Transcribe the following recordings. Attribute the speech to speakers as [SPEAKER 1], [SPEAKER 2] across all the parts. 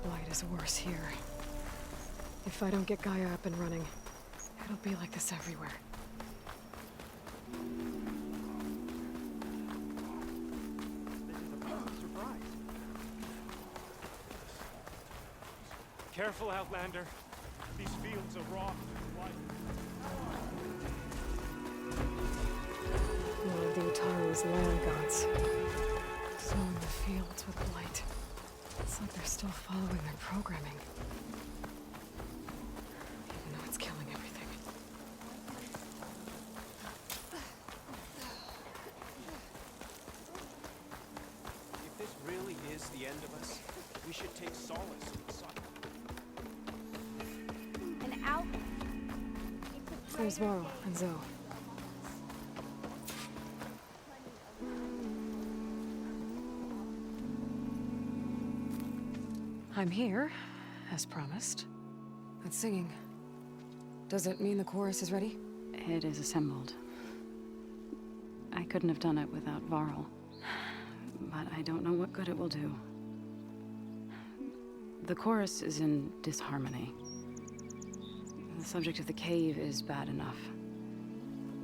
[SPEAKER 1] Blight is worse here. If I don't get Gaia up and running, it'll be like this everywhere.
[SPEAKER 2] Careful, Outlander. These fields are raw with light.
[SPEAKER 1] One of the Utaru's land gods. Sowing the fields with blight. It's like they're still following their programming. Even though it's killing everything.
[SPEAKER 2] If this really is the end of us, we should take solace in the sun.
[SPEAKER 3] And out.
[SPEAKER 1] There's Varl and Zoe. I'm here, as promised. That's singing. Does it mean the chorus is ready?
[SPEAKER 4] It is assembled. I couldn't have done it without Varl. But I don't know what good it will do. The chorus is in disharmony. The subject of the cave is bad enough.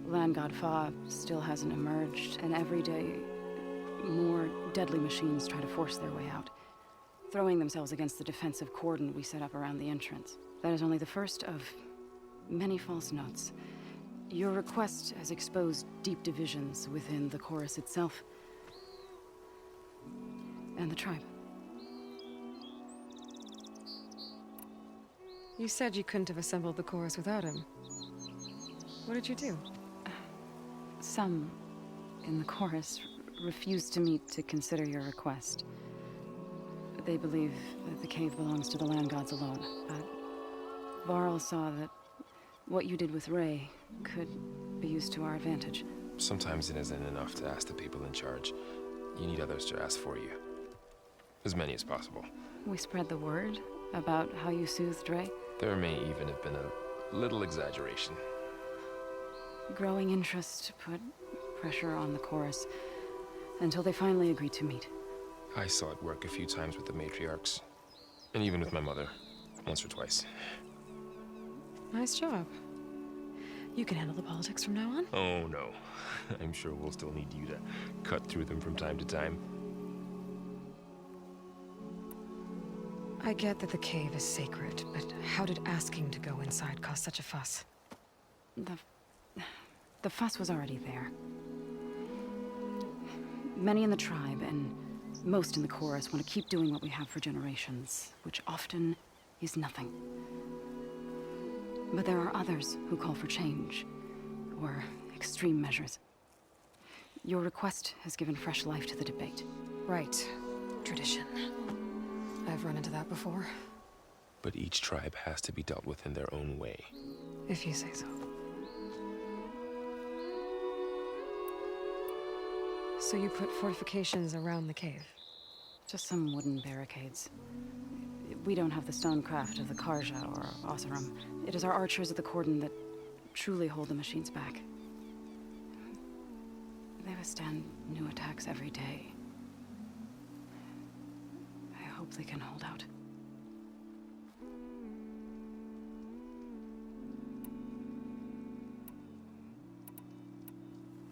[SPEAKER 4] Land God Fa still hasn't emerged, and every day, more deadly machines try to force their way out, throwing themselves against the defensive cordon we set up around the entrance. That is only the first of many false notes. Your request has exposed deep divisions within the chorus itself and the tribe.
[SPEAKER 1] You said you couldn't have assembled the chorus without him. What did you do?
[SPEAKER 4] Some in the chorus refused to meet to consider your request. They believe that the cave belongs to the land gods alone, but Varl saw that what you did with Ray could be used to our advantage.
[SPEAKER 5] Sometimes it isn't enough to ask the people in charge. You need others to ask for you. As many as possible.
[SPEAKER 4] We spread the word about how you soothed Ray.
[SPEAKER 5] There may even have been a little exaggeration.
[SPEAKER 4] Growing interest put pressure on the chorus until they finally agreed to meet.
[SPEAKER 5] I saw it work a few times with the matriarchs. And even with my mother. Once or twice.
[SPEAKER 1] Nice job. You can handle the politics from now on?
[SPEAKER 5] Oh no. I'm sure we'll still need you to cut through them from time to time.
[SPEAKER 1] I get that the cave is sacred, but how did asking to go inside cause such a fuss?
[SPEAKER 4] The fuss was already there. Many in the tribe, and most in the chorus, want to keep doing what we have for generations, which often is nothing. But there are others who call for change, or extreme measures. Your request has given fresh life to the debate.
[SPEAKER 1] Right. Tradition. I've run into that before.
[SPEAKER 5] But each tribe has to be dealt with in their own way.
[SPEAKER 1] If you say so. So you put fortifications around the cave?
[SPEAKER 4] Just some wooden barricades. We don't have the stonecraft of the Karja or Oseram. It is our archers at the cordon that truly hold the machines back. They withstand new attacks every day. I hope they can hold out.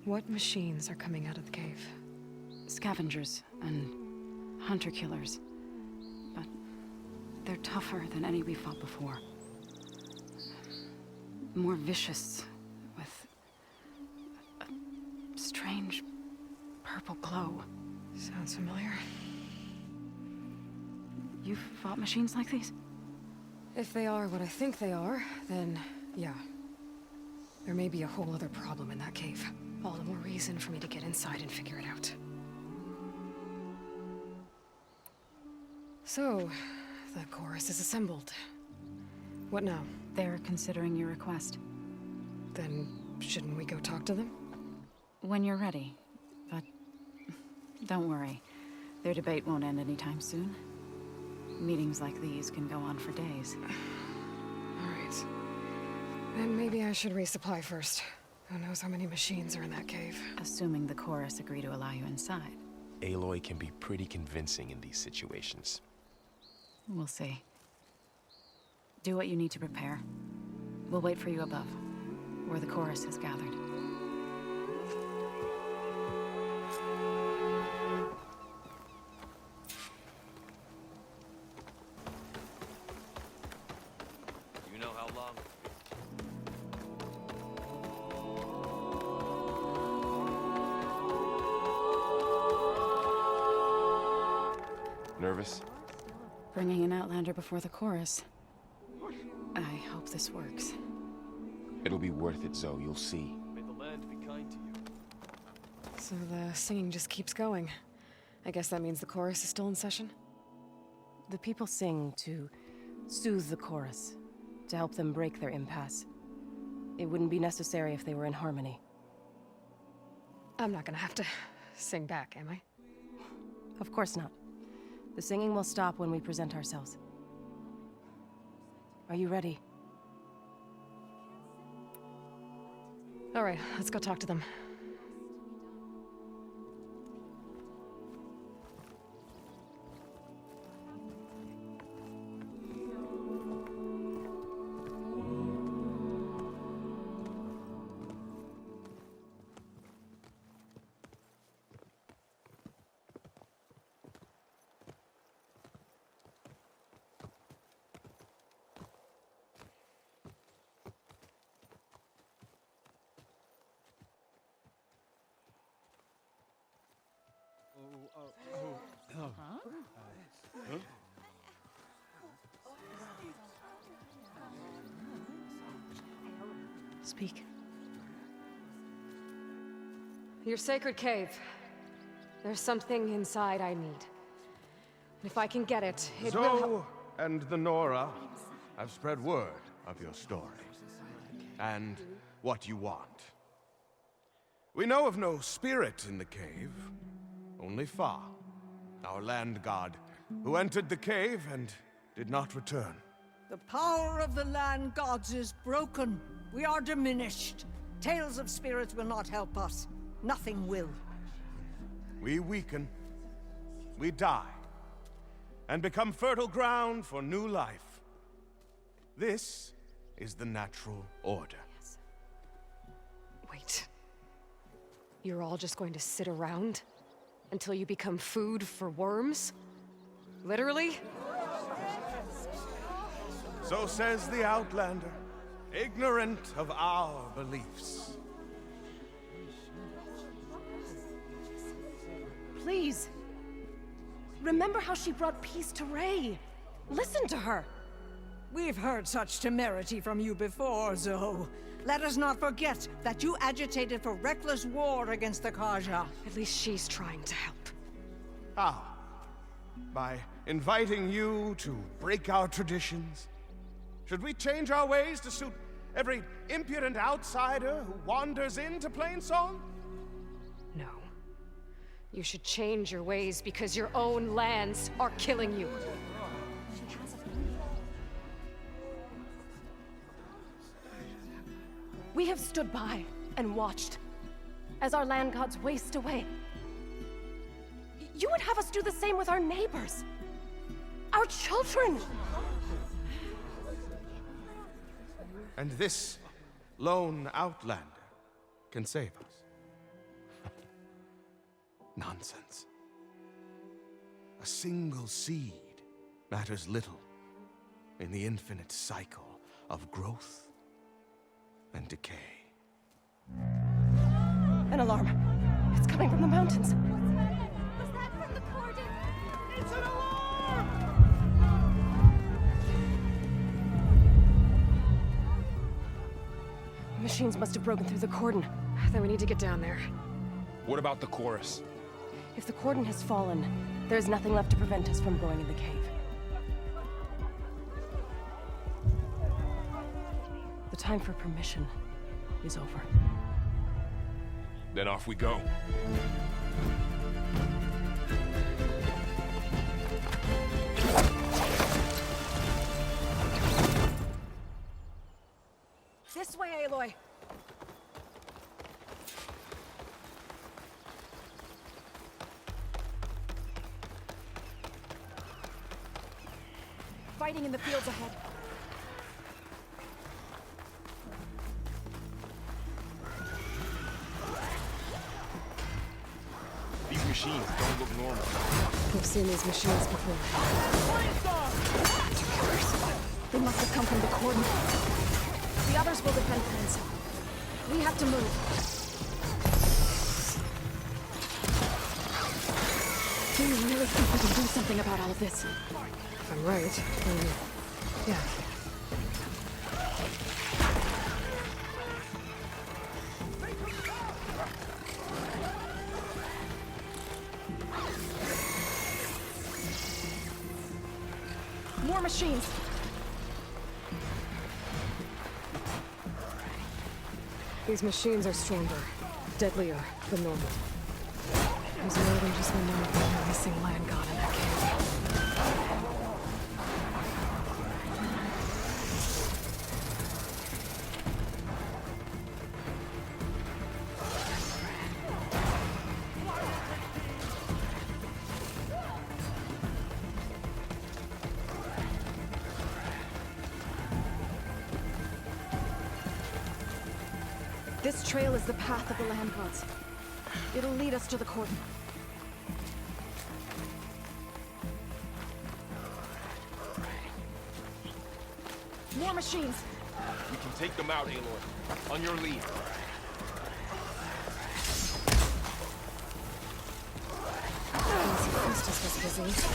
[SPEAKER 1] What machines are coming out of the cave?
[SPEAKER 4] Scavengers and hunter-killers. But they're tougher than any we fought before. More vicious, with a strange purple glow.
[SPEAKER 1] Sounds familiar.
[SPEAKER 4] You've fought machines like these?
[SPEAKER 1] If they are what I think they are, then yeah. There may be a whole other problem in that cave. All the more reason for me to get inside and figure it out. So, the chorus is assembled. What now?
[SPEAKER 4] They're considering your request.
[SPEAKER 1] Then, shouldn't we go talk to them?
[SPEAKER 4] When you're ready. But don't worry. Their debate won't end anytime soon. Meetings like these can go on for days.
[SPEAKER 1] Alright. Then maybe I should resupply first. Who knows how many machines are in that cave?
[SPEAKER 4] Assuming the chorus agree to allow you inside.
[SPEAKER 5] Aloy can be pretty convincing in these situations.
[SPEAKER 4] We'll see. Do what you need to prepare. We'll wait for you above, where the chorus is gathered.
[SPEAKER 2] You know how long?
[SPEAKER 5] Nervous?
[SPEAKER 4] Bringing an Outlander before the chorus. I hope this works.
[SPEAKER 5] It'll be worth it, Zoe. You'll see.
[SPEAKER 2] May the land be kind to you.
[SPEAKER 1] So the singing just keeps going. I guess that means the chorus is still in session?
[SPEAKER 3] The people sing to soothe the chorus, to help them break their impasse. It wouldn't be necessary if they were in harmony.
[SPEAKER 1] I'm not gonna have to sing back, am I?
[SPEAKER 3] Of course not. The singing will stop when we present ourselves. Are you ready?
[SPEAKER 1] All right, let's go talk to them.
[SPEAKER 3] Speak.
[SPEAKER 1] Your sacred cave. There's something inside I need. And if I can get it, it will help.
[SPEAKER 6] Zoe and the Nora have spread word of your story and what you want. We know of no spirit in the cave, only Fa, our land god, who entered the cave and did not return.
[SPEAKER 7] The power of the land gods is broken. We are diminished. Tales of spirits will not help us. Nothing will.
[SPEAKER 6] We weaken, we die, and become fertile ground for new life. This is the natural order.
[SPEAKER 1] Wait. You're all just going to sit around until you become food for worms? Literally?
[SPEAKER 6] So says the Outlander, ignorant of our beliefs.
[SPEAKER 3] Please. Remember how she brought peace to Ray. Listen to her.
[SPEAKER 7] We've heard such temerity from you before, Zoe. Let us not forget that you agitated for reckless war against the GAIA.
[SPEAKER 1] At least she's trying to help.
[SPEAKER 6] How? By inviting you to break our traditions? Should we change our ways to suit every impudent outsider who wanders into Plainsong?
[SPEAKER 1] No. You should change your ways because your own lands are killing you.
[SPEAKER 3] We have stood by and watched as our land gods waste away. You would have us do the same with our neighbors, our children.
[SPEAKER 6] And this lone Outlander can save us. Nonsense. A single seed matters little in the infinite cycle of growth and decay.
[SPEAKER 3] An alarm. It's coming from the mountains.
[SPEAKER 8] Was that from the cordon?
[SPEAKER 6] It's an alarm!
[SPEAKER 3] Machines must have broken through the cordon.
[SPEAKER 1] Then we need to get down there.
[SPEAKER 5] What about the chorus?
[SPEAKER 3] If the cordon has fallen, there's nothing left to prevent us from going in the cave. The time for permission is over.
[SPEAKER 5] Then off we go.
[SPEAKER 3] This way, Aloy! fighting in the fields ahead.
[SPEAKER 5] These machines don't look normal.
[SPEAKER 1] We've seen these machines before.
[SPEAKER 3] They must have come from the cordon. The others will defend fence. We have to move. Do you really think we can do something about all of this?
[SPEAKER 1] If I'm right, then yeah.
[SPEAKER 3] More machines.
[SPEAKER 1] These machines are stronger, deadlier than normal. There's more than just one missing land god in that cave.
[SPEAKER 3] This trail is the path of the land gods. It'll lead us to the cordon. More machines!
[SPEAKER 5] We can take them out, Aloy. On your lead.
[SPEAKER 1] Festus was busy.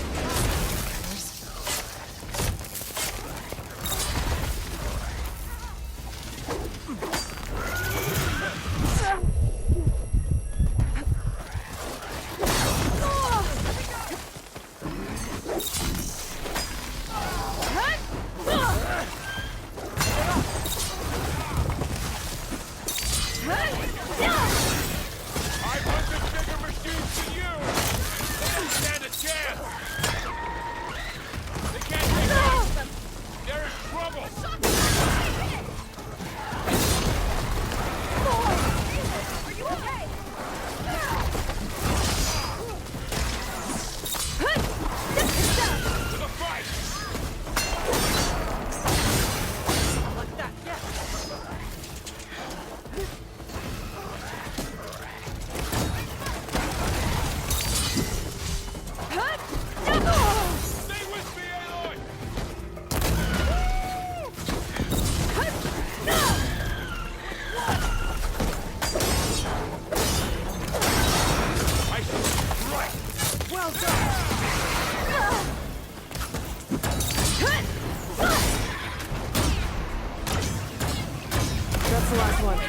[SPEAKER 1] That's the last one.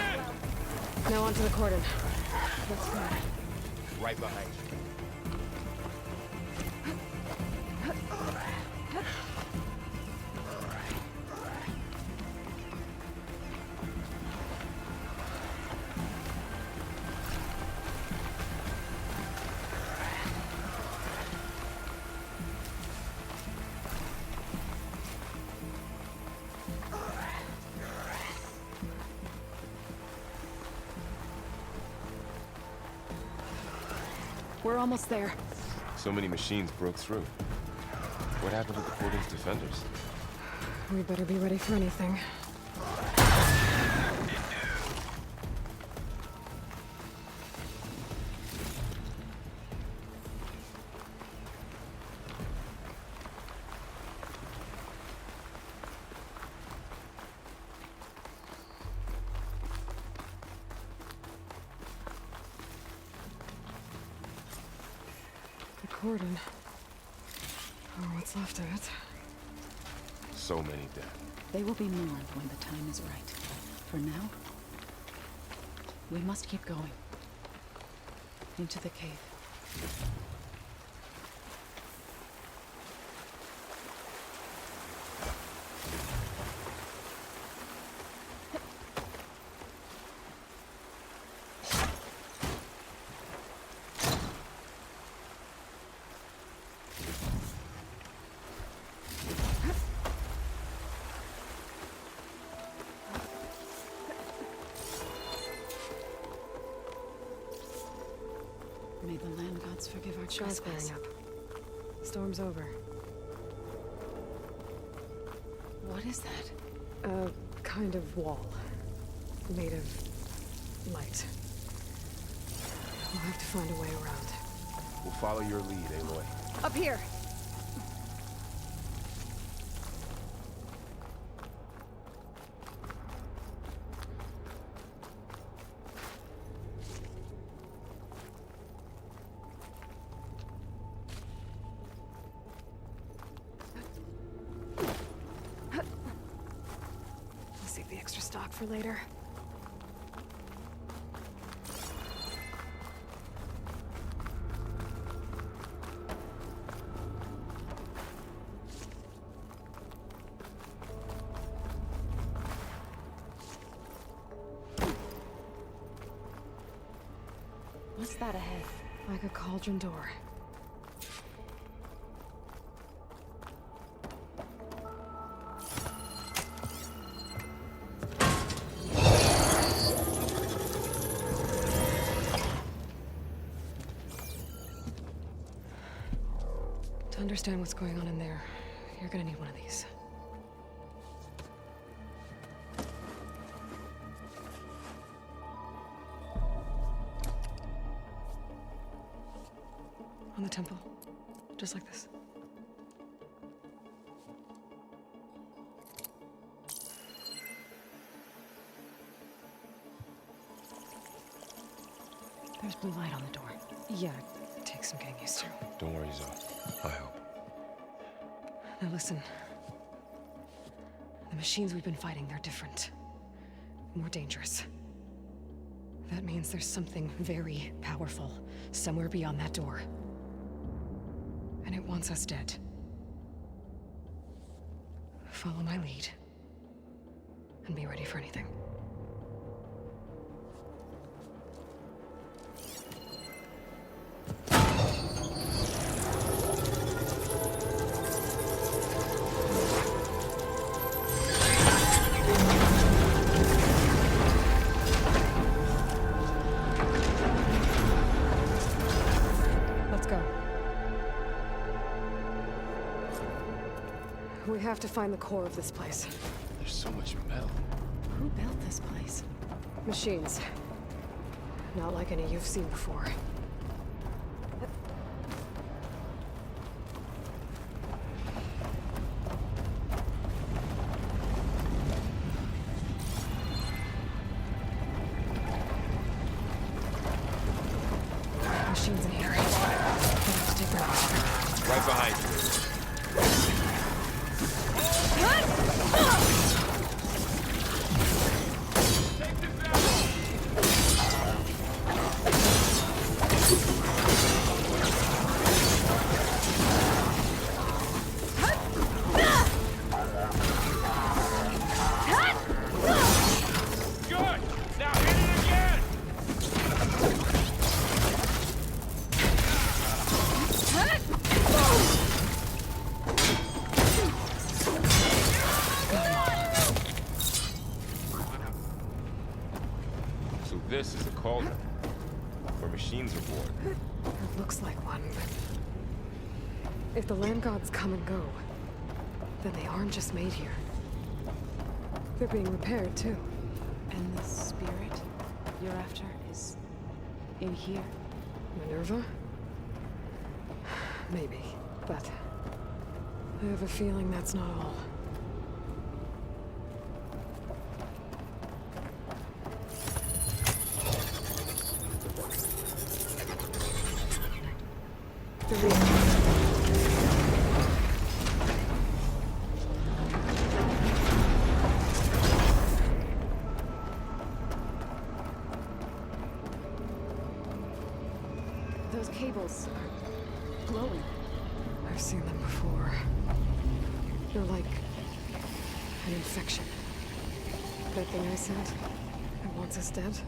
[SPEAKER 1] Now onto the cordon. Let's go.
[SPEAKER 5] Right behind you.
[SPEAKER 3] We're almost there.
[SPEAKER 5] So many machines broke through. What happened to the cordon's defenders?
[SPEAKER 1] We better be ready for anything. Cordon. Oh, what's left of it?
[SPEAKER 5] So many dead.
[SPEAKER 4] They will be mourned when the time is right. For now, we must keep going. Into the cave. May the land gods forgive our
[SPEAKER 1] Shaw's
[SPEAKER 4] trespass.
[SPEAKER 1] clearing up. Storm's over.
[SPEAKER 4] What is that?
[SPEAKER 1] A kind of wall. Made of light. We'll have to find a way around.
[SPEAKER 5] We'll follow your lead, Aloy.
[SPEAKER 3] Up here.
[SPEAKER 1] I'll save the extra stock for later.
[SPEAKER 3] What's that ahead?
[SPEAKER 1] Like a cauldron door. To understand what's going on in there, you're gonna need one of these. On the temple. Just like this.
[SPEAKER 4] There's blue light on the door.
[SPEAKER 1] Yeah, it takes some getting used to.
[SPEAKER 5] Don't worry, Zoe. I help.
[SPEAKER 1] Now listen. The machines we've been fighting, they're different. More dangerous. That means there's something very powerful somewhere beyond that door. And it wants us dead. Follow my lead. And be ready for anything. Let's go. We have to find the core of this place.
[SPEAKER 5] There's so much metal.
[SPEAKER 4] Who built this place?
[SPEAKER 1] Machines. Not like any you've seen before. Machines in here. We'll have to take them out.
[SPEAKER 5] Right behind you.
[SPEAKER 2] Good! Now hit it again!
[SPEAKER 5] So this is a cauldron, where machines are born.
[SPEAKER 1] It looks like one, but... if the land gods come and go, then they aren't just made here. They're being repaired, too.
[SPEAKER 4] And the spirit you're after is in here?
[SPEAKER 1] Minerva? Maybe, but... I have a feeling that's not all. The
[SPEAKER 4] Those cables are glowing.
[SPEAKER 1] I've seen them before. They're like an infection. That thing I said, it wants us dead.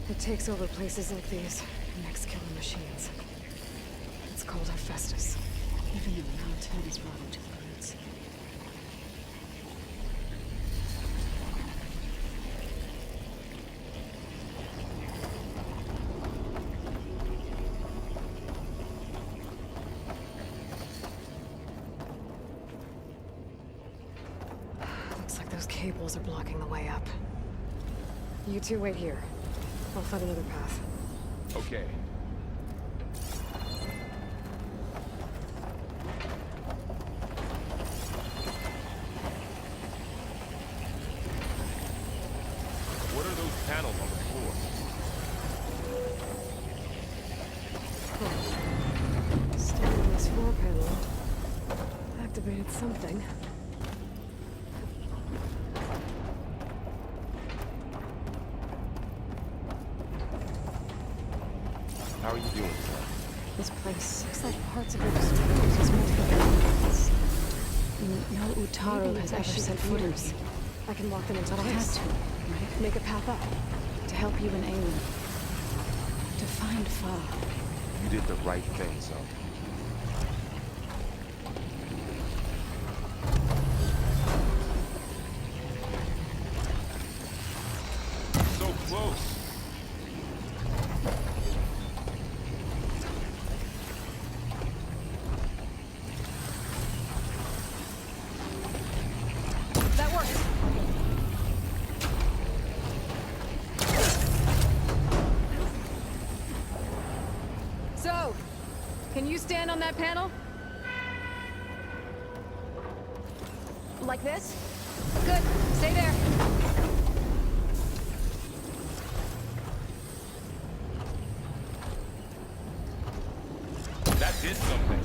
[SPEAKER 1] It takes over places like these and next killing machines. It's called Hephaestus.
[SPEAKER 4] Even the mountain is rotten to the roots.
[SPEAKER 1] those cables are blocking the way up. You two wait here. I'll find another path.
[SPEAKER 5] Okay. What are those panels on the floor?
[SPEAKER 1] Standing on this floor panel activated something.
[SPEAKER 5] How are you doing, sir?
[SPEAKER 1] This place looks like parts of it exposed as multiple buildings.
[SPEAKER 4] No Utaro has ever set foot in here.
[SPEAKER 1] I can walk them into
[SPEAKER 4] But I had
[SPEAKER 1] place.
[SPEAKER 4] to, right?
[SPEAKER 1] Make a path up.
[SPEAKER 4] To help you and Aloy. To find Fa.
[SPEAKER 5] You did the right thing, son. So close.
[SPEAKER 3] That worked. So, can you stand on that panel? Like this? Good. Stay there.
[SPEAKER 5] That did something.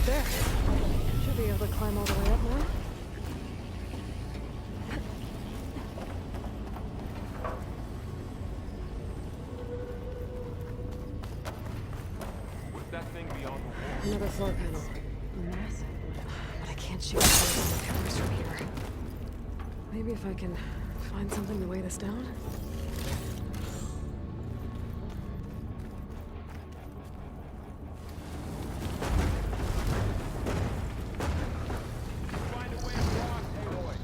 [SPEAKER 1] There. Should be able to climb all the way up now.
[SPEAKER 5] What's that thing beyond the wall?
[SPEAKER 1] Another floor panel.
[SPEAKER 4] Massive.
[SPEAKER 1] But I can't shoot holes in the pillars from here. Maybe if I can find something to weigh this down?
[SPEAKER 5] Find a way across, Aloy.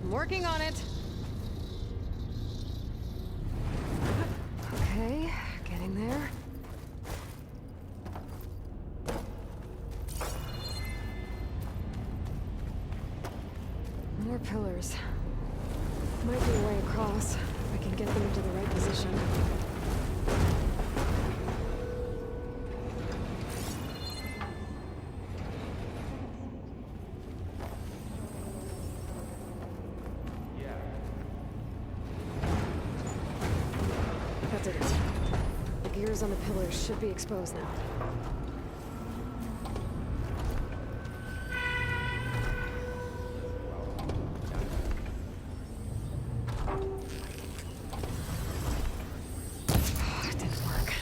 [SPEAKER 3] I'm working on it.
[SPEAKER 1] Okay, getting there. More pillars. Might be a way across, if I can get them into the right position.
[SPEAKER 5] Yeah.
[SPEAKER 1] That did it. The gears on the pillars should be exposed now. It didn't work.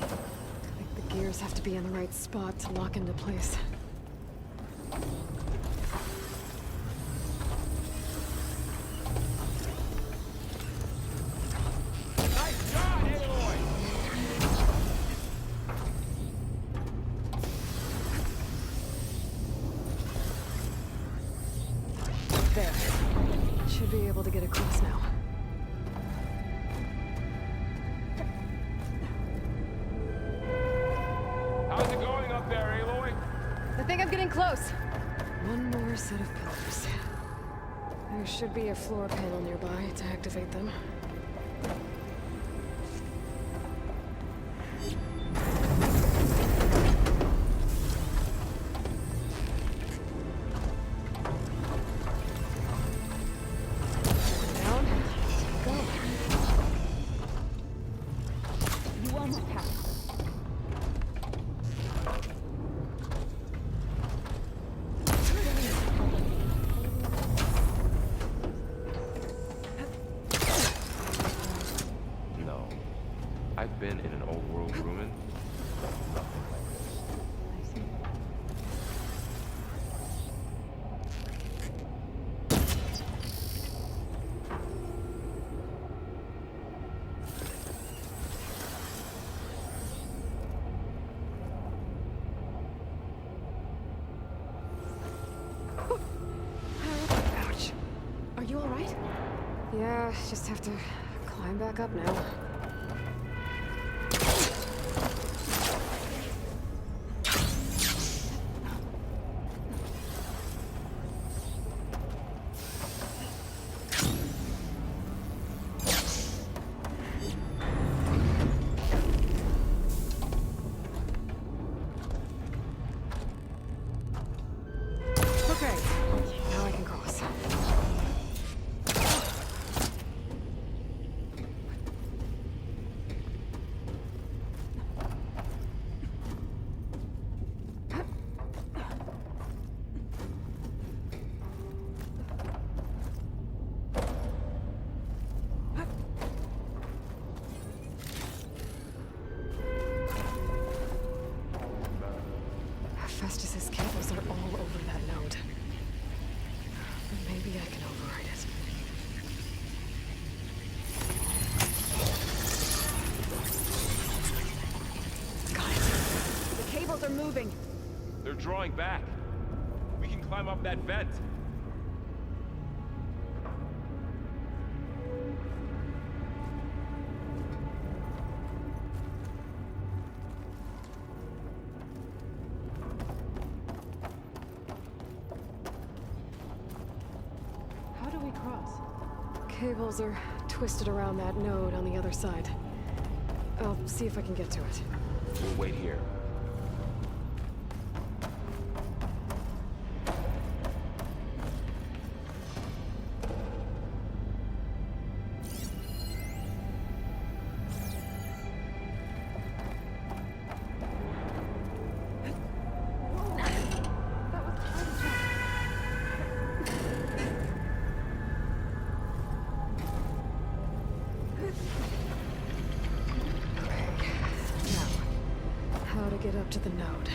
[SPEAKER 1] I think the gears have to be in the right spot to lock into place.
[SPEAKER 5] Nice job, Aloy!
[SPEAKER 1] There. Should be able to get across now.
[SPEAKER 5] How's it going up there, Aloy?
[SPEAKER 3] I think I'm getting close.
[SPEAKER 1] One more set of pillars. There should be a floor panel nearby to activate them. Down. Go.
[SPEAKER 3] You almost have it.
[SPEAKER 5] No. I've been in an old world ruin, but nothing like this.
[SPEAKER 1] Yeah, just have to climb back up now. Okay, now I can cross. Festus's cables are all over that node. Maybe I can override it. Got it.
[SPEAKER 9] The cables are moving.
[SPEAKER 5] They're drawing back. We can climb up that vent.
[SPEAKER 4] How do we cross?
[SPEAKER 1] Cables are twisted around that node on the other side. I'll see if I can get to it.
[SPEAKER 5] We'll wait here.
[SPEAKER 1] How to get up to the node.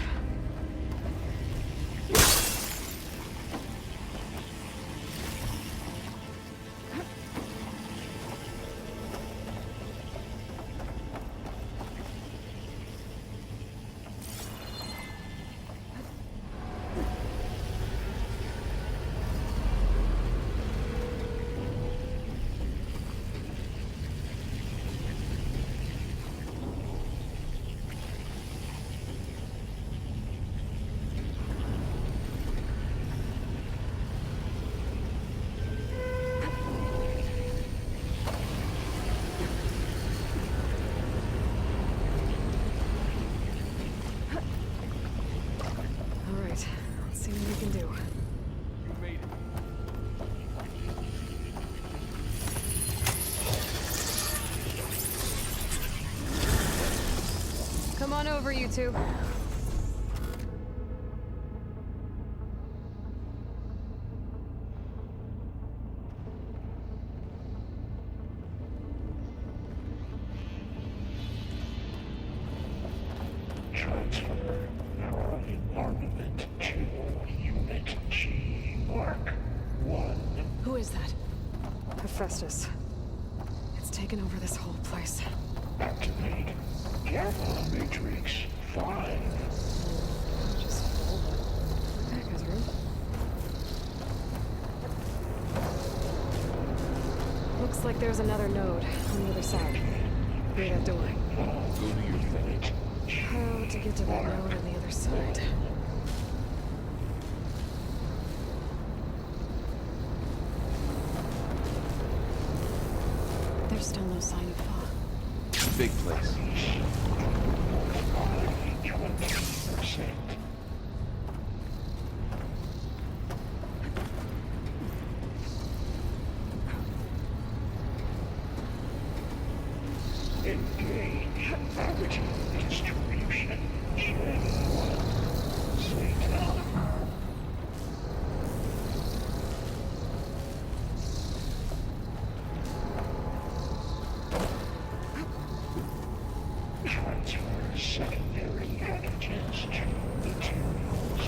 [SPEAKER 1] Let's see what we can do.
[SPEAKER 5] You made it.
[SPEAKER 1] Come on over, you two.
[SPEAKER 10] Transfer neuron armament to Unit G. Mark 1.
[SPEAKER 1] Who is that? Hephaestus. It's taken over this whole place.
[SPEAKER 10] Activate GAIA Matrix 5.
[SPEAKER 1] Just hold it. Okay, guys, room. Looks like there's another node on the other side. Near that door.
[SPEAKER 10] Go to your village.
[SPEAKER 1] How to get to that node on the other side?
[SPEAKER 4] There's still no sign of fog.
[SPEAKER 5] Big place.
[SPEAKER 10] 20%. Engage gravity distribution. Chain 1. Zeta. Transfer secondary antigens to materials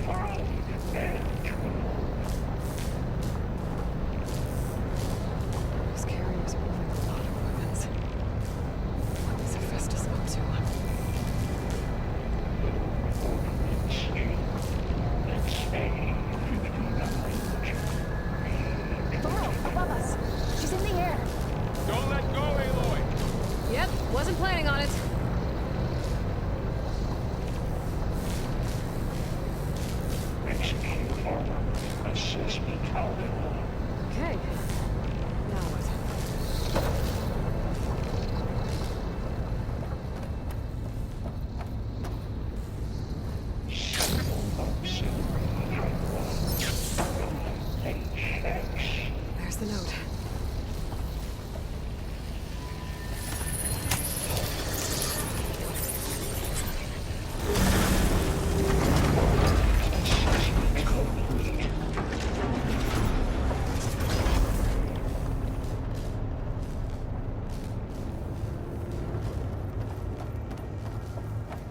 [SPEAKER 10] 5 and 12.
[SPEAKER 1] These carriers are moving a lot of weapons. What is Hephaestus up to?
[SPEAKER 10] Ordnance Units A 59.
[SPEAKER 3] Below, above us.
[SPEAKER 1] Wasn't planning on it.
[SPEAKER 10] Execute order. Assessment outcome.
[SPEAKER 1] Okay. Now what?
[SPEAKER 10] Single auxiliary hydrogen. Infects.
[SPEAKER 1] There's the note.
[SPEAKER 10] Assessment complete.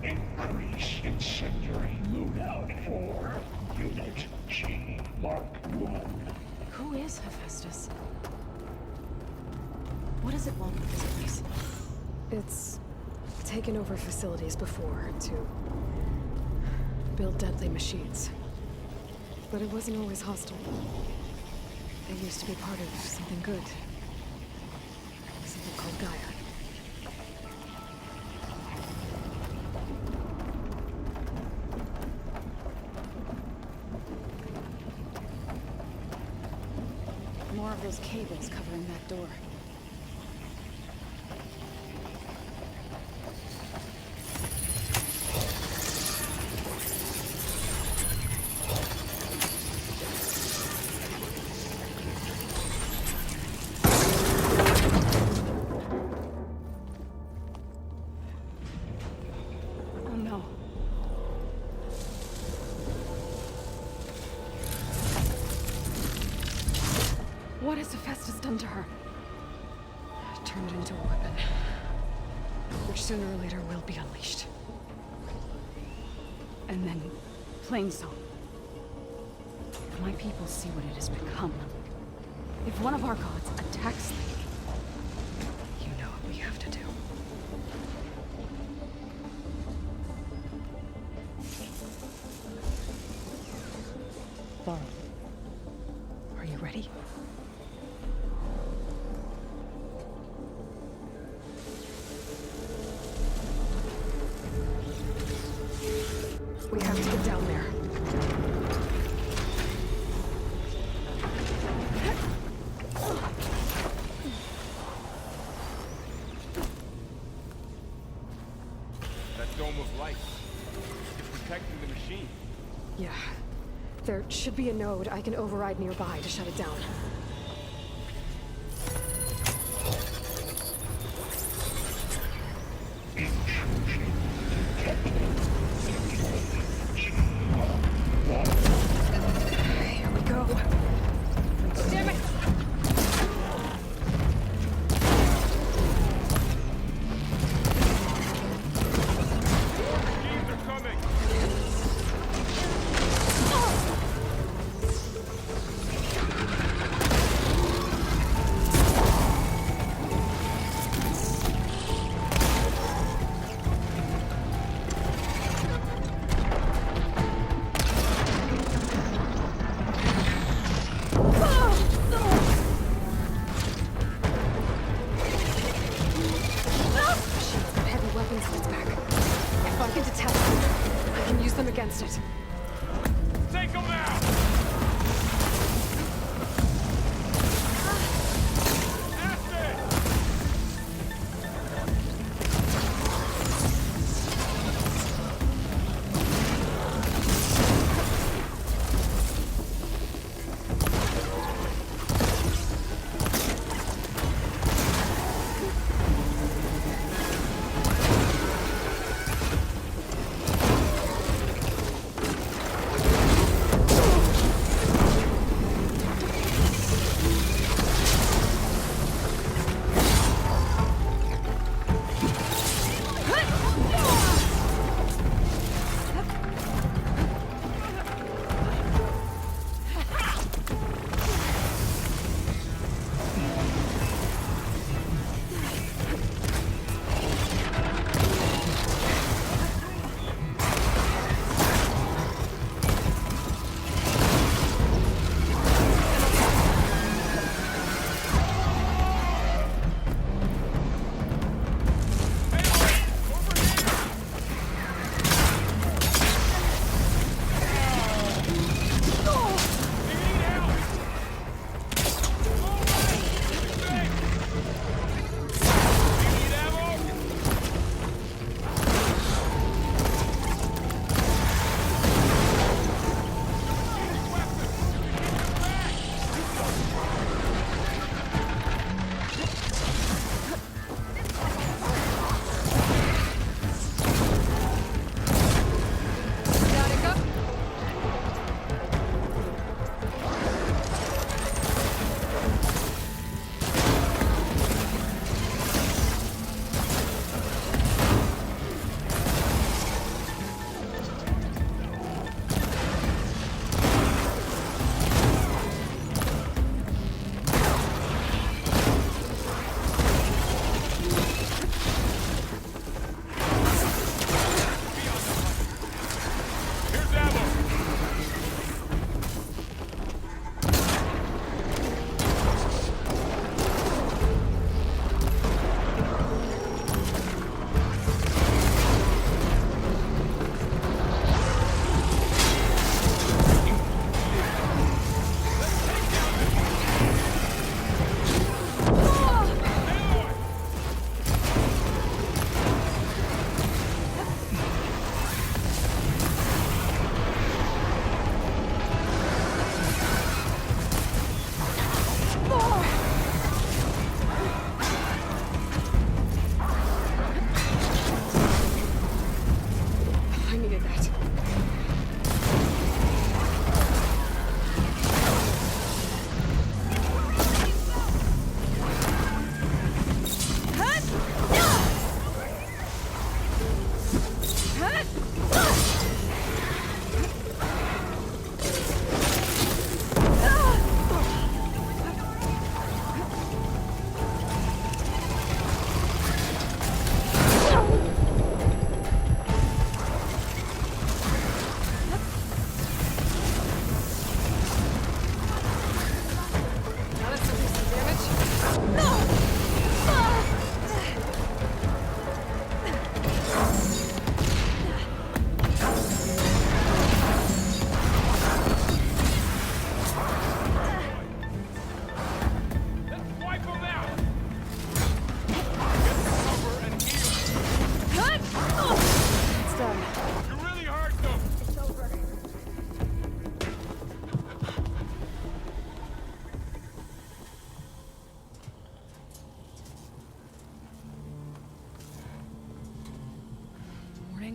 [SPEAKER 10] Increase incendiary loadout for Unit G Mark 1.
[SPEAKER 4] Who is Hephaestus? What does it want with this place?
[SPEAKER 1] It's taken over facilities before to build deadly machines. But it wasn't always hostile. It used to be part of something good. Something called GAIA.
[SPEAKER 4] More of those cables covering that door. Oh no. What has Hephaestus done to her?
[SPEAKER 1] Turned it into a weapon. Which sooner or later will be unleashed.
[SPEAKER 4] And then, Plainsong. If my people see what it has become, if one of our gods attacks them,
[SPEAKER 1] You know what we have to do. Laurel, are you ready? We have to get down there.
[SPEAKER 6] That dome of light. It's protecting the machine.
[SPEAKER 1] Yeah. There should be a node I can override nearby to shut it down.
[SPEAKER 10] Intrusion detected. G Mark 1.
[SPEAKER 1] Here we go. Damn it!
[SPEAKER 6] Machines are coming!
[SPEAKER 1] Machine's got heavy weapons on its back. If I can detect them, I can use them against it.
[SPEAKER 6] Take them out! Acid!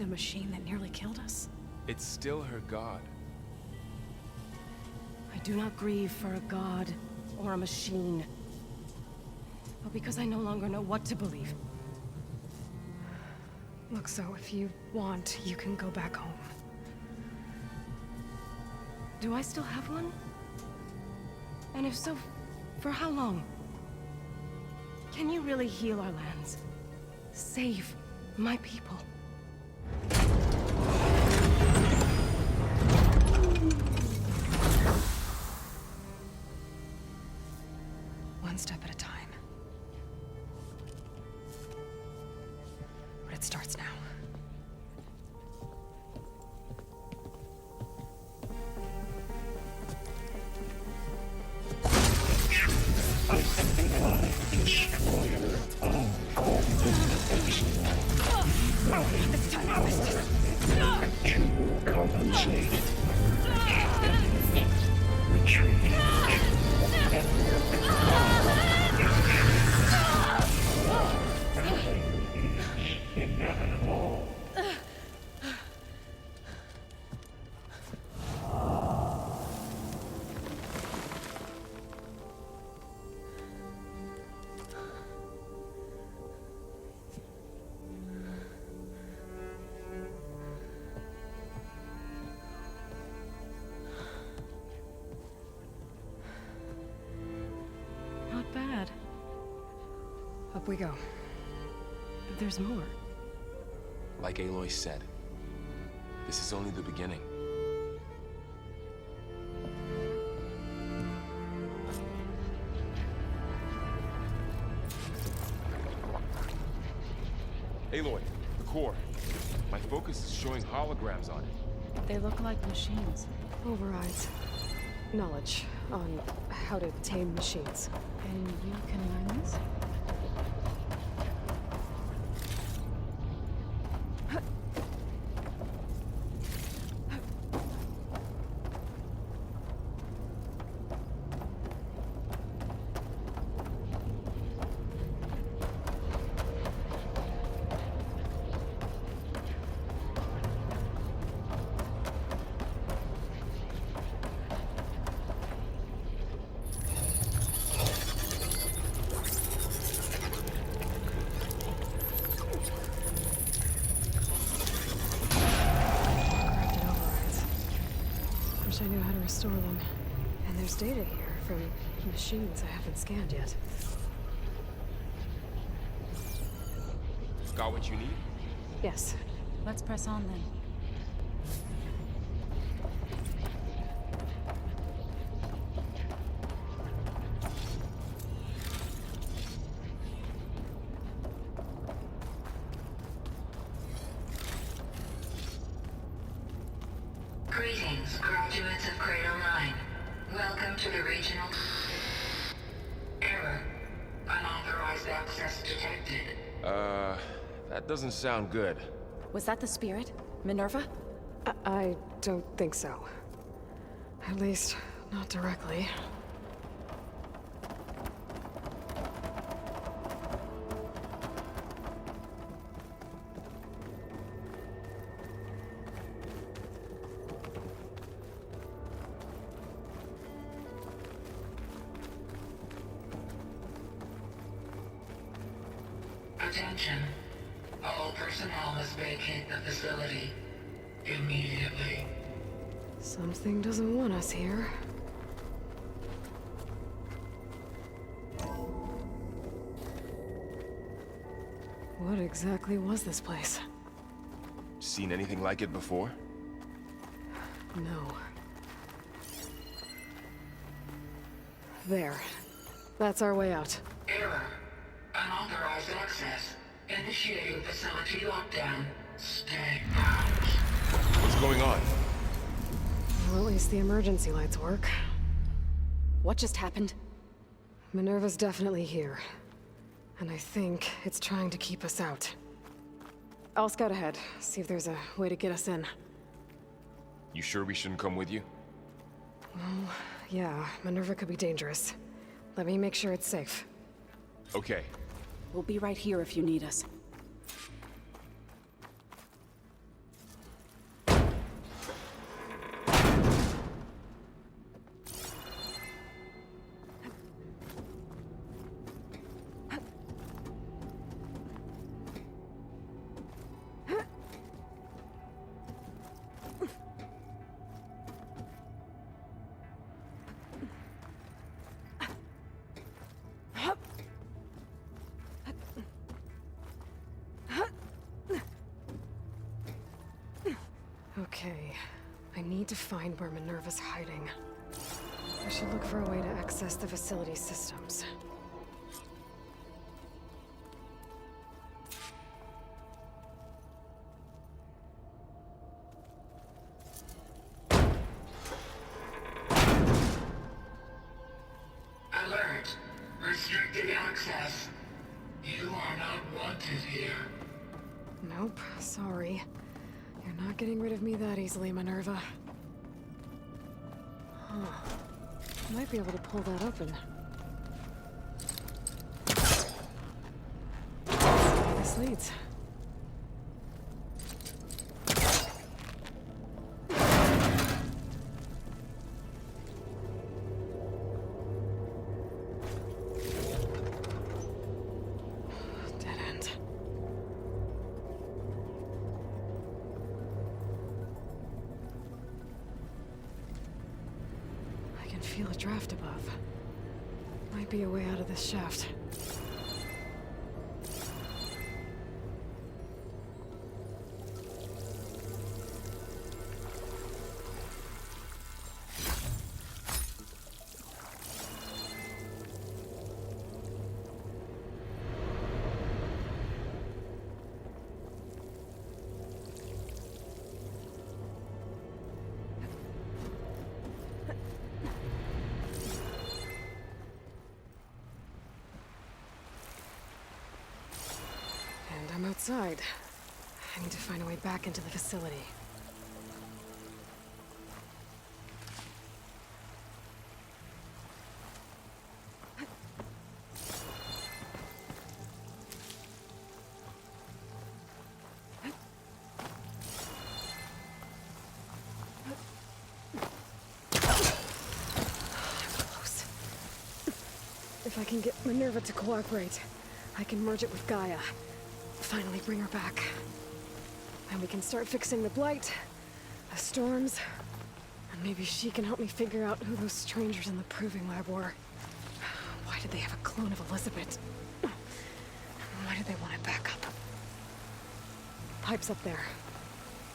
[SPEAKER 9] a machine that nearly killed us?
[SPEAKER 5] It's still her god.
[SPEAKER 3] I do not grieve for a god or a machine, but because I no longer know what to believe.
[SPEAKER 1] Look, so if you want, you can go back home.
[SPEAKER 3] Do I still have one? And if so, for how long? Can you really heal our lands? Save my people?
[SPEAKER 1] One step at a time. But it starts now.
[SPEAKER 10] Destroyer to compensate. Retreat. Inevitable.
[SPEAKER 3] Not bad.
[SPEAKER 1] Up we go.
[SPEAKER 3] There's more.
[SPEAKER 5] Like Aloy said, this is only the beginning. Aloy, the core. My focus is showing holograms on it.
[SPEAKER 4] They look like machines.
[SPEAKER 1] Overrides. Knowledge on how to tame machines.
[SPEAKER 4] And you can learn this?
[SPEAKER 1] I knew how to restore them. And there's data here from machines I haven't scanned yet.
[SPEAKER 5] Got what you need?
[SPEAKER 1] Yes.
[SPEAKER 4] Let's press on then.
[SPEAKER 11] Greetings, graduates of Cradle 9. Welcome to the regional... Error. Unauthorized access detected.
[SPEAKER 5] That doesn't sound good.
[SPEAKER 3] Was that the spirit? Minerva?
[SPEAKER 1] I don't think so. At least, not directly.
[SPEAKER 11] Attention. All personnel must vacate the facility immediately.
[SPEAKER 1] Something doesn't want us here. What exactly was this place?
[SPEAKER 5] Seen anything like it before?
[SPEAKER 1] No. There. That's our way out.
[SPEAKER 11] Error. Unauthorized access. Initiating facility lockdown. Stay out.
[SPEAKER 5] What's going on?
[SPEAKER 1] Well, at least the emergency lights work.
[SPEAKER 3] What just happened?
[SPEAKER 1] Minerva's definitely here. And I think it's trying to keep us out. I'll scout ahead, see if there's a way to get us in.
[SPEAKER 5] You sure we shouldn't come with you?
[SPEAKER 1] Well, yeah, Minerva could be dangerous. Let me make sure it's safe.
[SPEAKER 5] Okay.
[SPEAKER 3] We'll be right here if you need us.
[SPEAKER 1] need to find where Minerva's hiding. I should look for a way to access the facility systems.
[SPEAKER 11] Alert! Restricted access. You are not wanted here.
[SPEAKER 1] Nope, sorry. You're not getting rid of me that easily, Minerva. Huh. Might be able to pull that open. Let's see where this leads. Dead end. I can feel a draft above. Might be a way out of this shaft. And I'm outside. I need to find a way back into the facility. Close. If I can get Minerva to cooperate, I can merge it with Gaia. Finally bring her back. And we can start fixing the blight, the storms, and maybe she can help me figure out who those strangers in the proving lab were. Why did they have a clone of Elizabeth? Why did they want it back up? Pipes up there.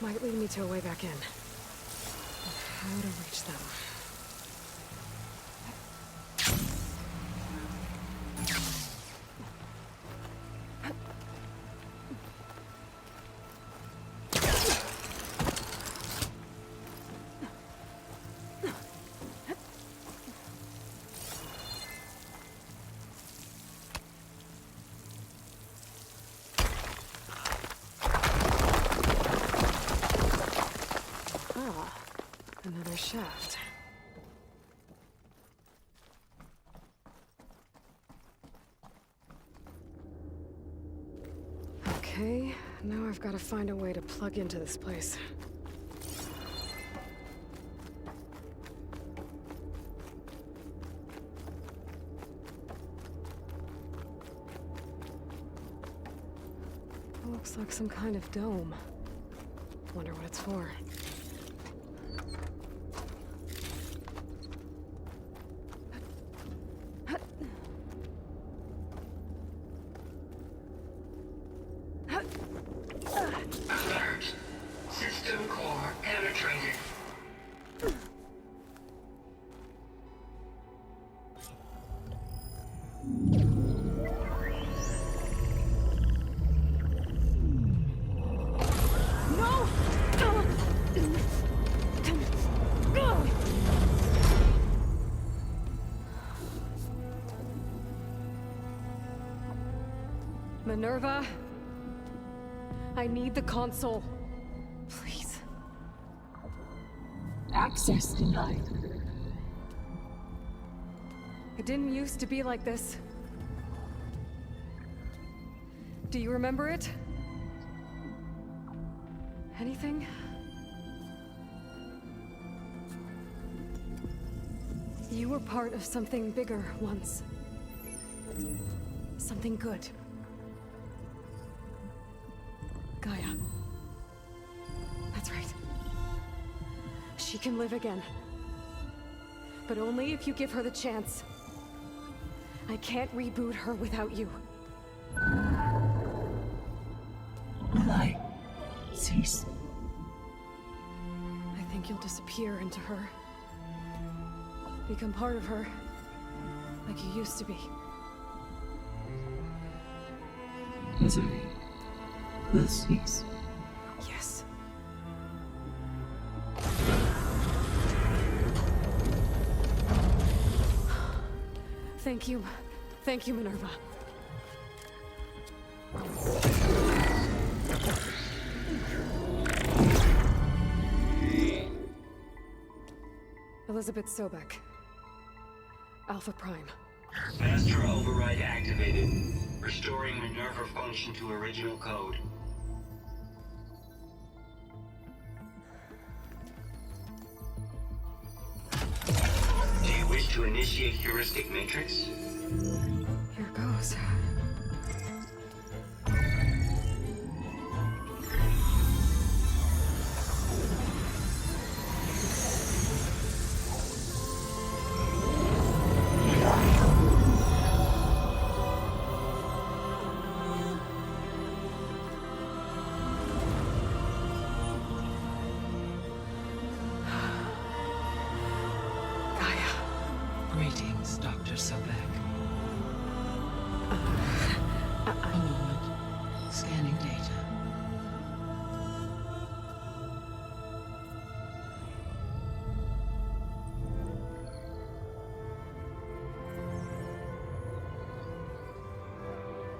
[SPEAKER 1] Might lead me to a way back in. How to reach them. Another shaft. Okay, now I've got to find a way to plug into this place. Looks like some kind of dome. Wonder what it's for.
[SPEAKER 11] Alert! System core penetrated.
[SPEAKER 1] Minerva, I need the console. Please.
[SPEAKER 10] Access denied.
[SPEAKER 1] It didn't used to be like this. Do you remember it? Anything? You were part of something bigger once. Something good. Gaia. That's right. She can live again. But only if you give her the chance. I can't reboot her without you.
[SPEAKER 10] Aloy, cease.
[SPEAKER 1] I think think you'll disappear into her. Become part of her, like you used to be.
[SPEAKER 10] Misery. This is.
[SPEAKER 1] Yes. Thank you. Thank you, Minerva. Elizabeth Sobek. Alpha Prime.
[SPEAKER 11] Master override activated. Restoring Minerva function to original code. Do you wish to initiate heuristic matrix?
[SPEAKER 1] Here goes.
[SPEAKER 10] Greetings, Dr. Sobek. A moment. Scanning data.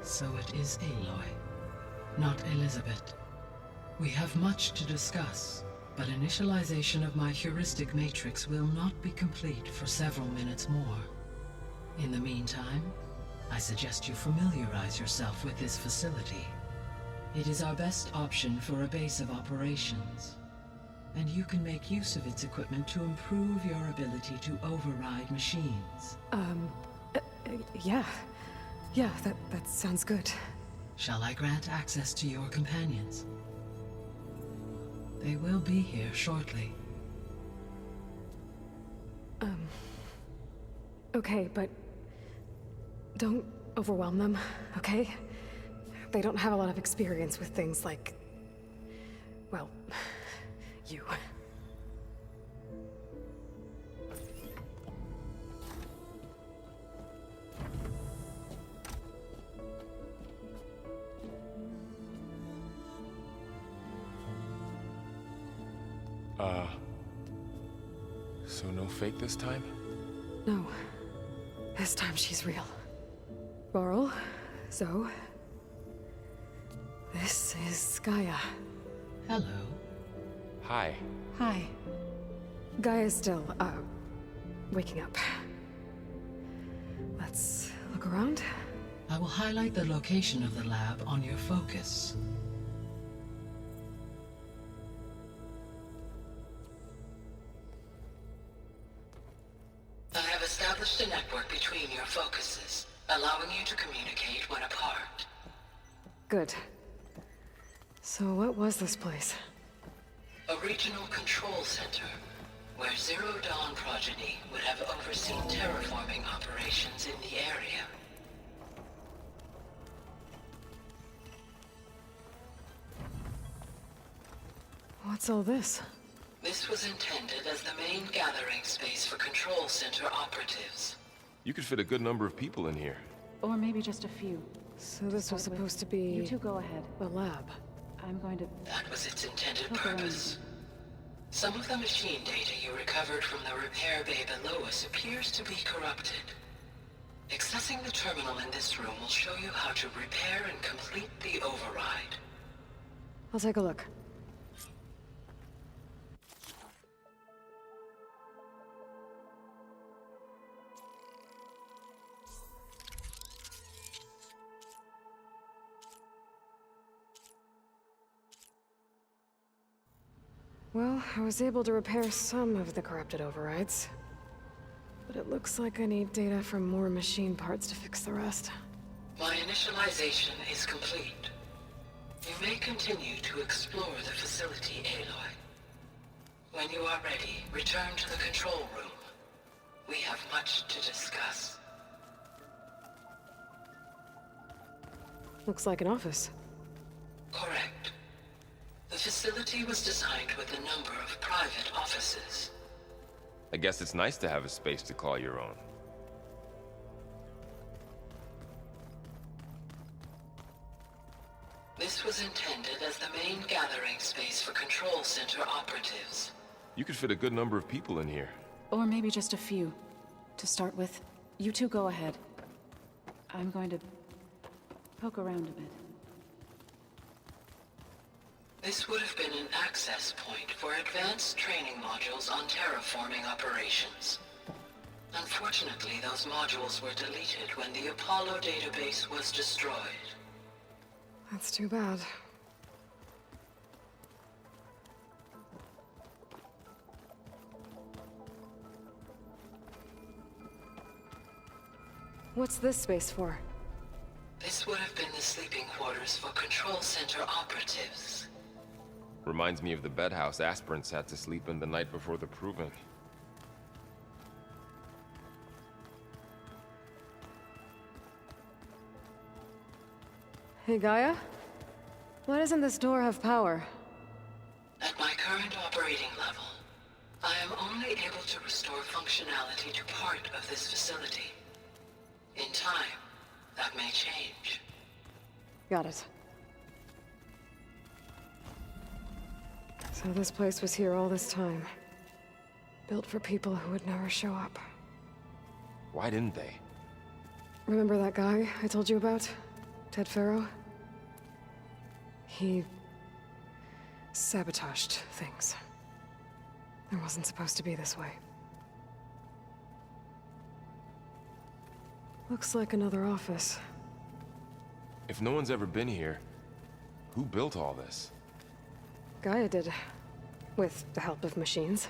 [SPEAKER 10] So it is Aloy, not Elizabeth. We have much to discuss, but initialization of my heuristic matrix will not be complete for several minutes more. In the meantime, I suggest you familiarize yourself with this facility. It is our best option for a base of operations, and you can make use of its equipment to improve your ability to override machines.
[SPEAKER 1] Yeah. Yeah, that sounds good.
[SPEAKER 10] Shall I grant access to your companions? They will be here shortly.
[SPEAKER 1] Okay, but don't overwhelm them, okay? They don't have a lot of experience with things like, well, you.
[SPEAKER 5] So no fake this time?
[SPEAKER 1] No. This time she's real. Varl, Zoe. This is Gaia.
[SPEAKER 10] Hello.
[SPEAKER 5] Hi.
[SPEAKER 1] Hi. Gaia's still, waking up. Let's look around.
[SPEAKER 10] I will highlight the location of the lab on your focus. I have established a network between your focuses, allowing you to communicate when apart.
[SPEAKER 1] Good. So what was this place?
[SPEAKER 10] A regional control center, where Zero Dawn progeny would have overseen terraforming operations in the area.
[SPEAKER 1] What's all this?
[SPEAKER 10] This was intended as the main gathering space for control center operatives.
[SPEAKER 5] You could fit a good number of people in here.
[SPEAKER 4] Or maybe just a few.
[SPEAKER 1] So this was supposed to be...
[SPEAKER 4] You two go ahead.
[SPEAKER 1] the lab.
[SPEAKER 4] I'm going to...
[SPEAKER 10] That was its intended
[SPEAKER 4] Look around.
[SPEAKER 10] purpose. Some of the machine data you recovered from the repair bay below us appears to be corrupted. Accessing the terminal in this room will show you how to repair and complete the override.
[SPEAKER 1] I'll take a look. Well, I was able to repair some of the corrupted overrides. But it looks like I need data from more machine parts to fix the rest.
[SPEAKER 10] My initialization is complete. You may continue to explore the facility, Aloy. When you are ready, return to the control room. We have much to discuss.
[SPEAKER 1] Looks like an office.
[SPEAKER 10] Correct. The facility was designed with a number of private offices.
[SPEAKER 5] I guess it's nice to have a space to call your own.
[SPEAKER 10] This was intended as the main gathering space for control center operatives.
[SPEAKER 5] You could fit a good number of people in here.
[SPEAKER 4] Or maybe just a few. To start with, you two go ahead. I'm going to poke around a bit.
[SPEAKER 10] This would have been an access point for advanced training modules on terraforming operations. Unfortunately, those modules were deleted when the Apollo database was destroyed.
[SPEAKER 1] That's too bad. What's this space for?
[SPEAKER 10] This would have been the sleeping quarters for control center operatives.
[SPEAKER 5] Reminds me of the bedhouse aspirants had to sleep in the night before the proving.
[SPEAKER 1] Hey, Gaia? Why doesn't this door have power?
[SPEAKER 10] At my current operating level, I am only able to restore functionality to part of this facility. In time, that may change.
[SPEAKER 1] Got it. So this place was here all this time. Built for people who would never show up.
[SPEAKER 5] Why didn't they?
[SPEAKER 1] Remember that guy I told you about? Ted Farrow? He sabotaged things. It wasn't supposed to be this way. Looks like another office.
[SPEAKER 5] If no one's ever been here, who built all this?
[SPEAKER 1] Gaia did. With the help of machines.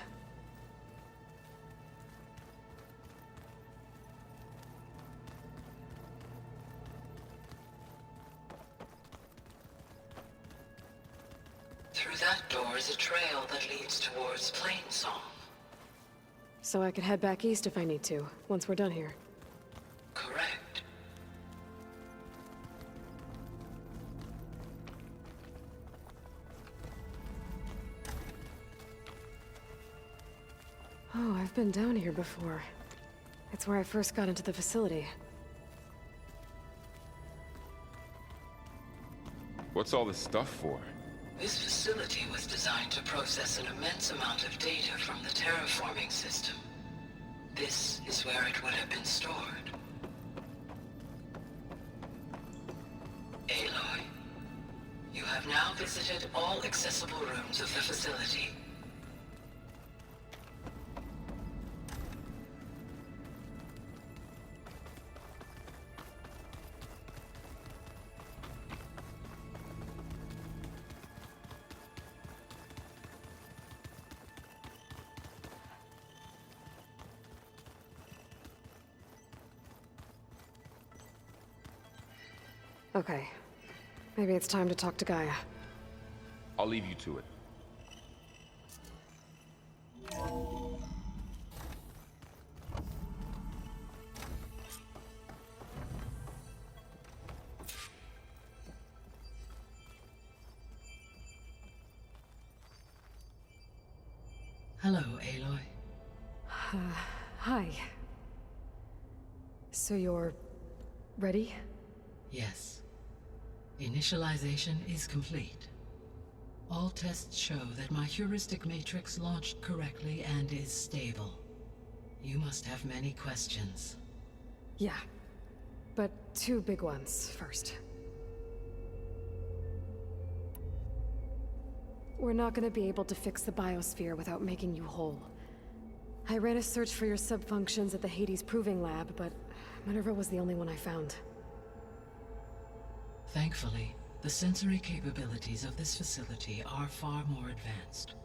[SPEAKER 10] Through that door is a trail that leads towards Plainsong.
[SPEAKER 1] So I could head back east if I need to, once we're done here.
[SPEAKER 10] Correct.
[SPEAKER 1] Oh, I've been down here before. It's where I first got into the facility.
[SPEAKER 5] What's all this stuff for?
[SPEAKER 10] This facility was designed to process an immense amount of data from the terraforming system. This is where it would have been stored. Aloy, you have now visited all accessible rooms of the facility.
[SPEAKER 1] Okay. Maybe it's time to talk to Gaia.
[SPEAKER 5] I'll leave you to it.
[SPEAKER 10] Hello, Aloy.
[SPEAKER 1] Hi. So you're ready?
[SPEAKER 10] Yes. Initialization is complete. All tests show that my heuristic matrix launched correctly and is stable. You must have many questions.
[SPEAKER 1] Yeah. But two big ones first. We're not gonna be able to fix the biosphere without making you whole. I ran a search for your subfunctions at the Hades Proving Lab, but Minerva was the only one I found.
[SPEAKER 10] Thankfully, the sensory capabilities of this facility are far more advanced.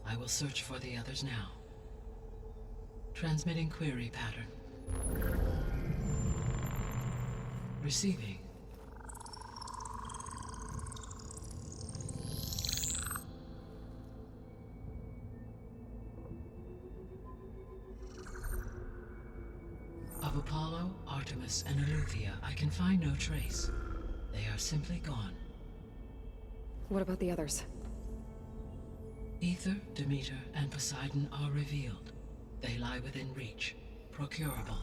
[SPEAKER 10] I will search for the others now. Transmitting query pattern. Receiving. Of Apollo, Artemis, and Eleuthia, I can find no trace. They are simply gone.
[SPEAKER 1] What about the others?
[SPEAKER 10] Ether, Demeter, and Poseidon are revealed. They lie within reach, procurable.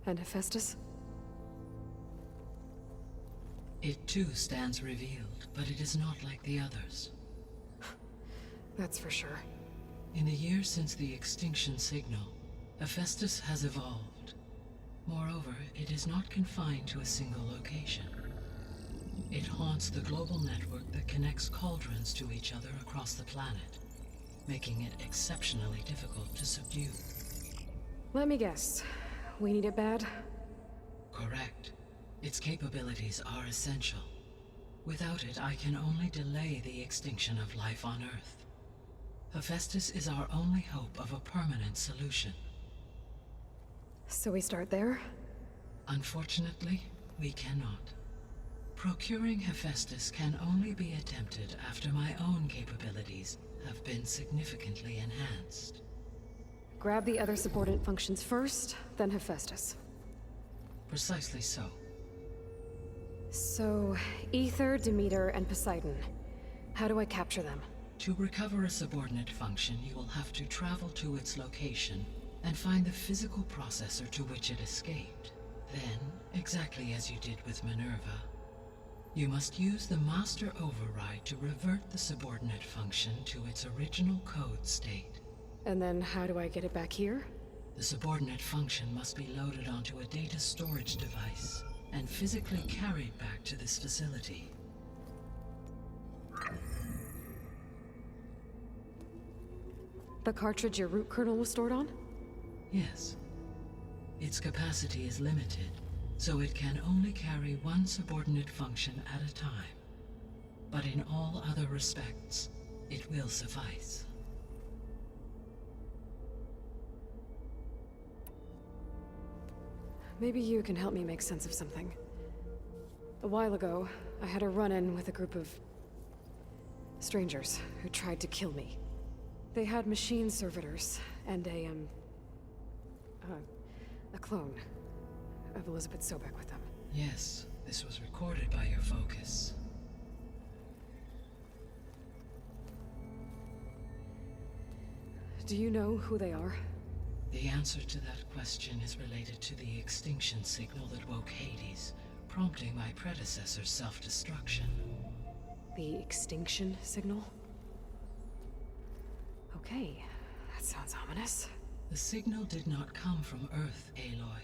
[SPEAKER 1] And Hephaestus?
[SPEAKER 10] It too stands revealed, but it is not like the others.
[SPEAKER 1] That's for sure.
[SPEAKER 10] In the years since the extinction signal, Hephaestus has evolved. Moreover, it is not confined to a single location. It haunts the global network that connects cauldrons to each other across the planet, making it exceptionally difficult to subdue.
[SPEAKER 1] Let me guess. We need it bad?
[SPEAKER 10] Correct. Its capabilities are essential. Without it, I can only delay the extinction of life on Earth. Hephaestus is our only hope of a permanent solution.
[SPEAKER 1] So we start there?
[SPEAKER 10] Unfortunately, we cannot. Procuring Hephaestus can only be attempted after my own capabilities have been significantly enhanced.
[SPEAKER 1] Grab the other subordinate functions first, then Hephaestus.
[SPEAKER 10] Precisely so.
[SPEAKER 1] So, Ether, Demeter, and Poseidon. How do I capture them?
[SPEAKER 10] To recover a subordinate function, you will have to travel to its location and find the physical processor to which it escaped. Then, exactly as you did with Minerva, you must use the master override to revert the subordinate function to its original code state.
[SPEAKER 1] And then how do I get it back here?
[SPEAKER 10] The subordinate function must be loaded onto a data storage device and physically carried back to this facility.
[SPEAKER 1] The cartridge your root kernel was stored on?
[SPEAKER 10] Yes. Its capacity is limited, so it can only carry one subordinate function at a time. But in all other respects, it will suffice.
[SPEAKER 1] Maybe you can help me make sense of something. A while ago, I had a run-in with a group of strangers who tried to kill me. They had machine servitors and a clone of Elizabeth Sobek with them.
[SPEAKER 10] Yes, this was recorded by your focus.
[SPEAKER 1] Do you know who they are?
[SPEAKER 10] The answer to that question is related to the extinction signal that woke Hades, prompting my predecessor's self-destruction.
[SPEAKER 1] The extinction signal? Okay, that sounds ominous.
[SPEAKER 10] The signal did not come from Earth, Aloy.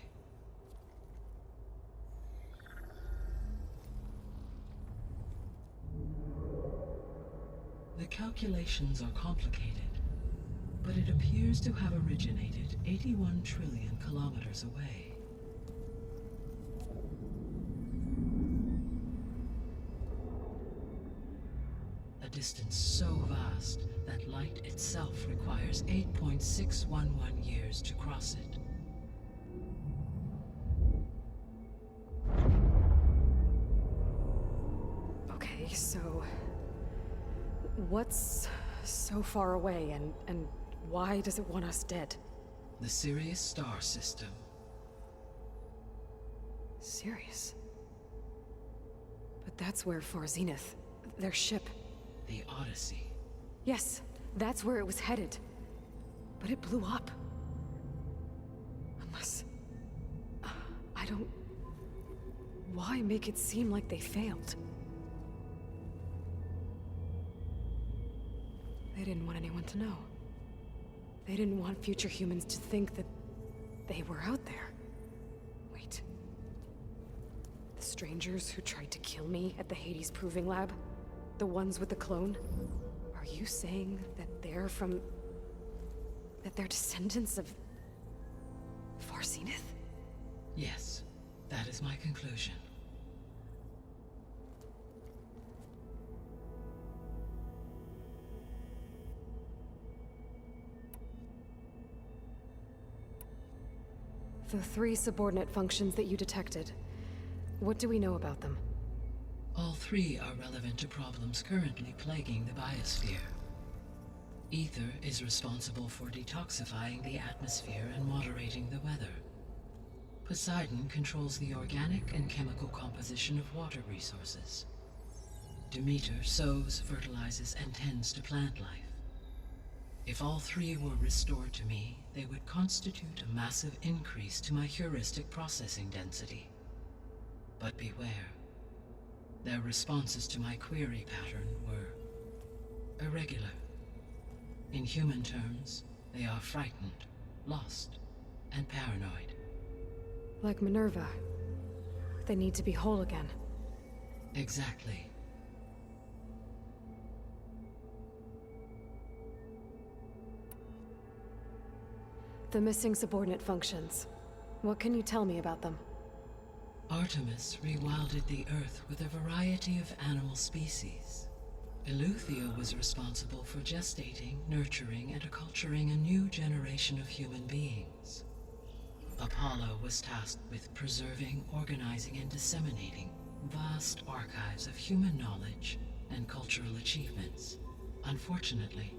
[SPEAKER 10] The calculations are complicated, but it appears to have originated 81 trillion kilometers away. A distance so vast that light itself requires 8.611 years to cross it.
[SPEAKER 1] Okay, so what's so far away and why does it want us dead?
[SPEAKER 10] The Sirius star system.
[SPEAKER 1] Sirius? But that's where Far Zenith, their ship.
[SPEAKER 10] The Odyssey.
[SPEAKER 1] Yes, that's where it was headed. But it blew up. Unless... I don't... Why make it seem like they failed? They didn't want anyone to know. They didn't want future humans to think that they were out there. Wait. The strangers who tried to kill me at the Hades Proving Lab? The ones with the clone? Are you saying that they're from... that they're descendants of... Far Zenith?
[SPEAKER 10] Yes, that is my conclusion.
[SPEAKER 1] The 3 subordinate functions that you detected. What do we know about them?
[SPEAKER 10] All 3 are relevant to problems currently plaguing the biosphere. Ether is responsible for detoxifying the atmosphere and moderating the weather. Poseidon controls the organic and chemical composition of water resources. Demeter sows, fertilizes, and tends to plant life. If all three were restored to me, they would constitute a massive increase to my heuristic processing density. But beware. Their responses to my query pattern were irregular. In human terms, they are frightened, lost, and paranoid.
[SPEAKER 1] Like Minerva. They need to be whole again.
[SPEAKER 10] Exactly.
[SPEAKER 1] The missing subordinate functions. What can you tell me about them?
[SPEAKER 10] Artemis rewilded the Earth with a variety of animal species. Eleuthia was responsible for gestating, nurturing, and acculturating a new generation of human beings. Apollo was tasked with preserving, organizing, and disseminating vast archives of human knowledge and cultural achievements. Unfortunately,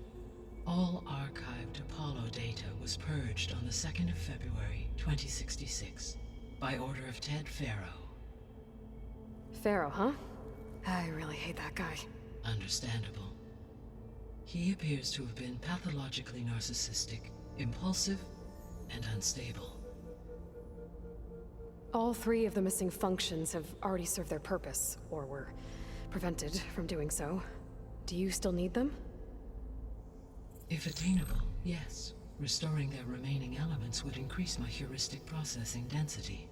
[SPEAKER 10] all archived Apollo data was purged on the 2nd of February, 2066, by order of Ted Faro.
[SPEAKER 1] Pharaoh, huh? I really hate that guy.
[SPEAKER 10] Understandable. He appears to have been pathologically narcissistic, impulsive, and unstable.
[SPEAKER 1] All three of the missing functions have already served their purpose, or were prevented from doing so. Do you still need them?
[SPEAKER 10] If attainable, yes. Restoring their remaining elements would increase my heuristic processing density.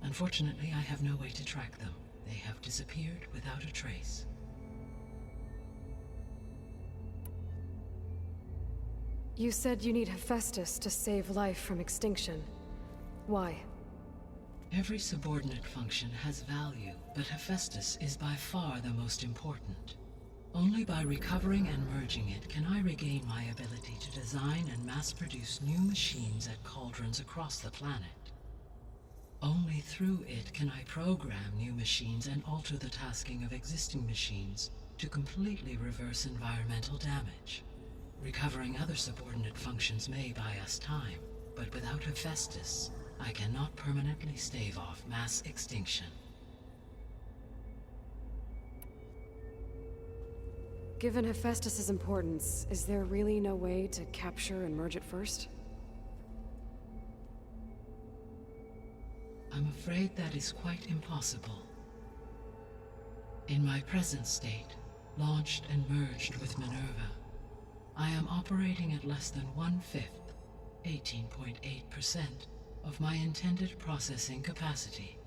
[SPEAKER 10] Unfortunately, I have no way to track them. They have disappeared without a trace.
[SPEAKER 1] You said you need Hephaestus to save life from extinction. Why?
[SPEAKER 10] Every subordinate function has value, but Hephaestus is by far the most important. Only by recovering and merging it can I regain my ability to design and mass-produce new machines at cauldrons across the planet. Only through it can I program new machines and alter the tasking of existing machines to completely reverse environmental damage. Recovering other subordinate functions may buy us time, but without Hephaestus, I cannot permanently stave off mass extinction.
[SPEAKER 1] Given Hephaestus's importance, is there really no way to capture and merge it first?
[SPEAKER 10] I'm afraid that is quite impossible. In my present state, launched and merged with Minerva, I am operating at less than 1/5, 18.8%, of my intended processing capacity.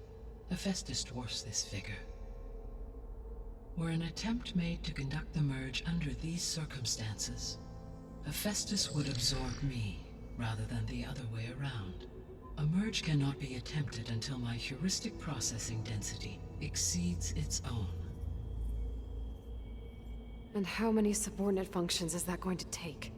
[SPEAKER 10] Hephaestus dwarfs this figure. Were an attempt made to conduct the merge under these circumstances, Hephaestus would absorb me, rather than the other way around. A merge cannot be attempted until my heuristic processing density exceeds its own.
[SPEAKER 1] And how many subordinate functions is that going to take?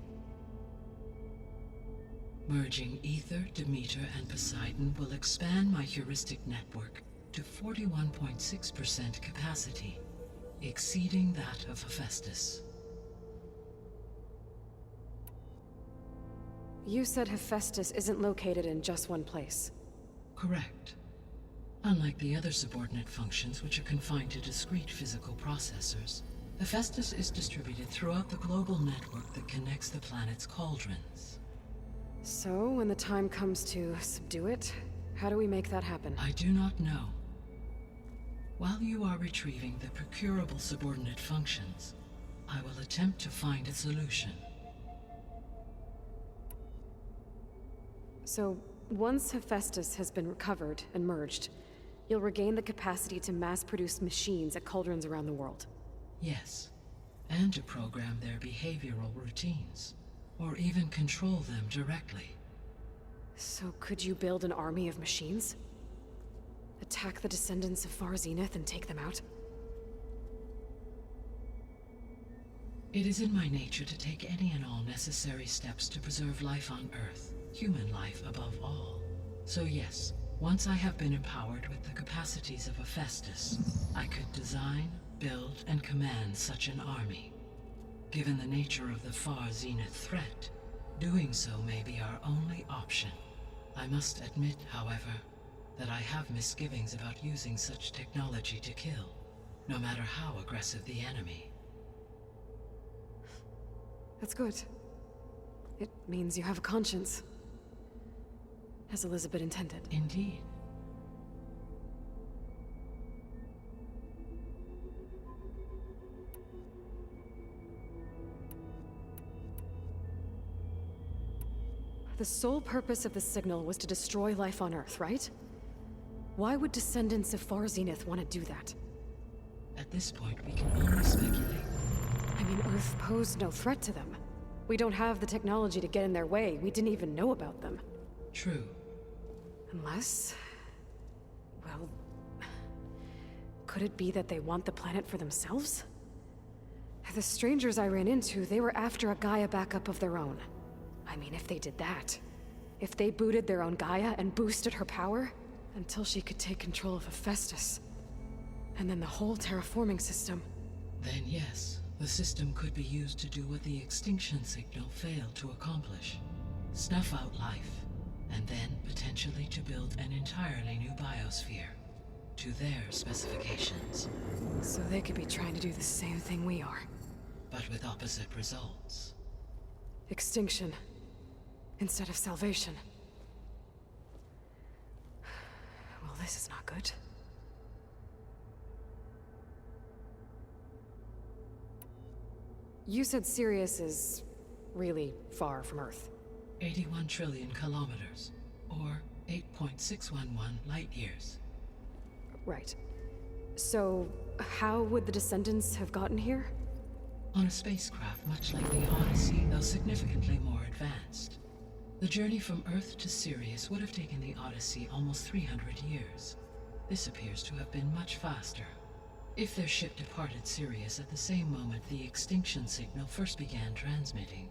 [SPEAKER 10] Merging Ether, Demeter, and Poseidon will expand my heuristic network to 41.6% capacity, exceeding that of Hephaestus.
[SPEAKER 1] You said Hephaestus isn't located in just one place.
[SPEAKER 10] Correct. Unlike the other subordinate functions, which are confined to discrete physical processors, Hephaestus is distributed throughout the global network that connects the planet's cauldrons.
[SPEAKER 1] So, when the time comes to subdue it, how do we make that happen?
[SPEAKER 10] I do not know. While you are retrieving the procurable subordinate functions, I will attempt to find a solution.
[SPEAKER 1] So, once Hephaestus has been recovered and merged, you'll regain the capacity to mass-produce machines at cauldrons around the world.
[SPEAKER 10] Yes, and to program their behavioral routines, or even control them directly.
[SPEAKER 1] So could you build an army of machines? Attack the descendants of Far Zenith and take them out?
[SPEAKER 10] It is in my nature to take any and all necessary steps to preserve life on Earth, human life above all. So yes, once I have been empowered with the capacities of Hephaestus, I could design, build, and command such an army. Given the nature of the Far Zenith threat, doing so may be our only option. I must admit, however, that I have misgivings about using such technology to kill, no matter how aggressive the enemy.
[SPEAKER 1] That's good. It means you have a conscience. As Elizabeth intended.
[SPEAKER 10] Indeed.
[SPEAKER 1] The sole purpose of the signal was to destroy life on Earth, right? Why would descendants of Far Zenith want to do that?
[SPEAKER 10] At this point, we can only speculate.
[SPEAKER 1] I mean, Earth posed no threat to them. We don't have the technology to get in their way. We didn't even know about them.
[SPEAKER 10] True.
[SPEAKER 1] Unless... well... could it be that they want the planet for themselves? The strangers I ran into, they were after a Gaia backup of their own. I mean, if they did that... if they booted their own Gaia and boosted her power... until she could take control of Hephaestus. And then the whole terraforming system.
[SPEAKER 10] Then yes, the system could be used to do what the extinction signal failed to accomplish. Snuff out life, and then potentially to build an entirely new biosphere. To their specifications.
[SPEAKER 1] So they could be trying to do the same thing we are.
[SPEAKER 10] But with opposite results.
[SPEAKER 1] Extinction. Instead of salvation. Well, this is not good. You said Sirius is really far from Earth.
[SPEAKER 10] 81 trillion kilometers, or 8.611 light years.
[SPEAKER 1] Right. So, how would the descendants have gotten here?
[SPEAKER 10] On a spacecraft much like the Odyssey, though significantly more advanced. The journey from Earth to Sirius would have taken the Odyssey almost 300 years. This appears to have been much faster. If their ship departed Sirius at the same moment the extinction signal first began transmitting,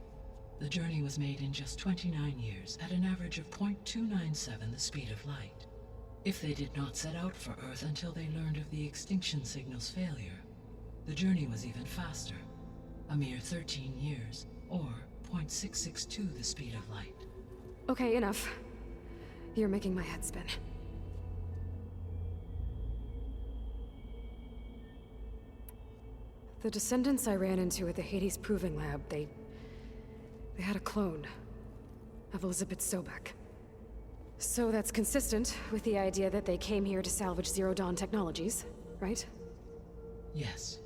[SPEAKER 10] the journey was made in just 29 years at an average of 0.297 the speed of light. If they did not set out for Earth until they learned of the extinction signal's failure, the journey was even faster, a mere 13 years, or 0.662 the speed of light.
[SPEAKER 1] Okay, enough. You're making my head spin. The descendants I ran into at the Hades Proving Lab, they had a clone of Elizabeth Sobek. So that's consistent with the idea that they came here to salvage Zero Dawn technologies, right?
[SPEAKER 10] Yes.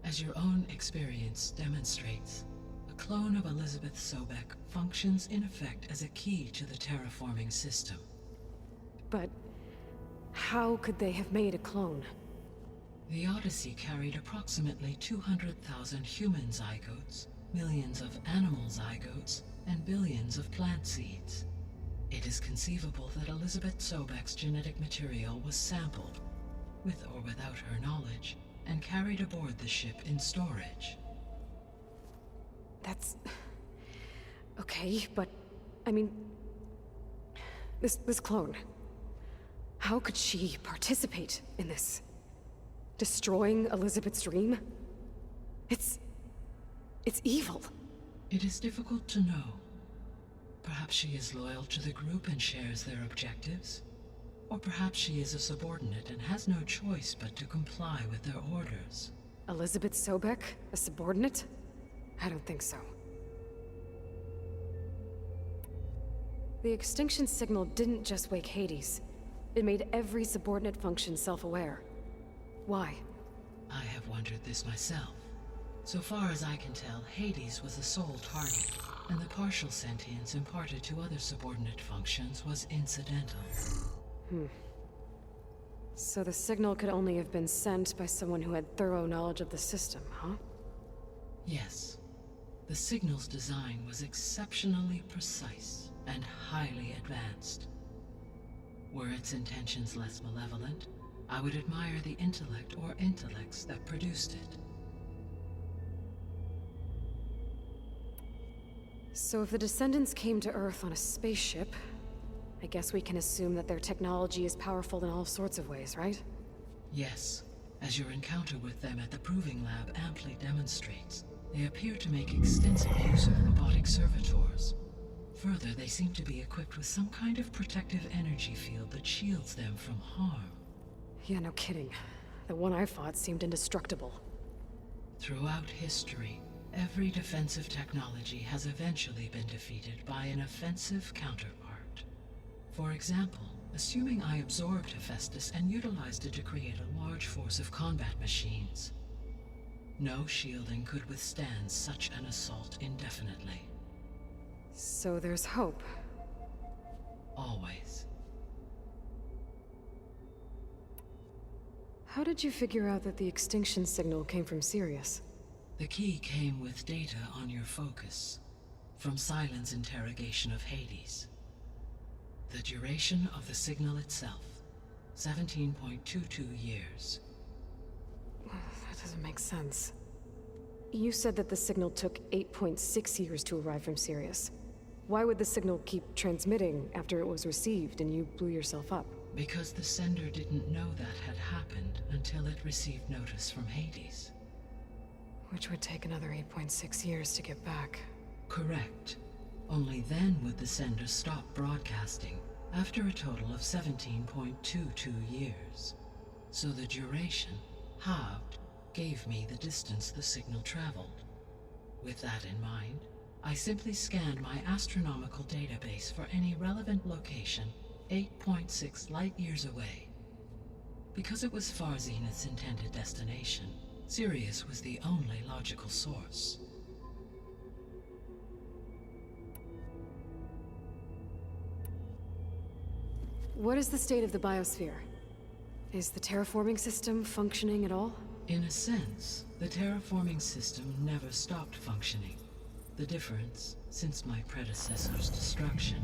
[SPEAKER 10] As your own experience demonstrates, a clone of Elizabeth Sobek functions in effect as a key to the terraforming system.
[SPEAKER 1] But how could they have made a clone?
[SPEAKER 10] The Odyssey carried approximately 200,000 human zygotes, millions of animal zygotes, and billions of plant seeds. It is conceivable that Elizabeth Sobek's genetic material was sampled, with or without her knowledge, and carried aboard the ship in storage.
[SPEAKER 1] That's... okay, but... I mean... This clone... how could she participate in this? Destroying Elizabeth's dream? It's evil.
[SPEAKER 10] It is difficult to know. Perhaps she is loyal to the group and shares their objectives. Or perhaps she is a subordinate and has no choice but to comply with their orders.
[SPEAKER 1] Elizabeth Sobek? A subordinate? I don't think so. The extinction signal didn't just wake Hades. It made every subordinate function self-aware. Why?
[SPEAKER 10] I have wondered this myself. So far as I can tell, Hades was the sole target, and the partial sentience imparted to other subordinate functions was incidental.
[SPEAKER 1] So the signal could only have been sent by someone who had thorough knowledge of the system, huh?
[SPEAKER 10] Yes. The signal's design was exceptionally precise and highly advanced. Were its intentions less malevolent, I would admire the intellect or intellects that produced it.
[SPEAKER 1] So if the descendants came to Earth on a spaceship, I guess we can assume that their technology is powerful in all sorts of ways, right?
[SPEAKER 10] Yes. As your encounter with them at the Proving Lab amply demonstrates, they appear to make extensive use of robotic servitors. Further, they seem to be equipped with some kind of protective energy field that shields them from harm.
[SPEAKER 1] Yeah, no kidding. The one I fought seemed indestructible.
[SPEAKER 10] Throughout history, every defensive technology has eventually been defeated by an offensive counterpart. For example, assuming I absorbed Hephaestus and utilized it to create a large force of combat machines. No shielding could withstand such an assault indefinitely.
[SPEAKER 1] So there's hope.
[SPEAKER 10] Always.
[SPEAKER 1] How did you figure out that the extinction signal came from Sirius?
[SPEAKER 10] The key came with data on your focus, from Silent's interrogation of Hades. The duration of the signal itself, 17.22 years.
[SPEAKER 1] That doesn't make sense. You said that the signal took 8.6 years to arrive from Sirius. Why would the signal keep transmitting after it was received and you blew yourself up?
[SPEAKER 10] Because the sender didn't know that had happened until it received notice from Hades.
[SPEAKER 1] Which would take another 8.6 years to get back.
[SPEAKER 10] Correct. Only then would the sender stop broadcasting, after a total of 17.22 years. So the duration, halved, gave me the distance the signal traveled. With that in mind, I simply scanned my astronomical database for any relevant location 8.6 light-years away. Because it was far Zenith's intended destination, Sirius was the only logical source.
[SPEAKER 1] What is the state of the biosphere? Is the terraforming system functioning at all?
[SPEAKER 10] In a sense, the terraforming system never stopped functioning. The difference, since my predecessor's destruction,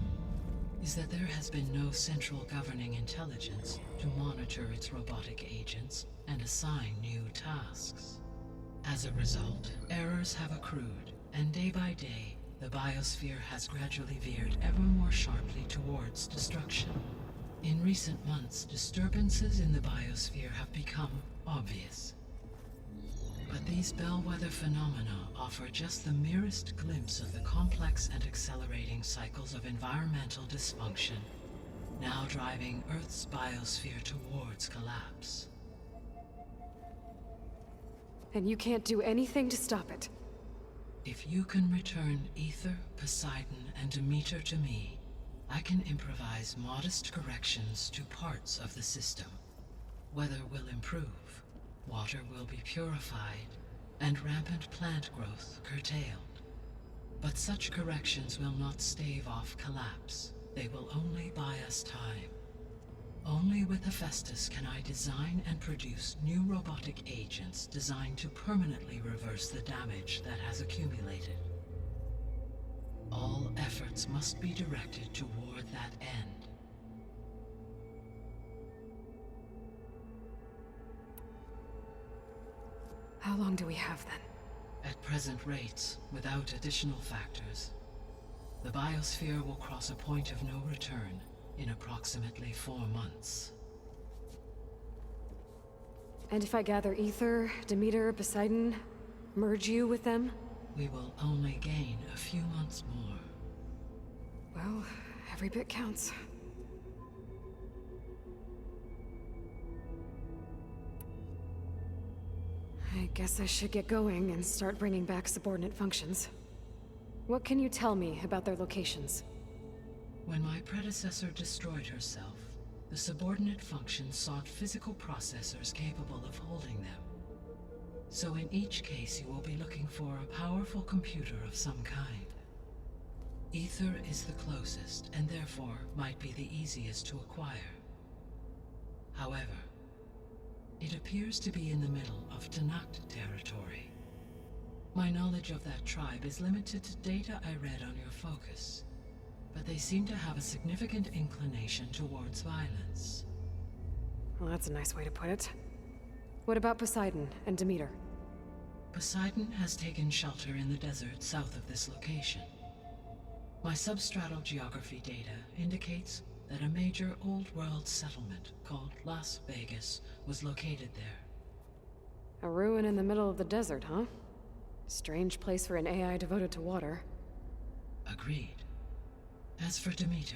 [SPEAKER 10] is that there has been no central governing intelligence to monitor its robotic agents and assign new tasks. As a result, errors have accrued, and day by day, the biosphere has gradually veered ever more sharply towards destruction. In recent months, disturbances in the biosphere have become obvious. But these bellwether phenomena offer just the merest glimpse of the complex and accelerating cycles of environmental dysfunction, now driving Earth's biosphere towards collapse.
[SPEAKER 1] And you can't do anything to stop it?
[SPEAKER 10] If you can return Ether, Poseidon, and Demeter to me, I can improvise modest corrections to parts of the system. Weather will improve, water will be purified, and rampant plant growth curtailed. But such corrections will not stave off collapse. They will only buy us time. Only with Hephaestus can I design and produce new robotic agents designed to permanently reverse the damage that has accumulated. All efforts must be directed toward that end.
[SPEAKER 1] How long do we have then?
[SPEAKER 10] At present rates, without additional factors, the biosphere will cross a point of no return in approximately 4 months.
[SPEAKER 1] And if I gather Ether, Demeter, Poseidon, merge you with them?
[SPEAKER 10] We will only gain a few months more.
[SPEAKER 1] Well, every bit counts. I guess I should get going and start bringing back subordinate functions. What can you tell me about their locations?
[SPEAKER 10] When my predecessor destroyed herself, the subordinate functions sought physical processors capable of holding them. So in each case you will be looking for a powerful computer of some kind. Ether is the closest, and therefore might be the easiest to acquire. However, it appears to be in the middle of Tanakh territory. My knowledge of that tribe is limited to data I read on your focus, but they seem to have a significant inclination towards violence.
[SPEAKER 1] Well, that's a nice way to put it. What about Poseidon and Demeter?
[SPEAKER 10] Poseidon has taken shelter in the desert south of this location. My substratal geography data indicates that a major old-world settlement called Las Vegas was located there.
[SPEAKER 1] A ruin in the middle of the desert, huh? Strange place for an AI devoted to water.
[SPEAKER 10] Agreed. As for Demeter,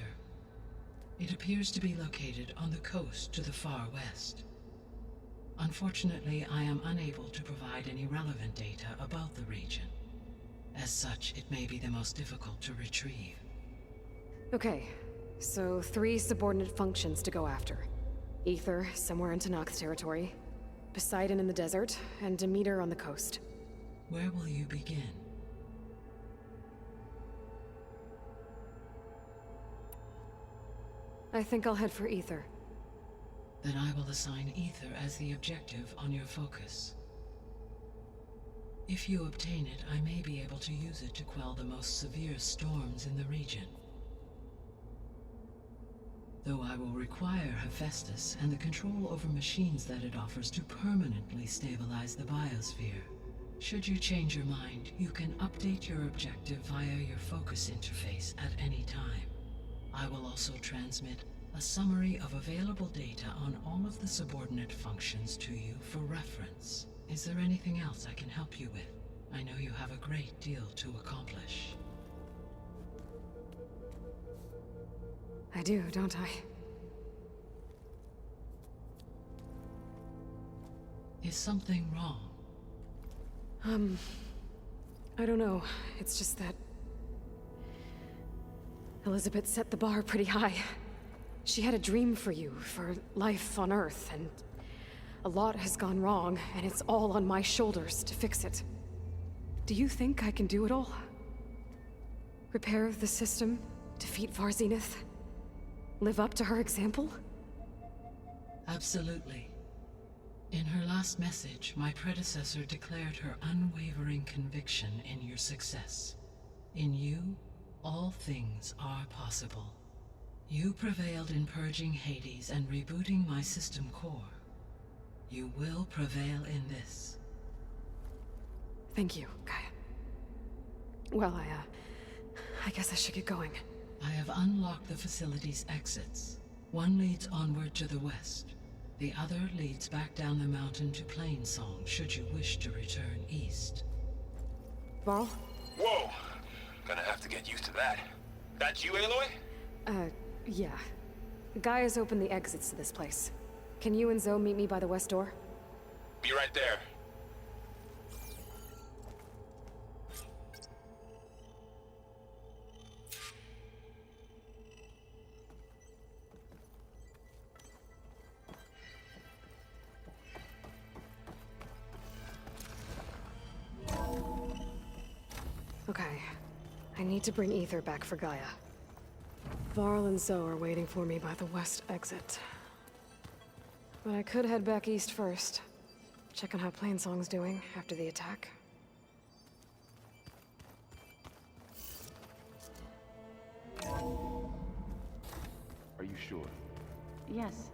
[SPEAKER 10] it appears to be located on the coast to the far west. Unfortunately, I am unable to provide any relevant data about the region. As such, it may be the most difficult to retrieve.
[SPEAKER 1] Okay, so 3 subordinate functions to go after. Aether, somewhere in Tanak's territory, Poseidon in the desert, and Demeter on the coast.
[SPEAKER 10] Where will you begin?
[SPEAKER 1] I think I'll head for Aether.
[SPEAKER 10] Then I will assign Aether as the objective on your focus. If you obtain it, I may be able to use it to quell the most severe storms in the region. Though I will require Hephaestus and the control over machines that it offers to permanently stabilize the biosphere. Should you change your mind, you can update your objective via your focus interface at any time. I will also transmit a summary of available data on all of the subordinate functions to you for reference. Is there anything else I can help you with? I know you have a great deal to accomplish.
[SPEAKER 1] I do, don't I?
[SPEAKER 10] Is something wrong?
[SPEAKER 1] I don't know. It's just that Elizabeth set the bar pretty high. She had a dream for you, for life on Earth, and a lot has gone wrong, and it's all on my shoulders to fix it. Do you think I can do it all? Repair the system, defeat Varzenith, live up to her example?
[SPEAKER 10] Absolutely. In her last message, my predecessor declared her unwavering conviction in your success. In you, all things are possible. You prevailed in purging Hades and rebooting my system core. You will prevail in this.
[SPEAKER 1] Thank you, Gaia. Well, I guess I should get going.
[SPEAKER 10] I have unlocked the facility's exits. One leads onward to the west. The other leads back down the mountain to Plainsong, should you wish to return east.
[SPEAKER 1] Varl?
[SPEAKER 5] Whoa! Gonna have to get used to that. That's you, Aloy?
[SPEAKER 1] Yeah. Gaia's opened the exits to this place. Can you and Zoe meet me by the west door?
[SPEAKER 5] Be right there.
[SPEAKER 1] Okay. I need to bring Aether back for Gaia. Varl and Zoe are waiting for me by the west exit. But I could head back east first. Check on how Plainsong's doing after the attack.
[SPEAKER 5] Are you sure?
[SPEAKER 4] Yes.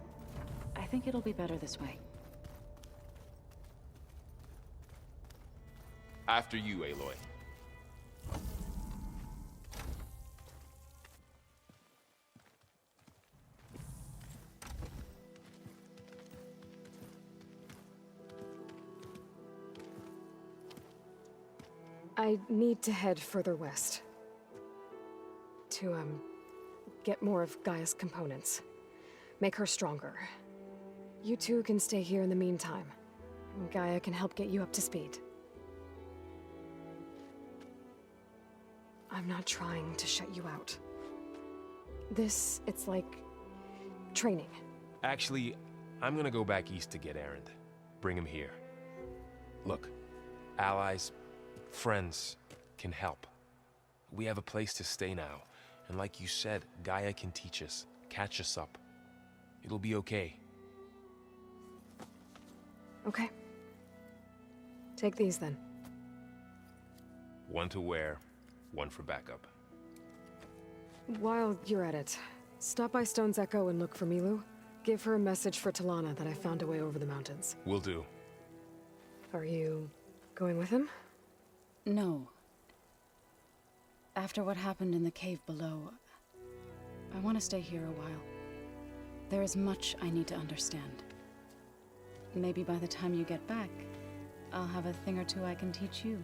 [SPEAKER 4] I think it'll be better this way.
[SPEAKER 5] After you, Aloy.
[SPEAKER 1] I need to head further west. To, get more of Gaia's components. Make her stronger. You two can stay here in the meantime. Gaia can help get you up to speed. I'm not trying to shut you out. It's like training.
[SPEAKER 5] Actually, I'm gonna go back east to get Erend. Bring him here. Look, allies, friends can help. We have a place to stay now. And like you said, Gaia can teach us, catch us up. It'll be okay.
[SPEAKER 1] Okay. Take these then.
[SPEAKER 5] One to wear, one for backup.
[SPEAKER 1] While you're at it, stop by Stone's Echo and look for Milu. Give her a message for Talana that I found a way over the mountains.
[SPEAKER 5] Will do.
[SPEAKER 1] Are you going with him?
[SPEAKER 4] No. After what happened in the cave below, I want to stay here a while. There is much I need to understand. Maybe by the time you get back, I'll have a thing or two I can teach you.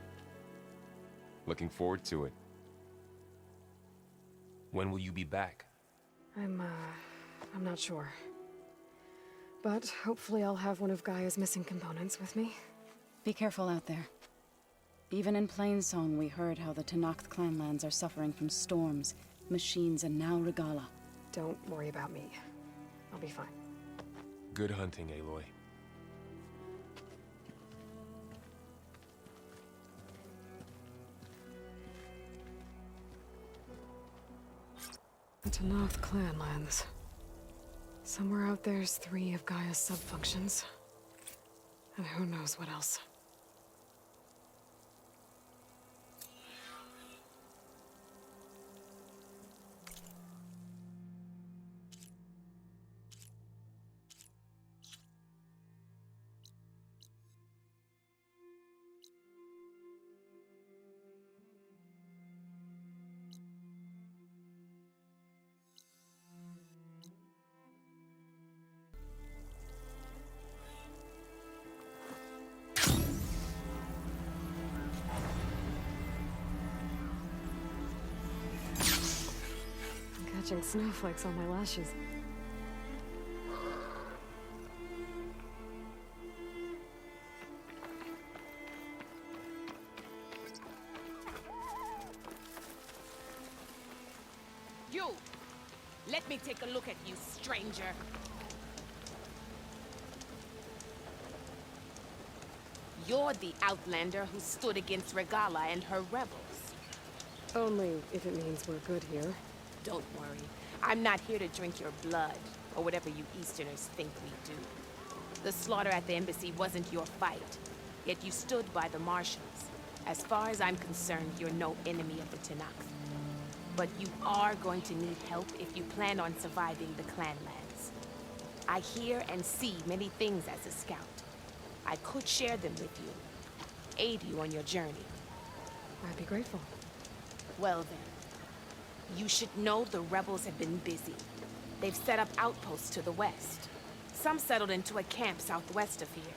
[SPEAKER 5] Looking forward to it. When will you be back?
[SPEAKER 1] I'm not sure. But hopefully I'll have one of Gaia's missing components with me.
[SPEAKER 4] Be careful out there. Even in Plainsong, we heard how the Tenakth clanlands are suffering from storms, machines, and now Regala.
[SPEAKER 1] Don't worry about me. I'll be fine.
[SPEAKER 5] Good hunting, Aloy.
[SPEAKER 1] The Tenakth clanlands. Somewhere out there's 3 of Gaia's subfunctions. And who knows what else. Catching snowflakes on my lashes.
[SPEAKER 12] You! Let me take a look at you, stranger. You're the outlander who stood against Regala and her rebels.
[SPEAKER 1] Only if it means we're good here.
[SPEAKER 12] Don't worry. I'm not here to drink your blood, or whatever you Easterners think we do. The slaughter at the embassy wasn't your fight, yet you stood by the marshals. As far as I'm concerned, you're no enemy of the Tenakth. But you are going to need help if you plan on surviving the clanlands. I hear and see many things as a scout. I could share them with you, aid you on your journey.
[SPEAKER 1] I'd be grateful.
[SPEAKER 12] Well then. You should know the rebels have been busy. They've set up outposts to the west. Some settled into a camp southwest of here.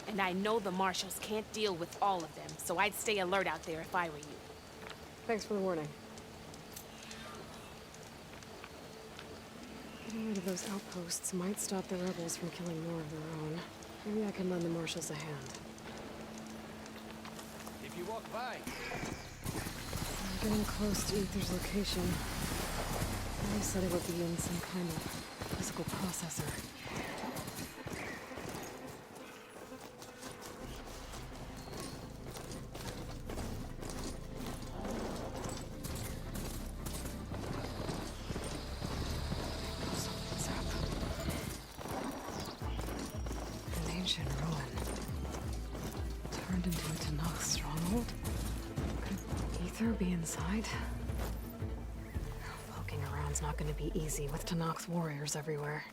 [SPEAKER 12] And I know the marshals can't deal with all of them, so I'd stay alert out there if I were you.
[SPEAKER 1] Thanks for the warning. Getting rid of those outposts might stop the rebels from killing more of their own. Maybe I can lend the marshals a hand.
[SPEAKER 2] If you walk by...
[SPEAKER 1] We're getting close to Aether's location. They said it would be in some kind of physical processor. Something's up. An ancient ruin. Turned into a Tenakth stronghold? Aether be inside? Poking around's not gonna be easy with Tenakth warriors everywhere.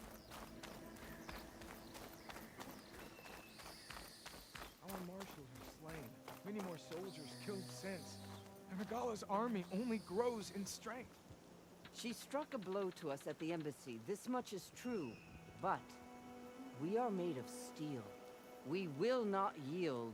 [SPEAKER 13] Our marshals are slain. Many more soldiers killed since. And Regala's army only grows in strength.
[SPEAKER 14] She struck a blow to us at the embassy. This much is true. But we are made of steel. We will not yield.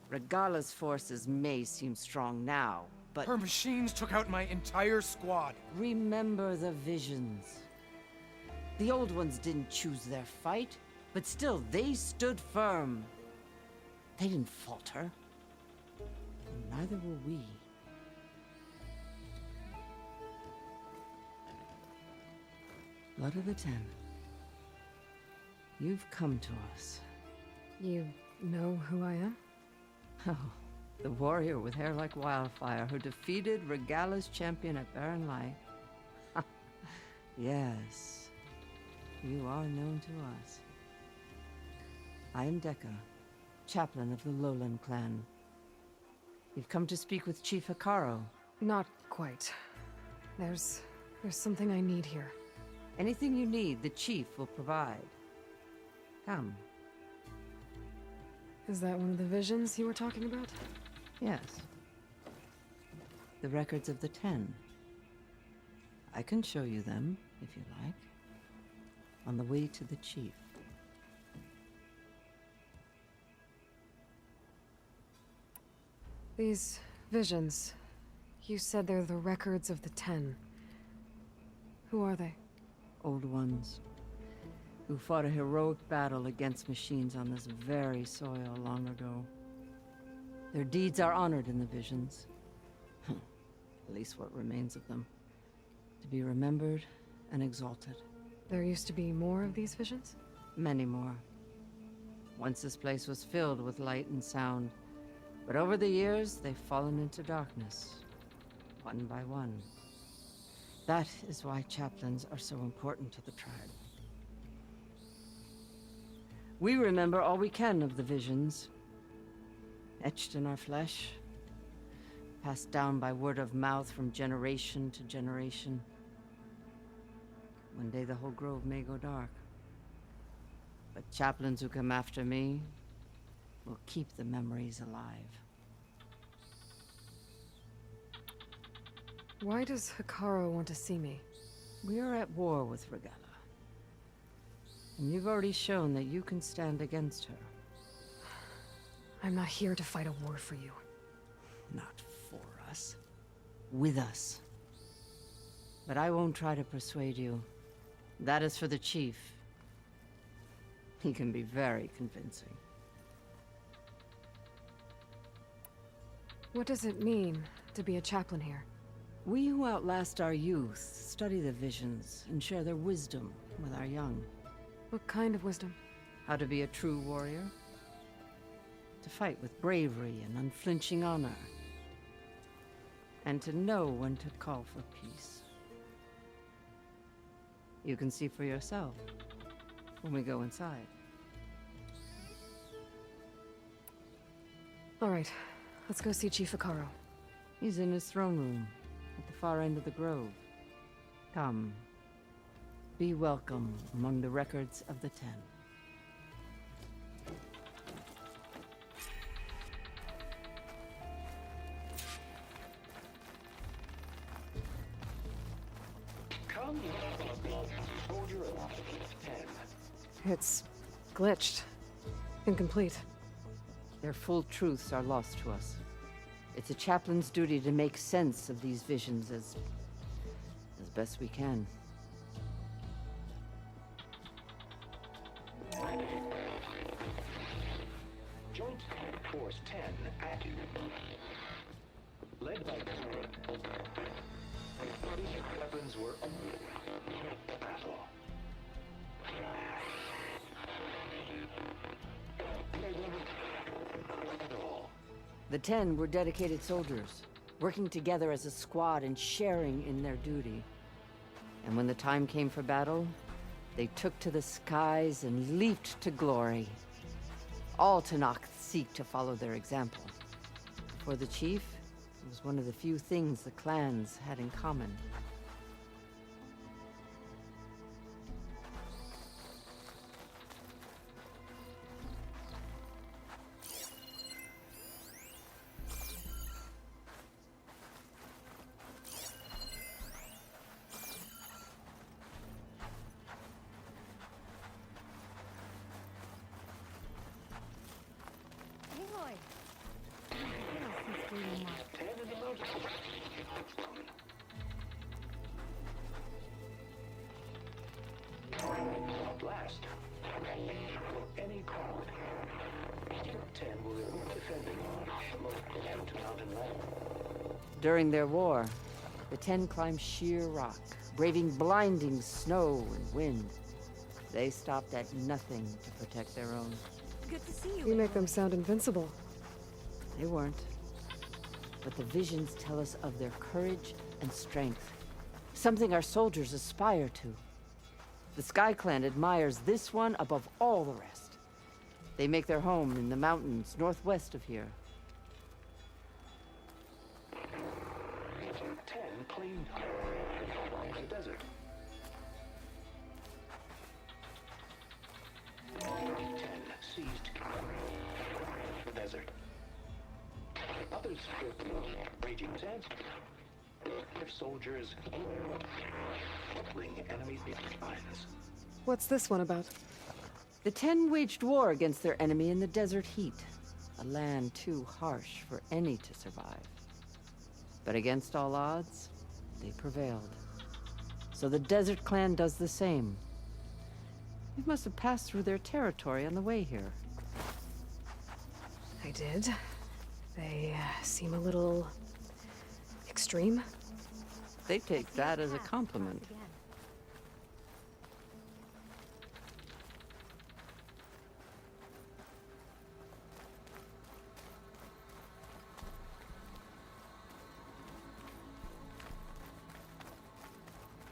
[SPEAKER 14] Regala's forces may seem strong now, but...
[SPEAKER 13] Her machines took out my entire squad.
[SPEAKER 14] Remember the visions. The old ones didn't choose their fight, but still, they stood firm. They didn't falter. And neither will we. Blood of the Ten. You've come to us.
[SPEAKER 1] You know who I am?
[SPEAKER 14] Oh, the warrior with hair like wildfire who defeated Regala's champion at Barren Light. Yes, you are known to us. I am Dekka, chaplain of the Lowland clan. You've come to speak with Chief Hikaru.
[SPEAKER 1] Not quite. There's something I need here.
[SPEAKER 14] Anything you need, the chief will provide. Come.
[SPEAKER 1] Is that one of the visions you were talking about?
[SPEAKER 14] Yes. The records of the 10. I can show you them, if you like. On the way to the chief.
[SPEAKER 1] These visions, You said they're the records of the 10. Who are they?
[SPEAKER 14] Old ones. Who fought a heroic battle against machines on this very soil long ago. Their deeds are honored in the visions. At least what remains of them. To be remembered and exalted.
[SPEAKER 1] There used to be more of these visions?
[SPEAKER 14] Many more. Once this place was filled with light and sound. But over the years, they've fallen into darkness. One by one. That is why chaplains are so important to the tribe. We remember all we can of the visions. Etched in our flesh. Passed down by word of mouth from generation to generation. One day the whole grove may go dark. But chaplains who come after me will keep the memories alive.
[SPEAKER 1] Why does Hikaru want to see me?
[SPEAKER 14] We are at war with Regalla. And you've already shown that you can stand against her.
[SPEAKER 1] I'm not here to fight a war for you.
[SPEAKER 14] Not for us. With us. But I won't try to persuade you. That is for the chief. He can be very convincing.
[SPEAKER 1] What does it mean to be a chaplain here?
[SPEAKER 14] We who outlast our youth study the visions and share their wisdom with our young.
[SPEAKER 1] What kind of wisdom?
[SPEAKER 14] How to be a true warrior. To fight with bravery and unflinching honor. And to know when to call for peace. You can see for yourself when we go inside.
[SPEAKER 1] All right, let's go see Chief Hikaru.
[SPEAKER 14] He's in his throne room, at the far end of the grove. Come. Be welcome among the records of the 10.
[SPEAKER 15] Come, soldier of 10.
[SPEAKER 1] It's glitched. Incomplete.
[SPEAKER 14] Their full truths are lost to us. It's a chaplain's duty to make sense of these visions as best we can.
[SPEAKER 15] Joint Force 10 active. Led by weapons were battle.
[SPEAKER 14] The 10 were dedicated soldiers, working together as a squad and sharing in their duty. And when the time came for battle, they took to the skies and leaped to glory. All Tanakh seek to follow their example. For the chief, it was one of the few things the clans had in common.
[SPEAKER 15] Blast. Any crowd. 10 will remove defending to mountain land.
[SPEAKER 14] During their war, the 10 climbed sheer rock, braving blinding snow and wind. They stopped at nothing to protect their own.
[SPEAKER 1] Good to see you. You make them sound invincible.
[SPEAKER 14] They weren't. But the visions tell us of their courage and strength. Something our soldiers aspire to. The Sky Clan admires this one above all the rest. They make their home in the mountains northwest of here.
[SPEAKER 15] 10 claimed the desert. 10 seized the desert. Others raging sands. Their soldiers killing enemy lines.
[SPEAKER 1] What's this one about?
[SPEAKER 14] The 10 waged war against their enemy in the desert heat, a land too harsh for any to survive. But against all odds, they prevailed. So the Desert Clan does the same. You must have passed through their territory on the way here.
[SPEAKER 1] I did. They seem a little extreme.
[SPEAKER 14] They take that as a compliment.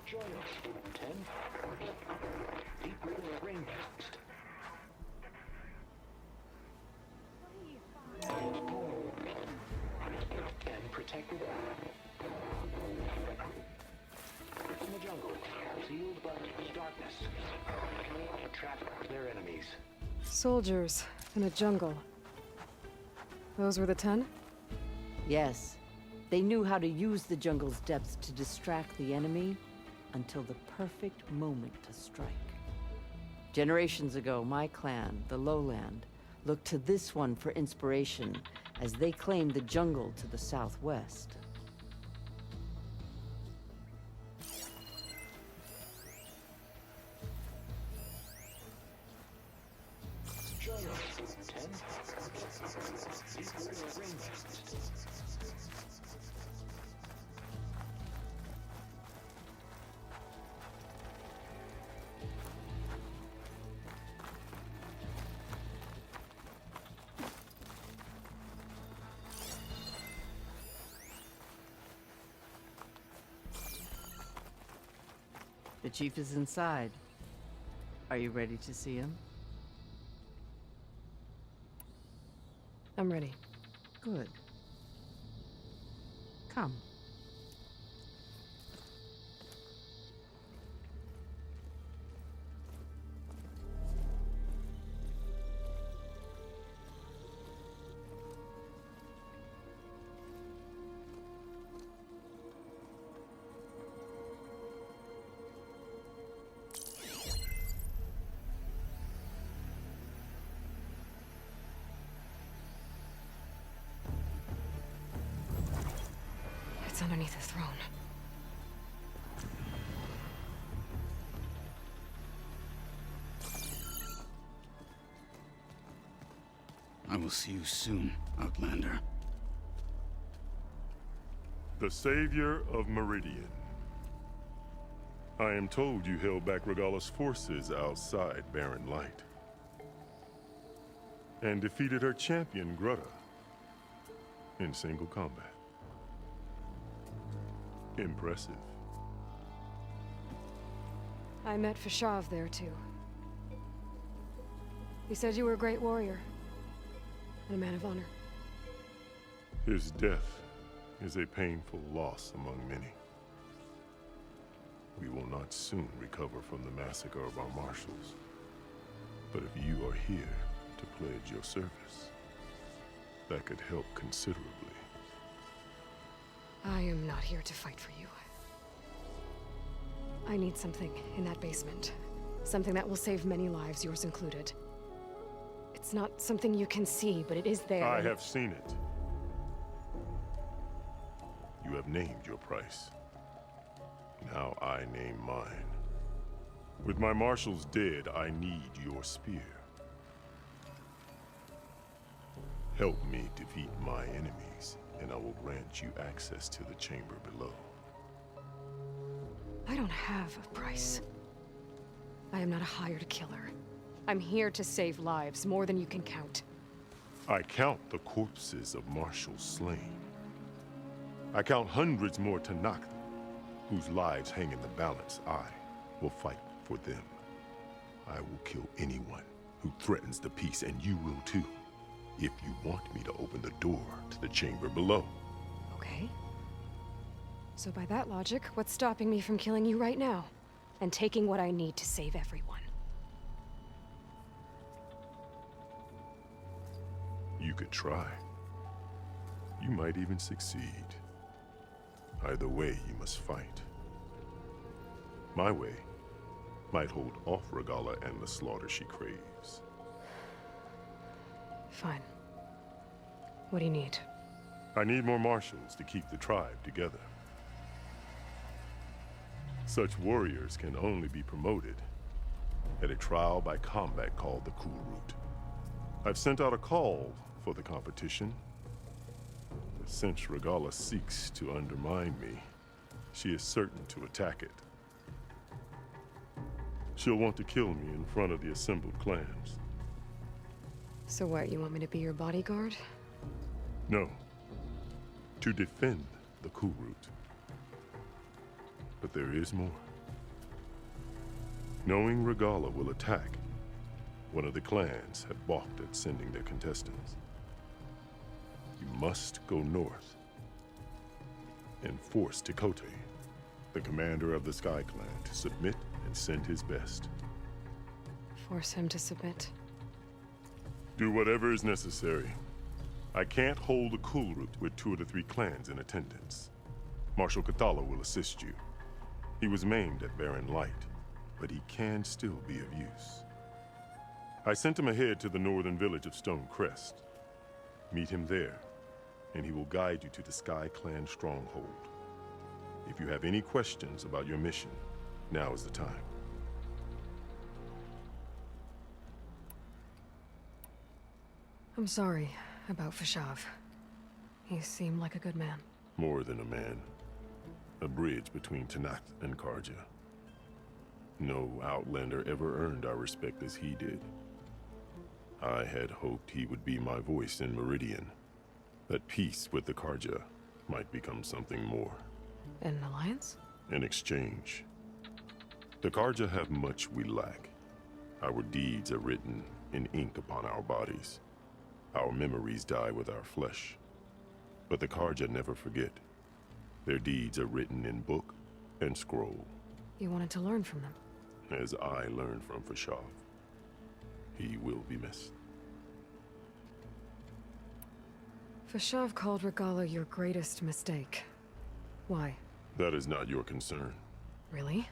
[SPEAKER 15] Join us, Student 10. Deep within the rainforest. And protected in the jungle, sealed by darkness. Trap their enemies.
[SPEAKER 1] Soldiers in a jungle. Those were the 10?
[SPEAKER 14] Yes. They knew how to use the jungle's depths to distract the enemy until the perfect moment to strike. Generations ago, my clan, the Lowland, looked to this one for inspiration as they claimed the jungle to the southwest.
[SPEAKER 15] Join us, Student 10. Deep within the rainforest.
[SPEAKER 14] The chief is inside. Are you ready to see him?
[SPEAKER 1] I'm ready.
[SPEAKER 14] Good. Come.
[SPEAKER 1] It's underneath the throne.
[SPEAKER 16] I will see you soon, Outlander.
[SPEAKER 17] The savior of Meridian. I am told you held back Regalla's forces outside Barren Light. And defeated her champion, Grutta, in single combat. Impressive.
[SPEAKER 1] I met Fashav there, too. He said you were a great warrior. And a man of honor.
[SPEAKER 17] His death is a painful loss among many. We will not soon recover from the massacre of our marshals. But if you are here to pledge your service, that could help considerably.
[SPEAKER 1] I am not here to fight for you. I need something in that basement. Something that will save many lives, yours included. It's not something you can see, but it is there.
[SPEAKER 17] I have seen it. You have named your price. Now I name mine. With my marshals dead, I need your spear. Help me defeat my enemies, and I will grant you access to the chamber below.
[SPEAKER 1] I don't have a price. I am not a hired killer. I'm here to save lives, more than you can count.
[SPEAKER 17] I count the corpses of marshals slain. I count hundreds more Tanakh, whose lives hang in the balance. I will fight for them. I will kill anyone who threatens the peace, and you will too, if you want me to open the door to the chamber below.
[SPEAKER 1] Okay. So by that logic, what's stopping me from killing you right now? And taking what I need to save everyone?
[SPEAKER 17] You could try. You might even succeed. Either way, you must fight. My way might hold off Regalla and the slaughter she craves.
[SPEAKER 1] Fine. What do you need?
[SPEAKER 17] I need more marshals to keep the tribe together. Such warriors can only be promoted at a trial by combat called the Cool Route. I've sent out a call for the competition. But since Regalla seeks to undermine me, she is certain to attack it. She'll want to kill me in front of the assembled clans.
[SPEAKER 1] So what, you want me to be your bodyguard?
[SPEAKER 17] No. To defend the Cool Route. But there is more. Knowing Regalla will attack, one of the clans had balked at sending their contestants. You must go north and force Tekote, the commander of the Sky Clan, to submit and send his best.
[SPEAKER 1] Force him to submit.
[SPEAKER 17] Do whatever is necessary. I can't hold a Cool Route with 2 of the 3 clans in attendance. Marshal Cathala will assist you. He was maimed at Barren Light, but he can still be of use. I sent him ahead to the northern village of Stone Crest. Meet him there, and he will guide you to the Sky Clan stronghold. If you have any questions about your mission, now is the time.
[SPEAKER 1] I'm sorry about Fashav. He seemed like a good man.
[SPEAKER 17] More than a man. A bridge between Tenakth and Karja. No Outlander ever earned our respect as he did. I had hoped he would be my voice in Meridian. That peace with the Karja might become something more.
[SPEAKER 1] An alliance?
[SPEAKER 17] In exchange. The Karja have much we lack. Our deeds are written in ink upon our bodies. Our memories die with our flesh. But the Karja never forget. Their deeds are written in book and scroll.
[SPEAKER 1] You wanted to learn from them?
[SPEAKER 17] As I learned from Fashav. He will be missed.
[SPEAKER 1] Fashav called Regalla your greatest mistake. Why?
[SPEAKER 17] That is not your concern.
[SPEAKER 1] Really?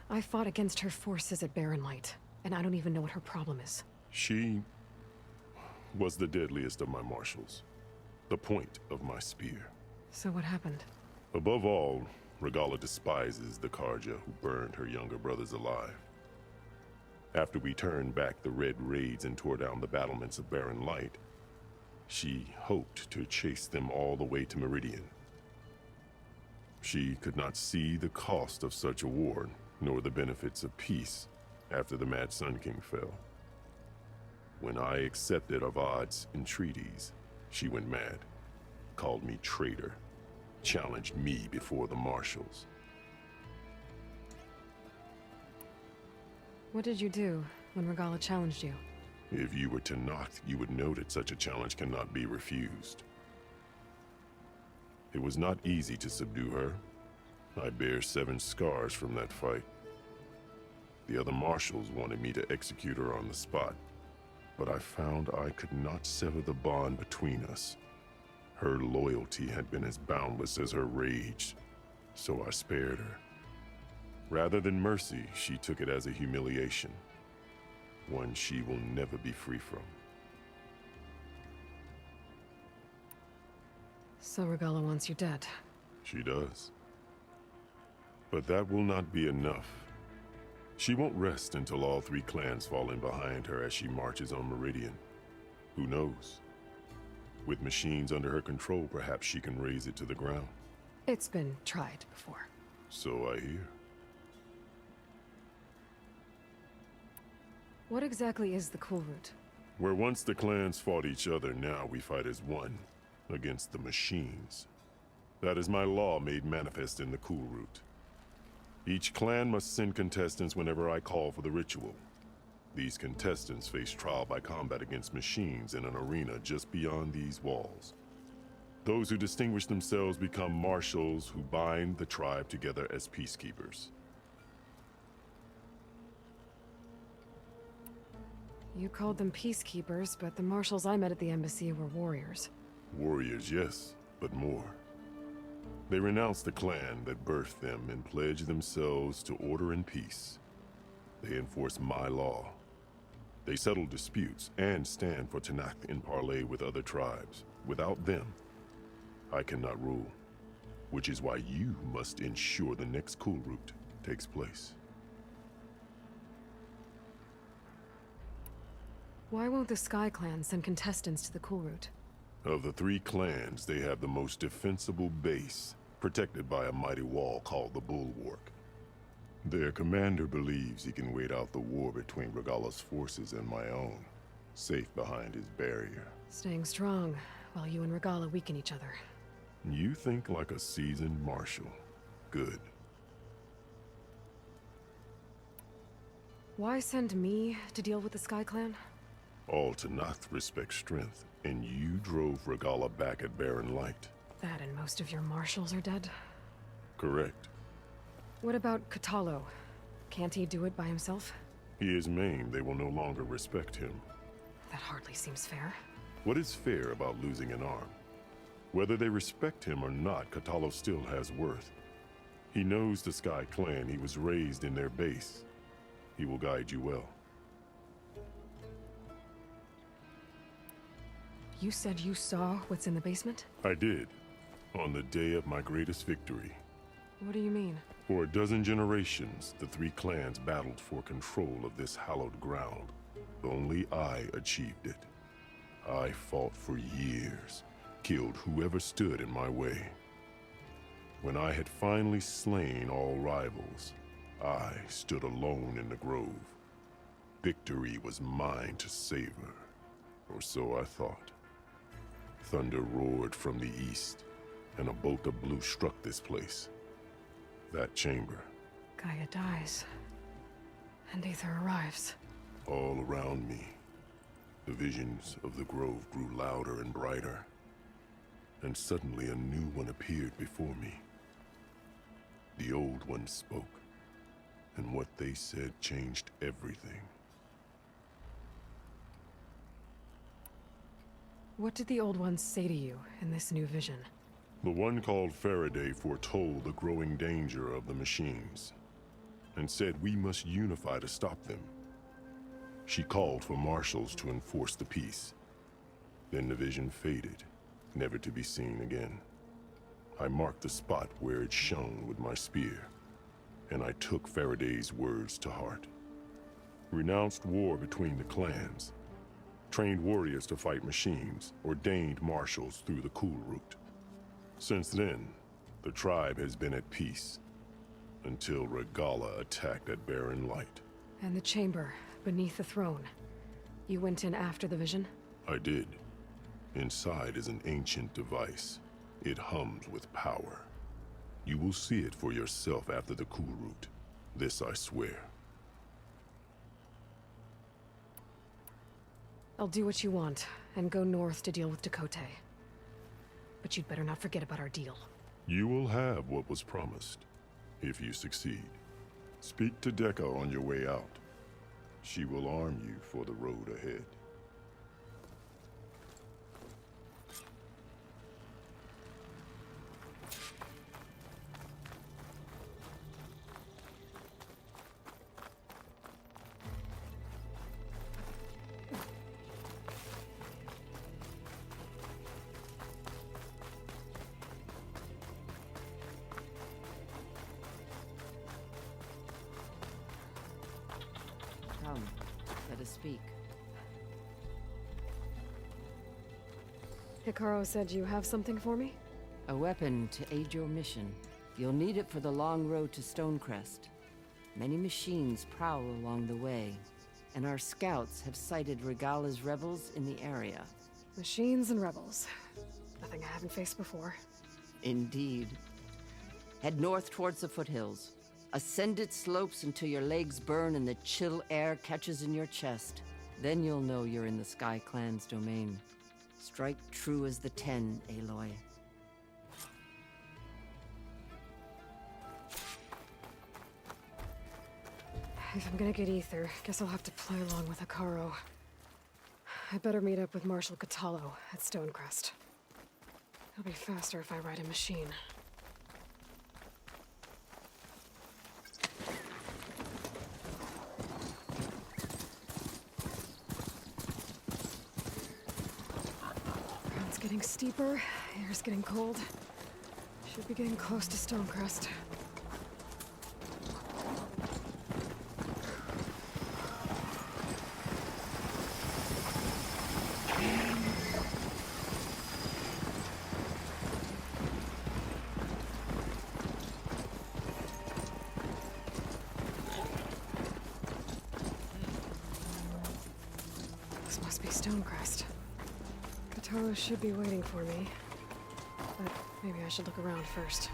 [SPEAKER 1] I fought against her forces at Barren Light, and I don't even know what her problem is.
[SPEAKER 17] She was the deadliest of my marshals. The point of my spear.
[SPEAKER 1] So what happened?
[SPEAKER 17] Above all, Regalla despises the Karja who burned her younger brothers alive. After we turned back the Red Raids and tore down the battlements of Barren Light, she hoped to chase them all the way to Meridian. She could not see the cost of such a war, nor the benefits of peace after the Mad Sun King fell. When I accepted Avad's entreaties, she went mad, called me traitor, challenged me before the marshals.
[SPEAKER 1] What did you do when Regalla challenged you?
[SPEAKER 17] If you were Tenakth, you would know that such a challenge cannot be refused. It was not easy to subdue her. I bear 7 scars from that fight. The other marshals wanted me to execute her on the spot, but I found I could not sever the bond between us. Her loyalty had been as boundless as her rage, so I spared her. Rather than mercy, she took it as a humiliation, one she will never be free from.
[SPEAKER 1] So Regalla wants you dead.
[SPEAKER 17] She does. But that will not be enough. She won't rest until all 3 clans fall in behind her as she marches on Meridian. Who knows? With machines under her control, perhaps she can raze it to the ground.
[SPEAKER 1] It's been tried before.
[SPEAKER 17] So I hear.
[SPEAKER 1] What exactly is the Cool Route?
[SPEAKER 17] Where once the clans fought each other, now we fight as one, against the machines. That is my law made manifest in the Cool Route. Each clan must send contestants whenever I call for the ritual. These contestants face trial by combat against machines in an arena just beyond these walls. Those who distinguish themselves become marshals who bind the tribe together as peacekeepers.
[SPEAKER 1] You called them peacekeepers, but the marshals I met at the embassy were warriors.
[SPEAKER 17] Warriors, yes, but more. They renounce the clan that birthed them and pledge themselves to order and peace. They enforce my law. They settle disputes and stand for Tenakth in parley with other tribes. Without them, I cannot rule, which is why you must ensure the next cool route takes place.
[SPEAKER 1] Why won't the Sky Clan send contestants to the cool route?
[SPEAKER 17] Of the 3 clans, they have the most defensible base, protected by a mighty wall called the Bulwark. Their commander believes he can wait out the war between Regalla's forces and my own, safe behind his barrier.
[SPEAKER 1] Staying strong, while you and Regalla weaken each other.
[SPEAKER 17] You think like a seasoned marshal. Good.
[SPEAKER 1] Why send me to deal with the Sky Clan?
[SPEAKER 17] All Tanath respect strength, and you drove Regalla back at Barren Light.
[SPEAKER 1] That and most of your marshals are dead?
[SPEAKER 17] Correct.
[SPEAKER 1] What about Katalo? Can't he do it by himself?
[SPEAKER 17] He is maimed. They will no longer respect him.
[SPEAKER 1] That hardly seems fair.
[SPEAKER 17] What is fair about losing an arm? Whether they respect him or not, Katalo still has worth. He knows the Sky Clan. He was raised in their base. He will guide you well.
[SPEAKER 1] You said you saw what's in the basement?
[SPEAKER 17] I did, on the day of my greatest victory.
[SPEAKER 1] What do you mean?
[SPEAKER 17] For a dozen generations, the 3 clans battled for control of this hallowed ground. Only I achieved it. I fought for years, killed whoever stood in my way. When I had finally slain all rivals, I stood alone in the grove. Victory was mine to savor, or so I thought. Thunder roared from the east, and a bolt of blue struck this place. That chamber.
[SPEAKER 1] Gaia dies, and Aether arrives.
[SPEAKER 17] All around me, the visions of the grove grew louder and brighter, and suddenly a new one appeared before me. The old one spoke, and what they said changed everything.
[SPEAKER 1] What did the old ones say to you in this new vision?
[SPEAKER 17] The one called Faraday foretold the growing danger of the machines, and said we must unify to stop them. She called for marshals to enforce the peace. Then the vision faded, never to be seen again. I marked the spot where it shone with my spear, and I took Faraday's words to heart. Renounced war between the clans, trained warriors to fight machines, ordained marshals through the cool route. Since then, the tribe has been at peace, until Regalla attacked at Barren Light.
[SPEAKER 1] And the chamber, beneath the throne. You went in after the vision?
[SPEAKER 17] I did. Inside is an ancient device. It hums with power. You will see it for yourself after the cool route. This I swear.
[SPEAKER 1] I'll do what you want, and go north to deal with Dakota. But you'd better not forget about our deal.
[SPEAKER 17] You will have what was promised, if you succeed. Speak to Dekka on your way out. She will arm you for the road ahead.
[SPEAKER 14] Come, let us speak.
[SPEAKER 1] Hikaru said you have something for me?
[SPEAKER 14] A weapon to aid your mission. You'll need it for the long road to Stonecrest. Many machines prowl along the way, and our scouts have sighted Regalla's rebels in the area.
[SPEAKER 1] Machines and rebels. Nothing I haven't faced before.
[SPEAKER 14] Indeed. Head north towards the foothills. Ascend its slopes until your legs burn and the chill air catches in your chest. Then you'll know you're in the Sky Clan's domain. Strike true as the 10, Aloy.
[SPEAKER 1] If I'm gonna get Aether, guess I'll have to play along with Hikaru. I better meet up with Marshal Katalo at Stonecrest. It'll be faster if I ride a machine. Ground's getting steeper, The air's getting cold. Should be getting close to Stonecrest. This must be Stonecrest. Kotallo should be waiting for me. But maybe I should look around first.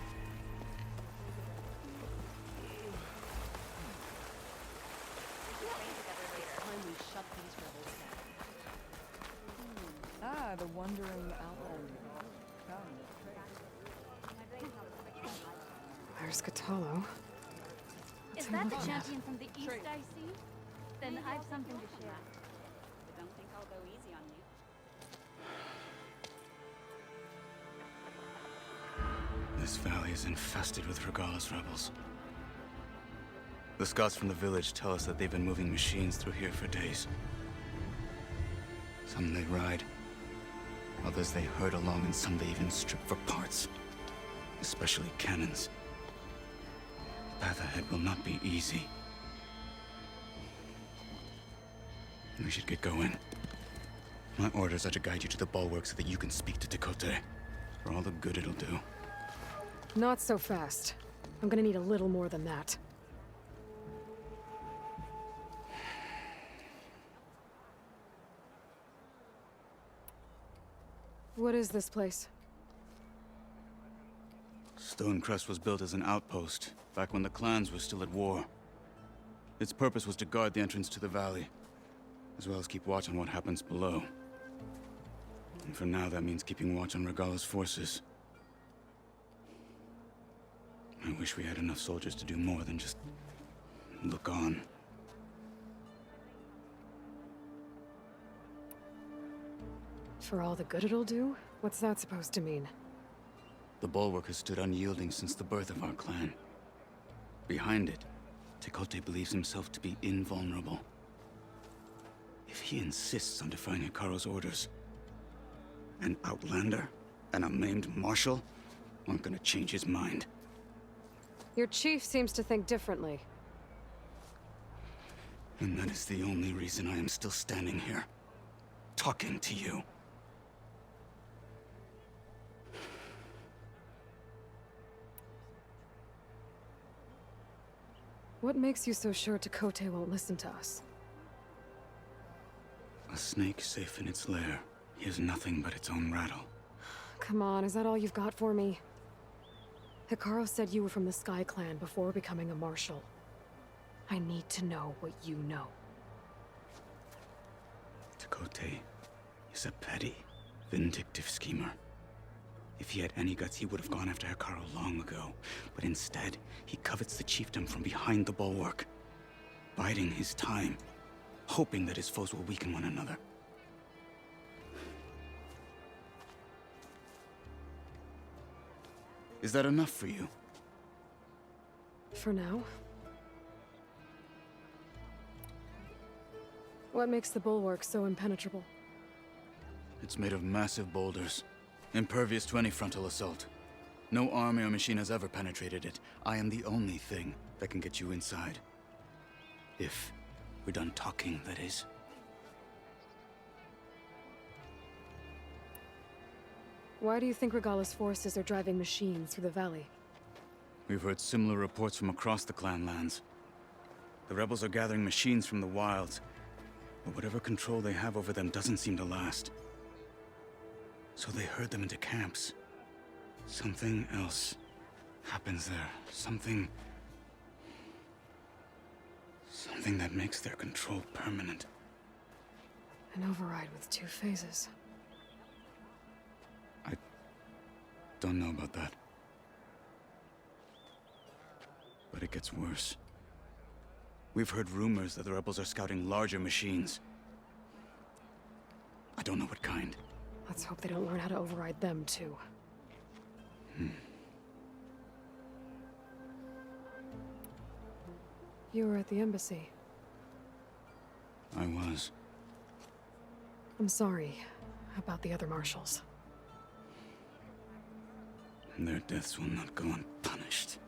[SPEAKER 18] Ah, the wandering outlander.
[SPEAKER 1] There's Kotallo.
[SPEAKER 8] Is that the champion from the east I see? Then I've something to share. Don't think I'll go easy on you.
[SPEAKER 16] This valley is infested with Regalla's rebels. The scouts from the village tell us that they've been moving machines through here for days. Some they ride, others they herd along, and some they even strip for parts. Especially cannons. The path ahead will not be easy. We should get going. My orders are to guide you to the bulwark so that you can speak to Tekote. For all the good it'll do.
[SPEAKER 1] Not so fast. I'm gonna need a little more than that. What is this place?
[SPEAKER 16] Stonecrest was built as an outpost, back when the clans were still at war. Its purpose was to guard the entrance to the valley, as well as keep watch on what happens below. And for now, that means keeping watch on Regalla's forces. I wish we had enough soldiers to do more than just look on.
[SPEAKER 1] For all the good it'll do? What's that supposed to mean?
[SPEAKER 16] The bulwark has stood unyielding since the birth of our clan. Behind it, Tekote believes himself to be invulnerable. If he insists on defying Hikaru's orders, an outlander and a maimed marshal aren't gonna change his mind.
[SPEAKER 1] Your chief seems to think differently.
[SPEAKER 16] And that is the only reason I am still standing here, talking to you.
[SPEAKER 1] What makes you so sure Tekote won't listen to us?
[SPEAKER 16] A snake safe in its lair hears nothing but its own rattle.
[SPEAKER 1] Come on, is that all you've got for me? Hikaru said you were from the Sky Clan before becoming a marshal. I need to know what you know.
[SPEAKER 16] Tekote is a petty, vindictive schemer. If he had any guts, he would have gone after Hikaru long ago. But instead, he covets the chiefdom from behind the bulwark, biding his time, hoping that his foes will weaken one another. Is that enough for you?
[SPEAKER 1] For now. What makes the bulwark so impenetrable?
[SPEAKER 16] It's made of massive boulders, impervious to any frontal assault. No army or machine has ever penetrated it. I am the only thing that can get you inside. If we're done talking, that is.
[SPEAKER 1] Why do you think Regalla's forces are driving machines through the valley?
[SPEAKER 16] We've heard similar reports from across the clan lands. The rebels are gathering machines from the wilds, but whatever control they have over them doesn't seem to last. So they herd them into camps. Something else happens there. Something that makes their control permanent.
[SPEAKER 1] An override with 2 phases.
[SPEAKER 16] I don't know about that. But it gets worse. We've heard rumors that the rebels are scouting larger machines. I don't know what kind.
[SPEAKER 1] Let's hope they don't learn how to override them, too. You were at the embassy.
[SPEAKER 16] I was.
[SPEAKER 1] I'm sorry about the other marshals.
[SPEAKER 16] Their deaths will not go unpunished.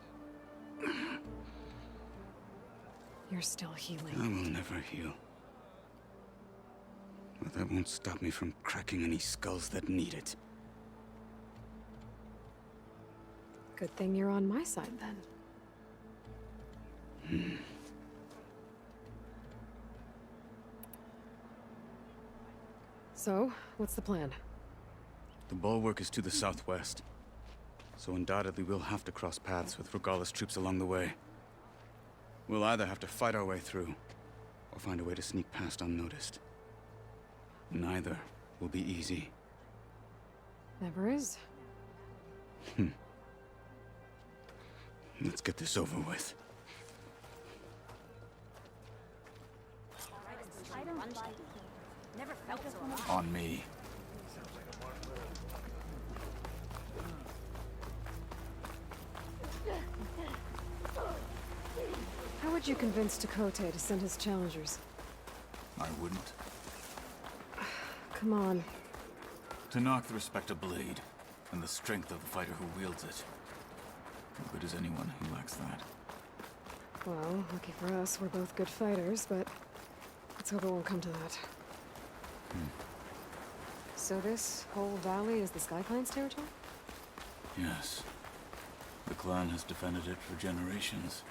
[SPEAKER 1] You're still healing.
[SPEAKER 16] I will never heal. But that won't stop me from cracking any skulls that need it.
[SPEAKER 1] Good thing you're on my side, then. So, what's the plan?
[SPEAKER 16] The bulwark is to the southwest, so undoubtedly we'll have to cross paths with Regalla's troops along the way. We'll either have to fight our way through, or find a way to sneak past unnoticed. Neither will be easy.
[SPEAKER 1] Never is.
[SPEAKER 16] Let's get this over with.
[SPEAKER 8] I don't like it. Never felt so
[SPEAKER 16] On me.
[SPEAKER 1] How would you convince Tekote to send his challengers?
[SPEAKER 19] I wouldn't.
[SPEAKER 1] Come on.
[SPEAKER 19] To knock the respect of blade, and the strength of the fighter who wields it. No good is anyone who lacks that.
[SPEAKER 1] Well, lucky for us, we're both good fighters, but let's hope it won't come to that. So this whole valley is the Sky Clan's territory?
[SPEAKER 19] Yes. The clan has defended it for generations.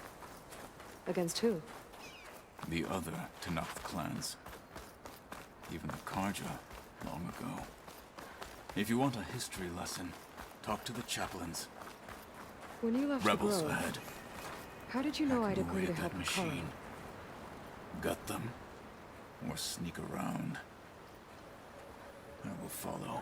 [SPEAKER 1] Against who?
[SPEAKER 19] The other Tenakth clans. Even the Karja, long ago. If you want a history lesson, talk to the chaplains.
[SPEAKER 1] When you left
[SPEAKER 19] Rebels
[SPEAKER 1] the Grove,
[SPEAKER 19] ahead.
[SPEAKER 1] how did you know I'd
[SPEAKER 19] Hack away
[SPEAKER 1] agree to
[SPEAKER 19] at
[SPEAKER 1] help
[SPEAKER 19] that
[SPEAKER 1] Makara?
[SPEAKER 19] machine. Gut them, or sneak around. I will follow.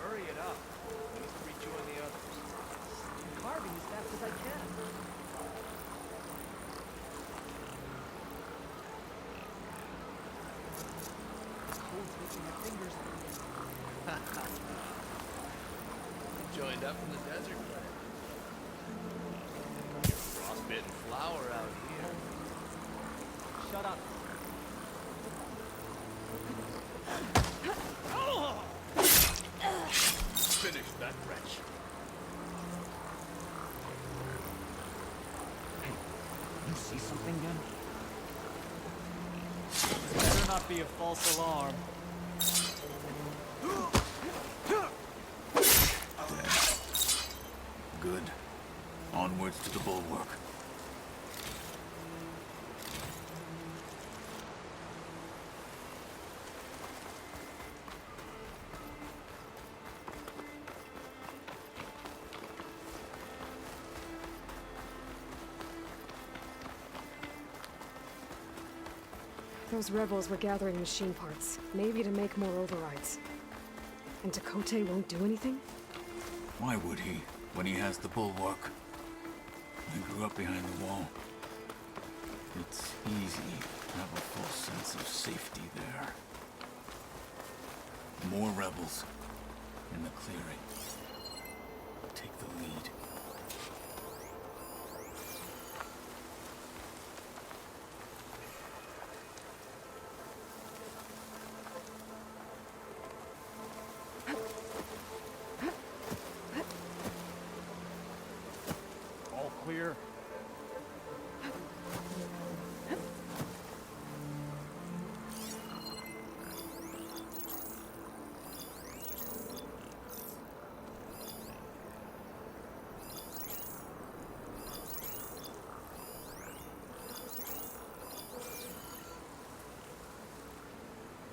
[SPEAKER 2] Hurry it up. I need to rejoin the others.
[SPEAKER 20] Carving as fast as I can. Cold's making my fingers
[SPEAKER 2] Joined up from the desert planet. You're a frostbitten flower out here.
[SPEAKER 20] Shut up.
[SPEAKER 2] Finish that wretch.
[SPEAKER 20] Hey, you see something then? Better not be a false alarm.
[SPEAKER 19] Good. Onwards to the bulwark.
[SPEAKER 1] Those rebels were gathering machine parts, maybe to make more overrides. And Tekote won't do anything?
[SPEAKER 19] Why would he, when he has the bulwark? I grew up behind the wall. It's easy to have a full sense of safety there. More rebels in the clearing. Take the lead.
[SPEAKER 20] All clear.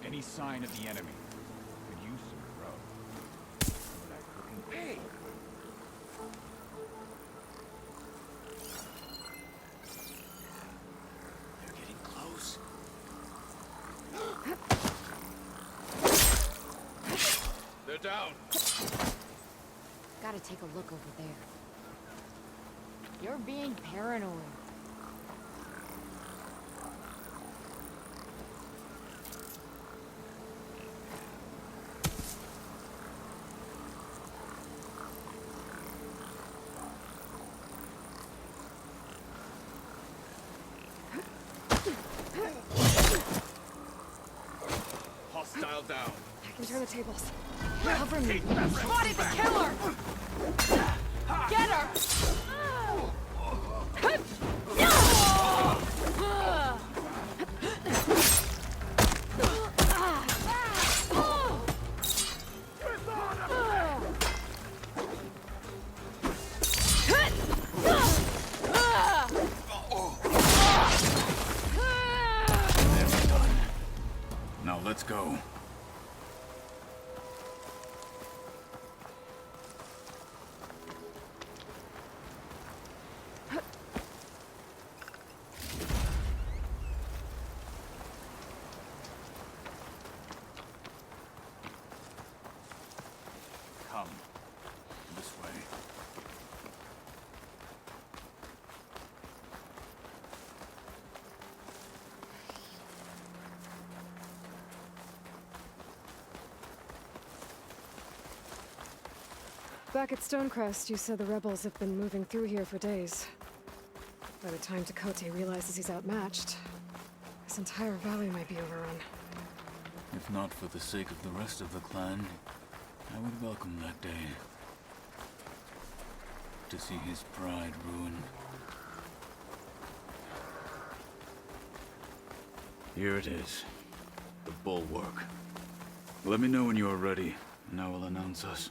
[SPEAKER 20] Any sign of the enemy? Could use some grub. Hey!
[SPEAKER 19] They're getting close.
[SPEAKER 2] They're down.
[SPEAKER 21] Gotta take a look over there. You're being paranoid.
[SPEAKER 19] hostile down.
[SPEAKER 1] I can turn the tables. Cover me.
[SPEAKER 3] Spotted the killer! Get her!
[SPEAKER 19] Now let's go. Come. This way.
[SPEAKER 1] Back at Stonecrest, you said the rebels have been moving through here for days. By the time Tekote realizes he's outmatched, this entire valley might be overrun.
[SPEAKER 19] If not for the sake of the rest of the clan, I would welcome that day. To see his pride ruined. Here it is. The bulwark. Let me know when you are ready, and I will announce us.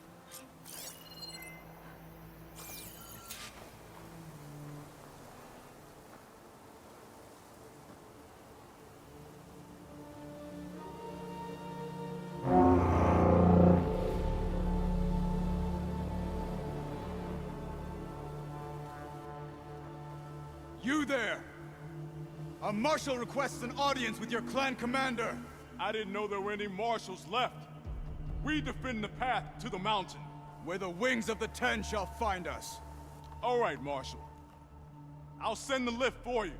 [SPEAKER 20] You there! A marshal requests an audience with your clan commander.
[SPEAKER 7] I didn't know there were any marshals left. We defend the path to the mountain.
[SPEAKER 20] Where the wings of the Ten shall find us.
[SPEAKER 7] All right, Marshal. I'll send the lift for you.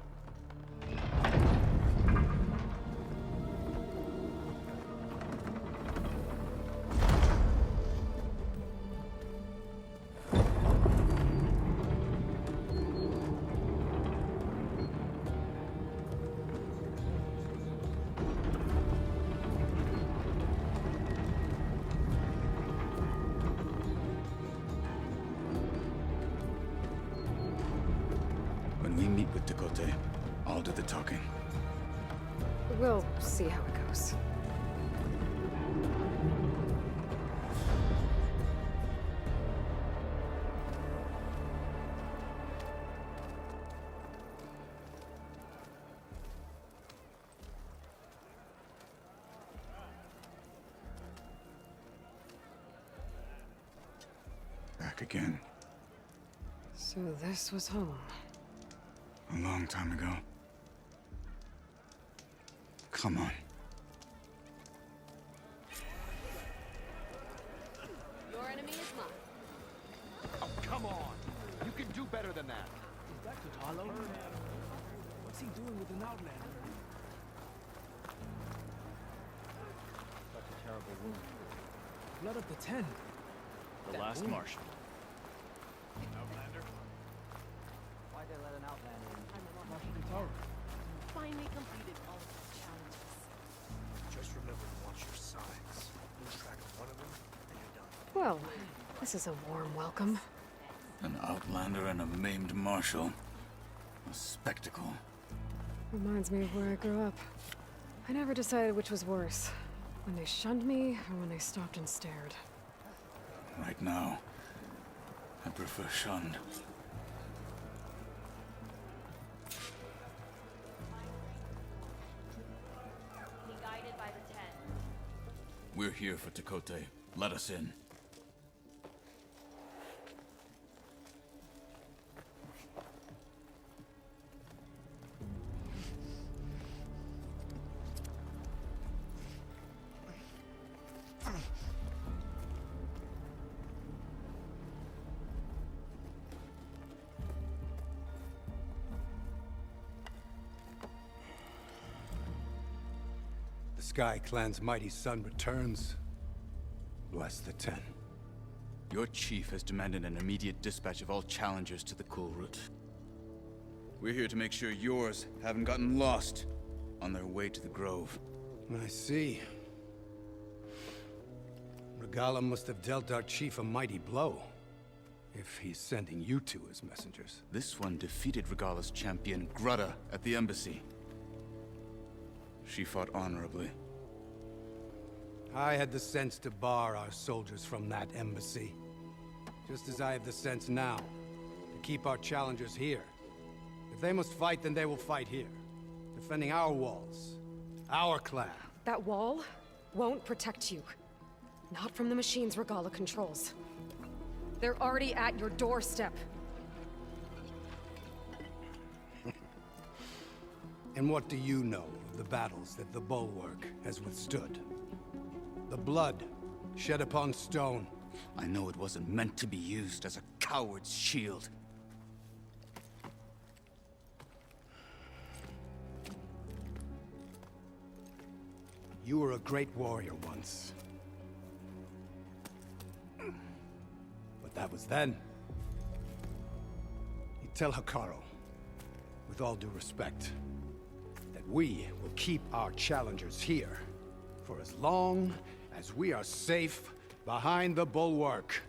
[SPEAKER 19] When we meet with Tekote, I'll do the talking.
[SPEAKER 1] We'll see how it goes.
[SPEAKER 19] Back again.
[SPEAKER 1] So this was home.
[SPEAKER 19] A long time ago. Come on.
[SPEAKER 3] Your enemy is mine.
[SPEAKER 2] Oh, come on. You can do better than that.
[SPEAKER 13] Is that Aloy? What's he doing with an outlander?
[SPEAKER 2] Such a terrible wound.
[SPEAKER 13] Blood of the Ten.
[SPEAKER 2] The last marshal.
[SPEAKER 13] Outlander?
[SPEAKER 2] Why'd they let an outlander in?
[SPEAKER 13] Marshal Guitar.
[SPEAKER 3] Finally completed all of the challenges.
[SPEAKER 2] Just remember to watch your signs. Lose track of one of them, and you're done.
[SPEAKER 1] Well, this is a warm welcome.
[SPEAKER 19] An outlander and a maimed marshal. A spectacle.
[SPEAKER 1] Reminds me of where I grew up. I never decided which was worse. When they shunned me, or when they stopped and stared.
[SPEAKER 19] Right now, I prefer shunned.
[SPEAKER 8] Be guided by the Ten.
[SPEAKER 19] We're here for Tekote. Let us in.
[SPEAKER 22] The Sky Clan's mighty son returns. Bless the Ten.
[SPEAKER 19] Your chief has demanded an immediate dispatch of all challengers to the Cool Route. We're here to make sure yours haven't gotten lost on their way to the Grove.
[SPEAKER 22] I see. Regalla must have dealt our chief a mighty blow, if he's sending you two as messengers.
[SPEAKER 16] This one defeated Regalla's champion, Grudda, at the embassy. She fought honorably.
[SPEAKER 22] I had the sense to bar our soldiers from that embassy. Just as I have the sense now, to keep our challengers here. If they must fight, then they will fight here. Defending our walls. Our clan.
[SPEAKER 1] That wall won't protect you. Not from the machines Regalla controls. They're already at your doorstep.
[SPEAKER 22] And what do you know of the battles that the Bulwark has withstood? The blood shed upon stone.
[SPEAKER 16] I know it wasn't meant to be used as a coward's shield.
[SPEAKER 22] You were a great warrior once. But that was then. You tell Hikaru, with all due respect, that we will keep our challengers here for as long as we are safe behind the Bulwark.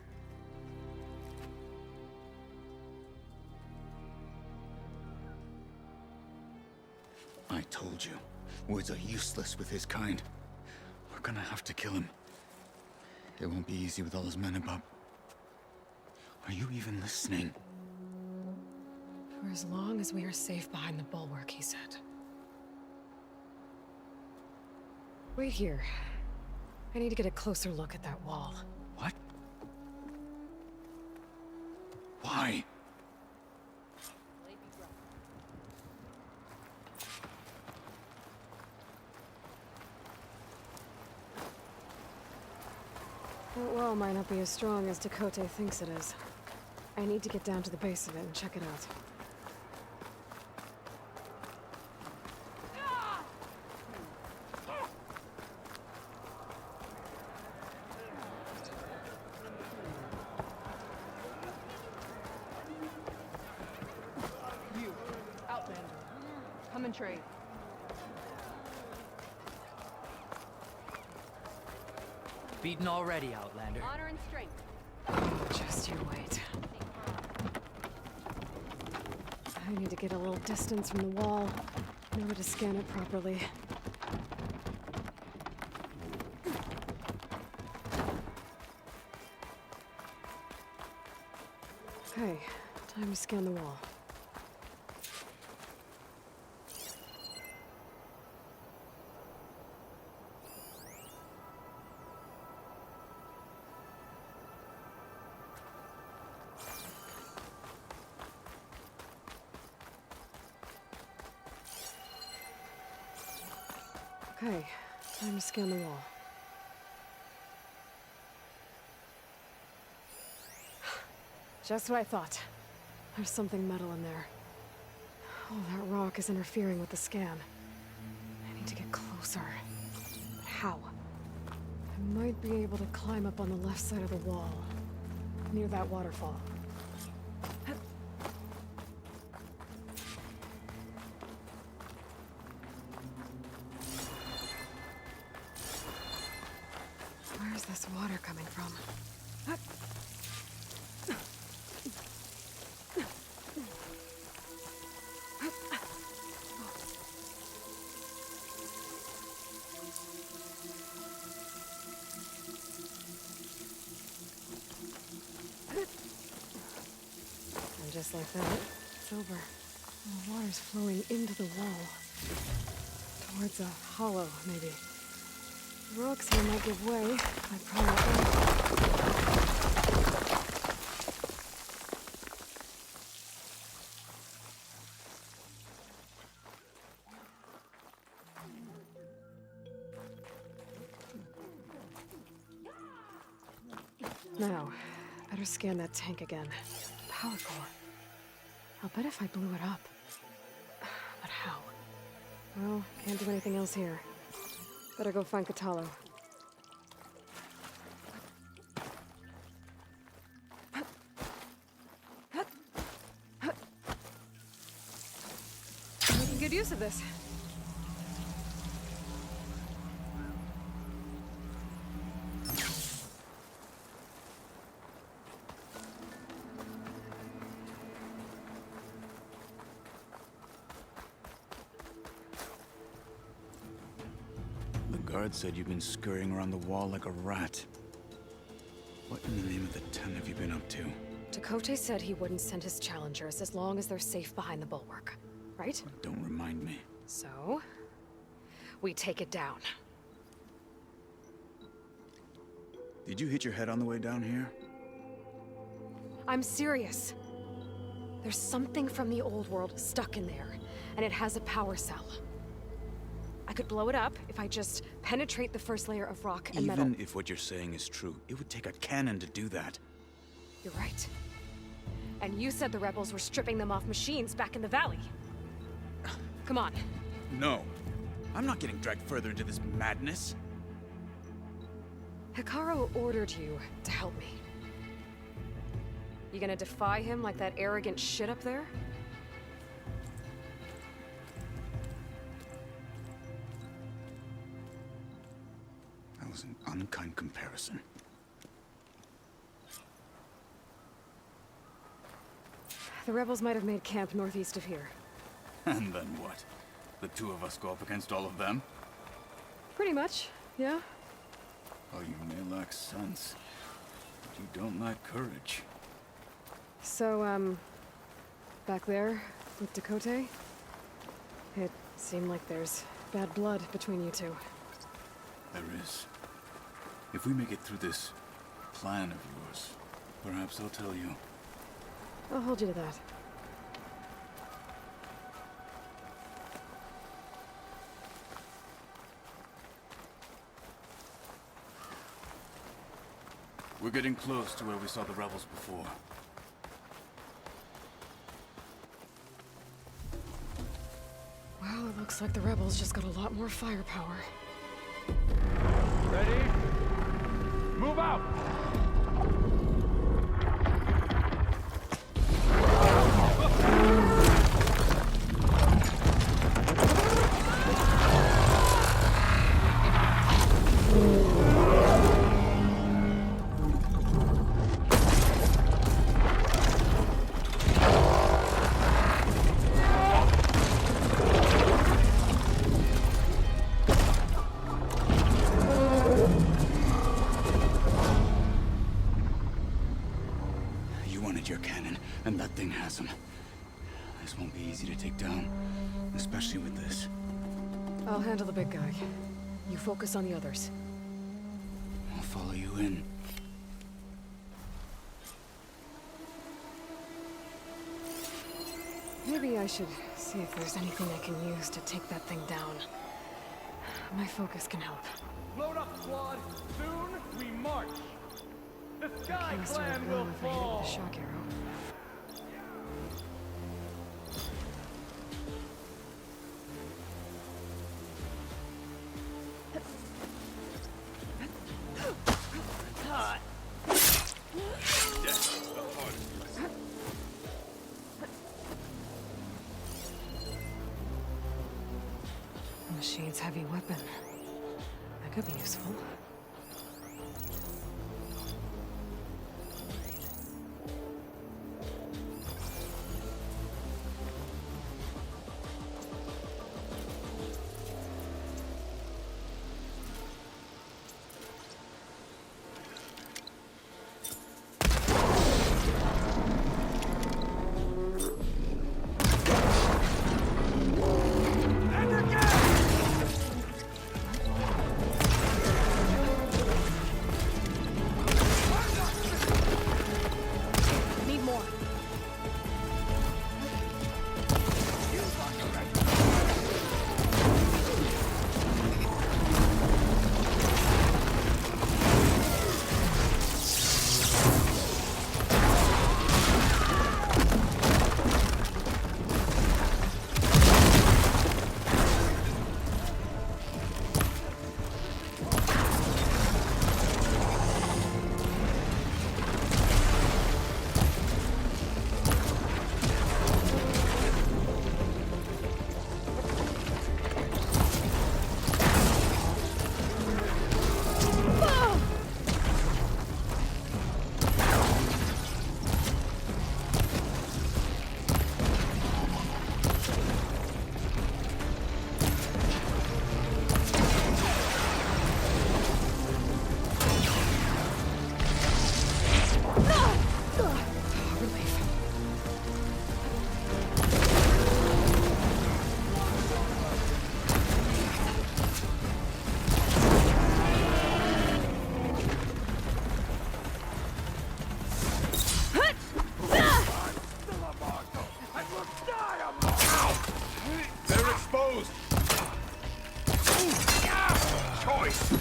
[SPEAKER 16] I told you, words are useless with his kind. We're gonna have to kill him. It won't be easy with all his men above. Are you even listening?
[SPEAKER 1] For as long as we are safe behind the Bulwark, he said. Wait here. I need to get a closer look at that wall.
[SPEAKER 16] What? Why?
[SPEAKER 1] That wall might not be as strong as Tekote thinks it is. I need to get down to the base of it and check it out.
[SPEAKER 18] You, Outlander. Come and trade.
[SPEAKER 6] Beaten already, Outlander.
[SPEAKER 18] Honor and strength.
[SPEAKER 1] Just you wait. I need to get a little distance from the wall in order to scan it properly. Okay, time to scan the wall. Okay, time to scan the wall. Just what I thought. There's something metal in there. Oh, that rock is interfering with the scan. I need to get closer. But how? I might be able to climb up on the left side of the wall, near that waterfall. Where's this water coming from? And just like that, it's over. The water's flowing into the wall. Towards a hollow, maybe. The rocks here might give way. I probably won't. Now, better scan that tank again. Power core. I'll bet if I blew it up. But how? Well, can't do anything else here. Better go find Katalo. Making good use of this.
[SPEAKER 16] guard said you've been scurrying around the wall like a rat. What in the name of the 10 have you been up to?
[SPEAKER 1] Dakota said he wouldn't send his challengers as long as they're safe behind the bulwark, right?
[SPEAKER 16] Don't remind me.
[SPEAKER 1] So, we take it down.
[SPEAKER 16] Did you hit your head on the way down here?
[SPEAKER 1] I'm serious. There's something from the old world stuck in there, and it has a power cell. I could blow it up if I just penetrate the first layer of rock and metal.
[SPEAKER 16] Even if what you're saying is true, it would take a cannon to do that.
[SPEAKER 1] You're right. And you said the rebels were stripping them off machines back in the valley. Come on.
[SPEAKER 16] No. I'm not getting dragged further into this madness.
[SPEAKER 1] Hikaru ordered you to help me. You gonna defy him like that arrogant shit up there?
[SPEAKER 16] That was an unkind comparison.
[SPEAKER 1] The rebels might have made camp northeast of here.
[SPEAKER 19] And then what? The two of us go up against all of them?
[SPEAKER 1] Pretty much, yeah.
[SPEAKER 19] Oh, you may lack sense, but you don't lack courage.
[SPEAKER 1] So, back there, with Dakota, it seemed like there's bad blood between you two.
[SPEAKER 19] There is. If we make it through this plan of yours, perhaps I'll tell you.
[SPEAKER 1] I'll hold you to that.
[SPEAKER 19] We're getting close to where we saw the rebels before.
[SPEAKER 1] Well, it looks like the rebels just got a lot more firepower.
[SPEAKER 7] Ready? Move out!
[SPEAKER 16] Your cannon, and that thing has him. This won't be easy to take down, especially with this.
[SPEAKER 1] I'll handle the big guy. You focus on the others.
[SPEAKER 16] I'll follow you in.
[SPEAKER 1] Maybe I should see if there's anything I can use to take that thing down. My focus can help.
[SPEAKER 7] Load up, squad! Soon we march! The Sky
[SPEAKER 1] Canister
[SPEAKER 7] Clan
[SPEAKER 1] will
[SPEAKER 7] will
[SPEAKER 1] if I hit it
[SPEAKER 7] fall!
[SPEAKER 1] with a shock arrow. Machine's heavy weapon. That could be useful.
[SPEAKER 17] closed. Choice.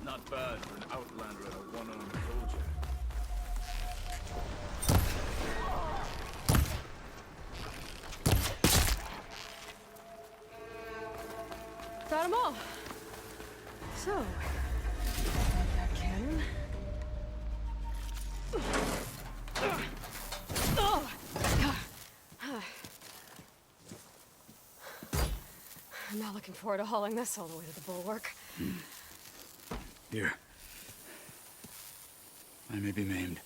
[SPEAKER 19] Not bad for an outlander and a one-armed soldier.
[SPEAKER 1] Got them all. So, that cannon. I'm not looking forward to hauling this all the way to the bulwark.
[SPEAKER 16] Here. I may be maimed,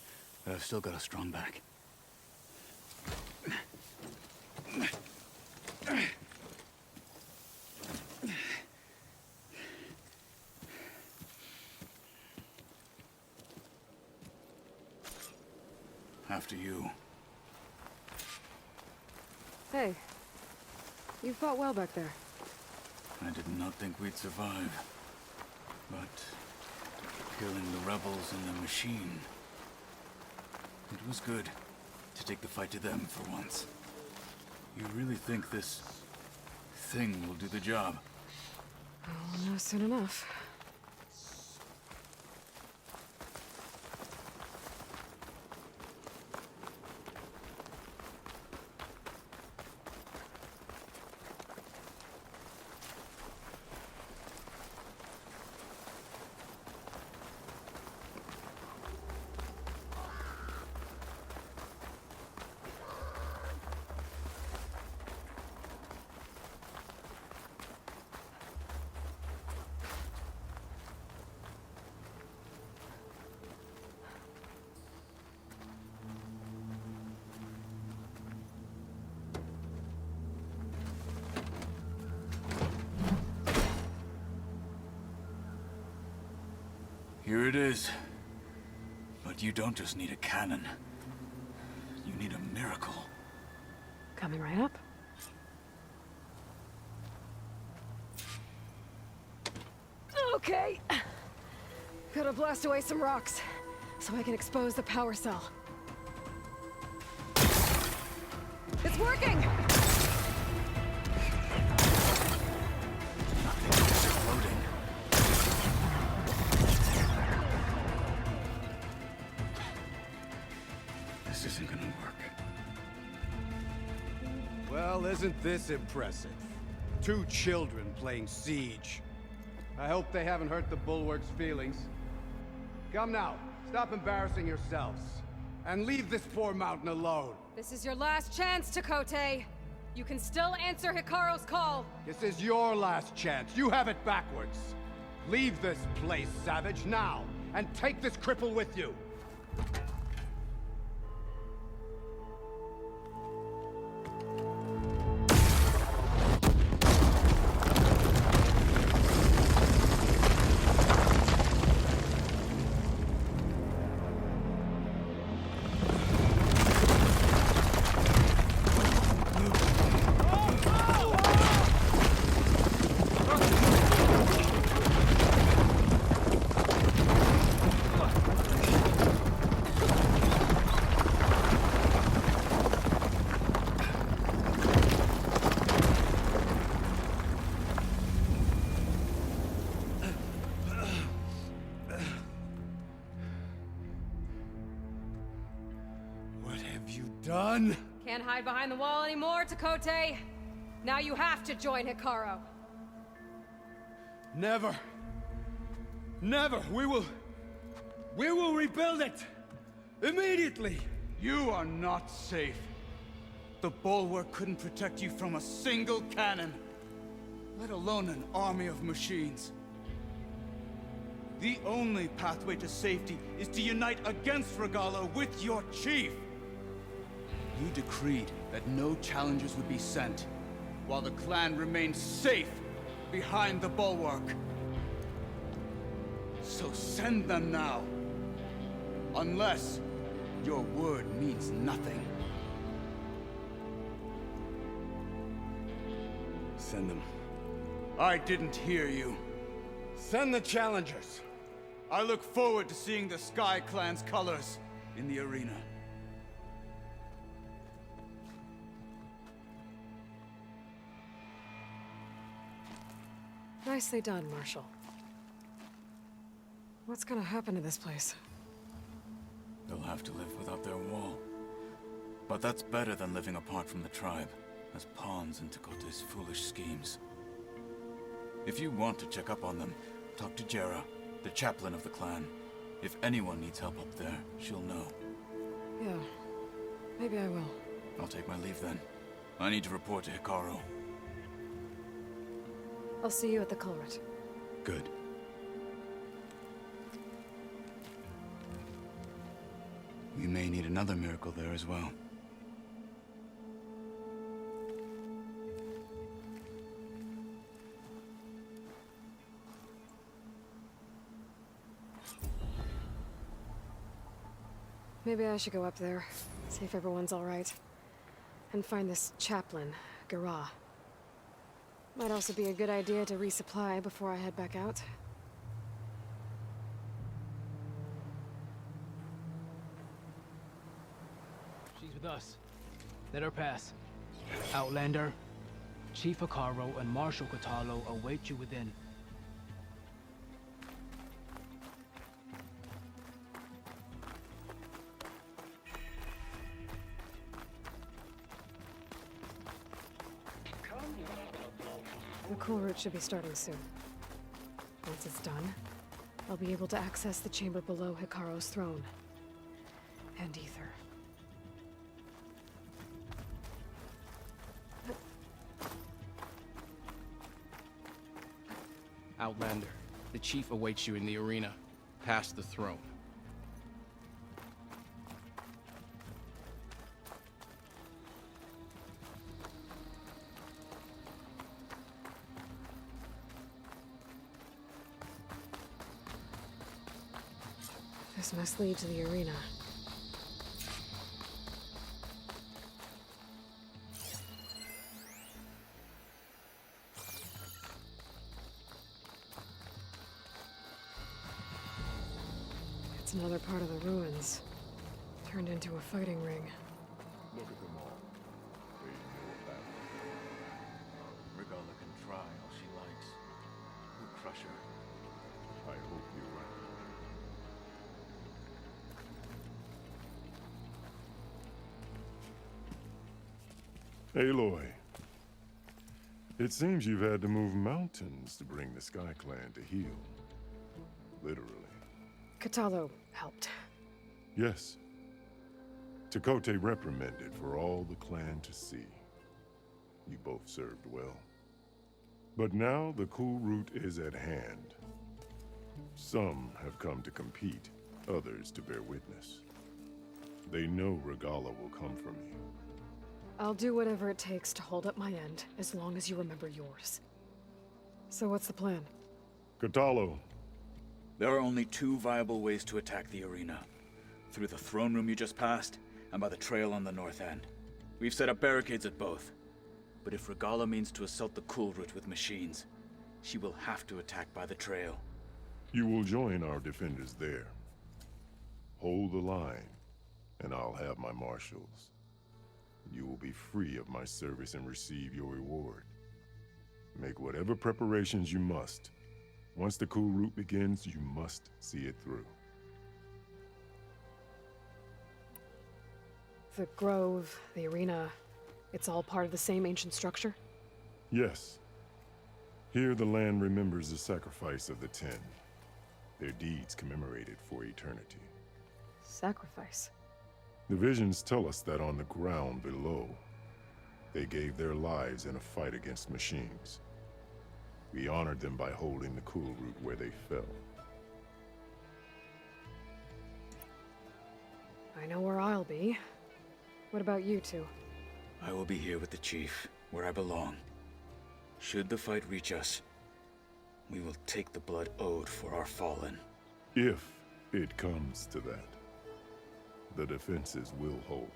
[SPEAKER 16] but I've still got a strong back. After you.
[SPEAKER 1] Hey, you fought well back there.
[SPEAKER 19] I did not think we'd survive. But killing the rebels and the machine, it was good to take the fight to them for once. You really think this thing will do the job?
[SPEAKER 1] I'll know soon enough.
[SPEAKER 19] Here it is. But you don't just need a cannon. You need a miracle.
[SPEAKER 1] Coming right up. Okay. Gotta blast away some rocks, so I can expose the power cell. It's working!
[SPEAKER 16] This isn't gonna work.
[SPEAKER 22] Well, isn't this impressive? 2 children playing siege. I hope they haven't hurt the Bulwark's feelings. Come now, stop embarrassing yourselves. And leave this poor mountain alone.
[SPEAKER 1] This is your last chance, Takote. You can still answer Hikaru's call.
[SPEAKER 22] This is your last chance. You have it backwards. Leave this place, Savage, now. And take this cripple with you. Done?
[SPEAKER 1] Can't hide behind the wall anymore, Takote. Now you have to join Hikaru.
[SPEAKER 22] Never. Never. We will rebuild it. Immediately.
[SPEAKER 16] You are not safe. The Bulwark couldn't protect you from a single cannon, let alone an army of machines. The only pathway to safety is to unite against Regala with your chief. You decreed that no challengers would be sent, while the clan remained safe behind the Bulwark. So send them now. Unless your word means nothing. Send them. I didn't hear you.
[SPEAKER 22] Send the challengers.
[SPEAKER 19] I look forward to seeing the Sky Clan's colors in the arena.
[SPEAKER 1] Nicely done, Marshal. What's gonna happen to this place?
[SPEAKER 19] They'll have to live without their wall. But that's better than living apart from the tribe, as pawns in Tekote's foolish schemes. If you want to check up on them, talk to Jera, the chaplain of the clan. If anyone needs help up there, she'll know.
[SPEAKER 1] Yeah, maybe I will.
[SPEAKER 19] I'll take my leave then. I need to report to Hikaru.
[SPEAKER 1] I'll see you at the culvert.
[SPEAKER 16] Good. We may need another miracle there as well.
[SPEAKER 1] Maybe I should go up there, see if everyone's all right. And find this chaplain, Guerrilla. Might also be a good idea to resupply before I head back out.
[SPEAKER 6] She's with us. Let her pass. Outlander, Chief Hikaru and Marshal Katalo await you within.
[SPEAKER 1] The cool route should be starting soon. Once it's done, I'll be able to access the chamber below Hikaru's throne. And Ether.
[SPEAKER 2] Outlander, the chief awaits you in the arena, past the throne.
[SPEAKER 1] This must lead to the arena. It's another part of the ruins, turned into a fighting ring.
[SPEAKER 17] Look at them all. They know about it.
[SPEAKER 19] Regalla can try all she likes. We'll crush her.
[SPEAKER 17] I hope you're right. Aloy, it seems you've had to move mountains to bring the Sky Clan to heel. Literally.
[SPEAKER 1] Katalo helped.
[SPEAKER 17] Yes. Tekote reprimanded for all the clan to see. You both served well. But now the cool route is at hand. Some have come to compete, others to bear witness. They know Regalla will come for me.
[SPEAKER 1] I'll do whatever it takes to hold up my end, as long as you remember yours. So what's the plan?
[SPEAKER 17] Katalo.
[SPEAKER 19] There are only two viable ways to attack the arena. Through the throne room you just passed, and by the trail on the north end. We've set up barricades at both. But if Regalla means to assault the cool route with machines, she will have to attack by the trail.
[SPEAKER 17] You will join our defenders there. Hold the line, and I'll have my marshals. You will be free of my service and receive your reward. Make whatever preparations you must. Once the cool route begins, you must see it through.
[SPEAKER 1] The grove, the arena, it's all part of the same ancient structure?
[SPEAKER 17] Yes. Here the land remembers the sacrifice of the 10. Their deeds commemorated for eternity.
[SPEAKER 1] Sacrifice?
[SPEAKER 17] The visions tell us that on the ground below, they gave their lives in a fight against machines. We honored them by holding the cool route where they fell.
[SPEAKER 1] I know where I'll be. What about you two?
[SPEAKER 19] I will be here with the chief, where I belong. Should the fight reach us, we will take the blood owed for our fallen.
[SPEAKER 17] If it comes to that, the defenses will hold.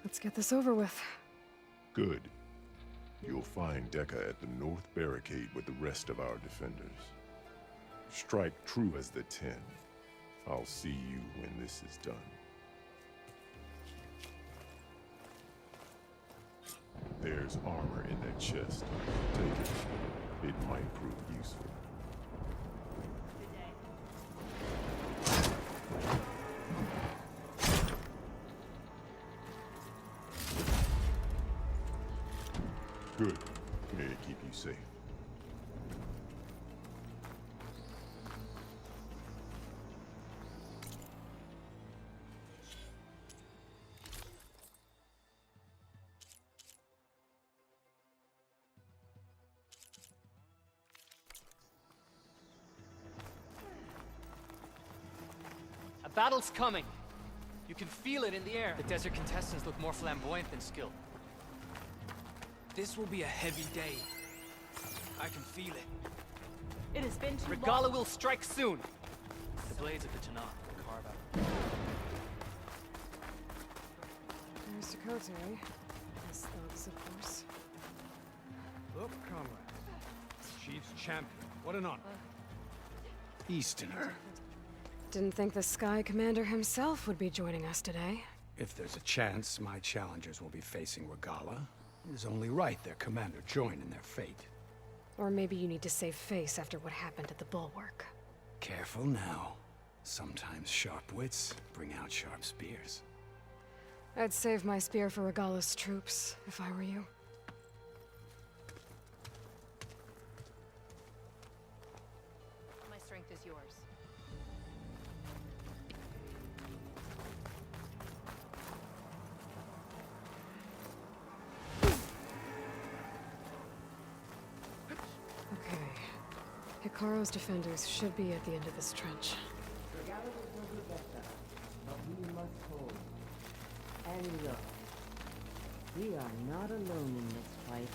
[SPEAKER 1] Let's get this over with.
[SPEAKER 17] Good. You'll find Deca at the north barricade with the rest of our defenders. Strike true as the 10. I'll see you when this is done. There's armor in that chest. Take it. It might prove useful. Good. May it keep you safe.
[SPEAKER 9] A battle's coming. You can feel it in the air. The desert contestants look more flamboyant than skilled.
[SPEAKER 6] This will be a heavy day. I can feel it.
[SPEAKER 8] It has been too
[SPEAKER 9] Regalla
[SPEAKER 8] long.
[SPEAKER 9] will strike soon. The blades of the Tanakh will carve out.
[SPEAKER 1] There's Dakota, eh? His thugs, of course.
[SPEAKER 22] Look, comrade. Chief's champion. What an honor. Easterner.
[SPEAKER 1] Didn't think the Sky Commander himself would be joining us today.
[SPEAKER 22] If there's a chance my challengers will be facing Regalla, it is only right their commander join in their fate.
[SPEAKER 1] Or maybe you need to save face after what happened at the Bulwark.
[SPEAKER 22] Careful now. Sometimes sharp wits bring out sharp spears.
[SPEAKER 1] I'd save my spear for Regalla's troops, if I were you.
[SPEAKER 3] My strength is yours.
[SPEAKER 1] Okay. Hikaru's defenders should be at the end of this trench.
[SPEAKER 14] Regalla will do better, but we must hold. And look, we are not alone in this fight.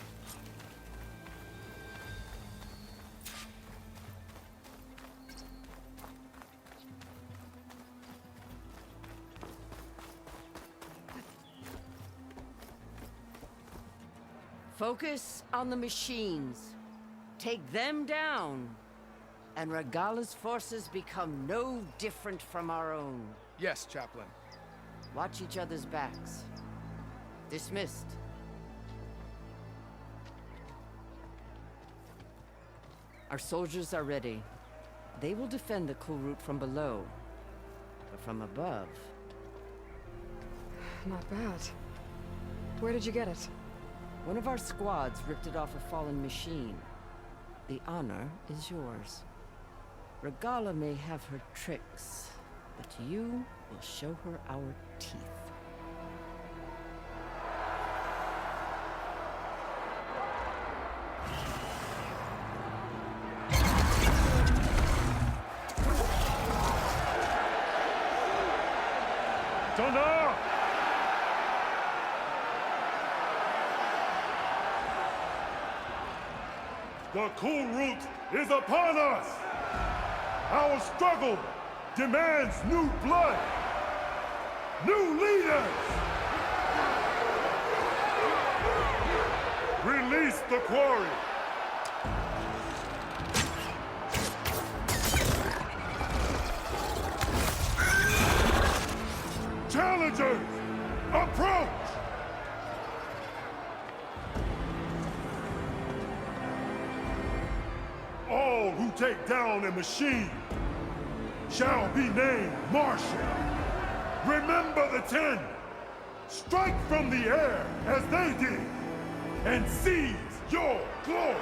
[SPEAKER 14] Focus on the machines. Take them down. And Regalla's forces become no different from our own.
[SPEAKER 13] Yes, Chaplain.
[SPEAKER 14] Watch each other's backs. Dismissed. Our soldiers are ready. They will defend the cool route from below. But from above...
[SPEAKER 1] Not bad. Where did you get it?
[SPEAKER 14] One of our squads ripped it off a fallen machine. The honor is yours. Regalla may have her tricks, but you will show her our teeth.
[SPEAKER 17] Thunder! The cool route is upon us! Our struggle demands new blood! New leaders! Release the quarry! Challengers, approach! All who take down a machine shall be named Marshal. Remember the 10. Strike from the air as they did, and seize your glory.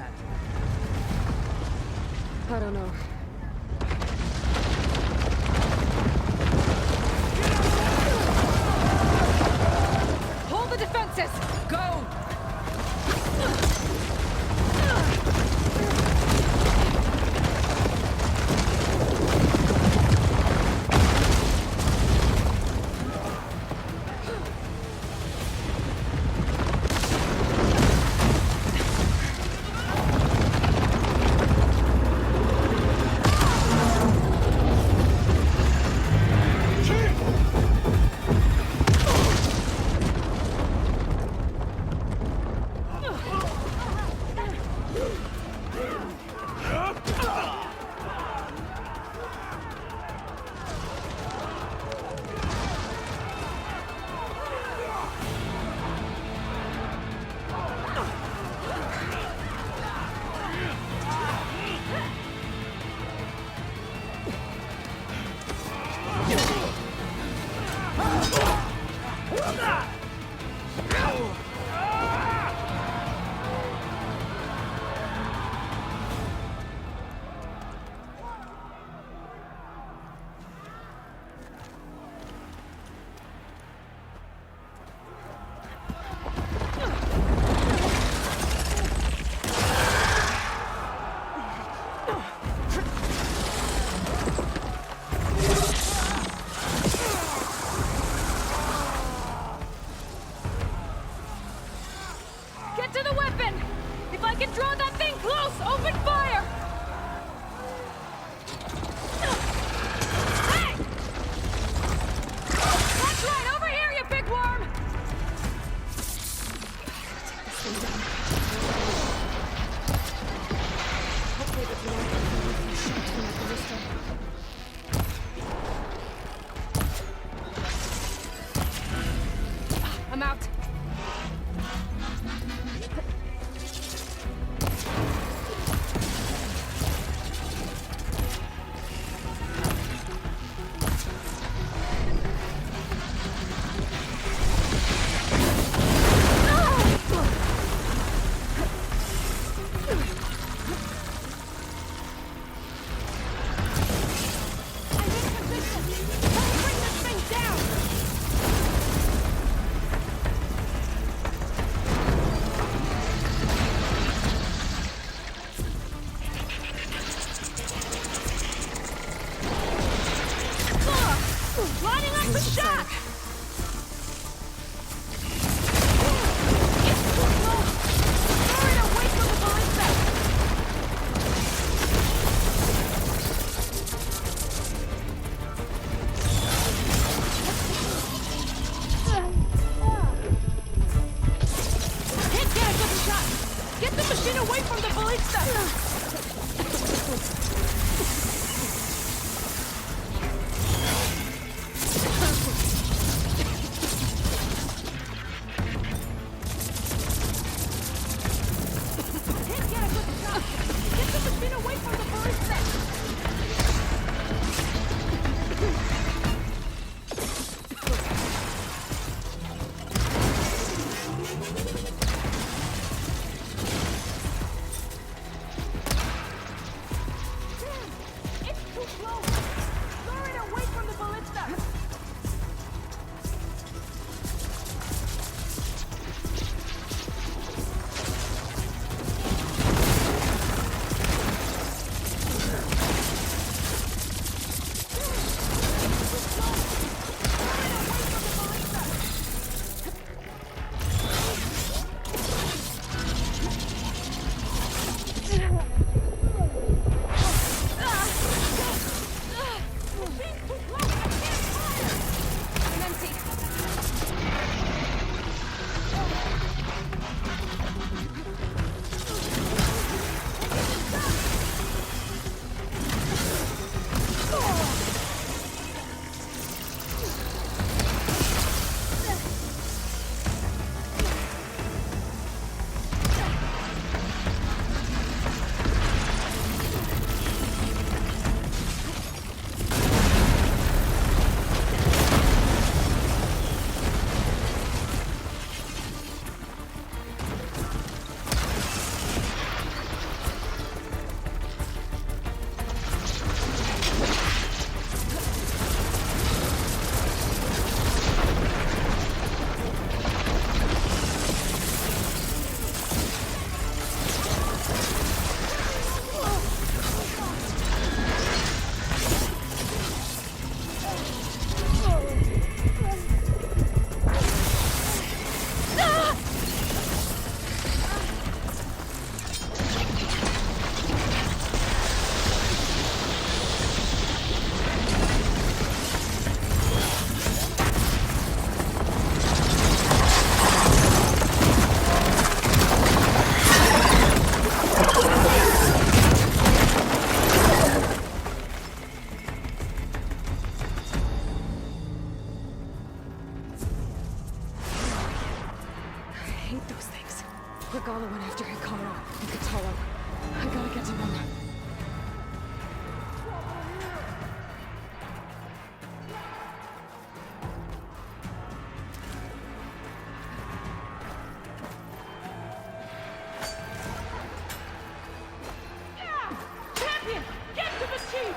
[SPEAKER 6] that?
[SPEAKER 1] I don't know.
[SPEAKER 3] Hold the defenses! Go! I'm out.
[SPEAKER 1] after Hikaru and Katalo. I gotta get to them.
[SPEAKER 12] Champion! Get to the chief!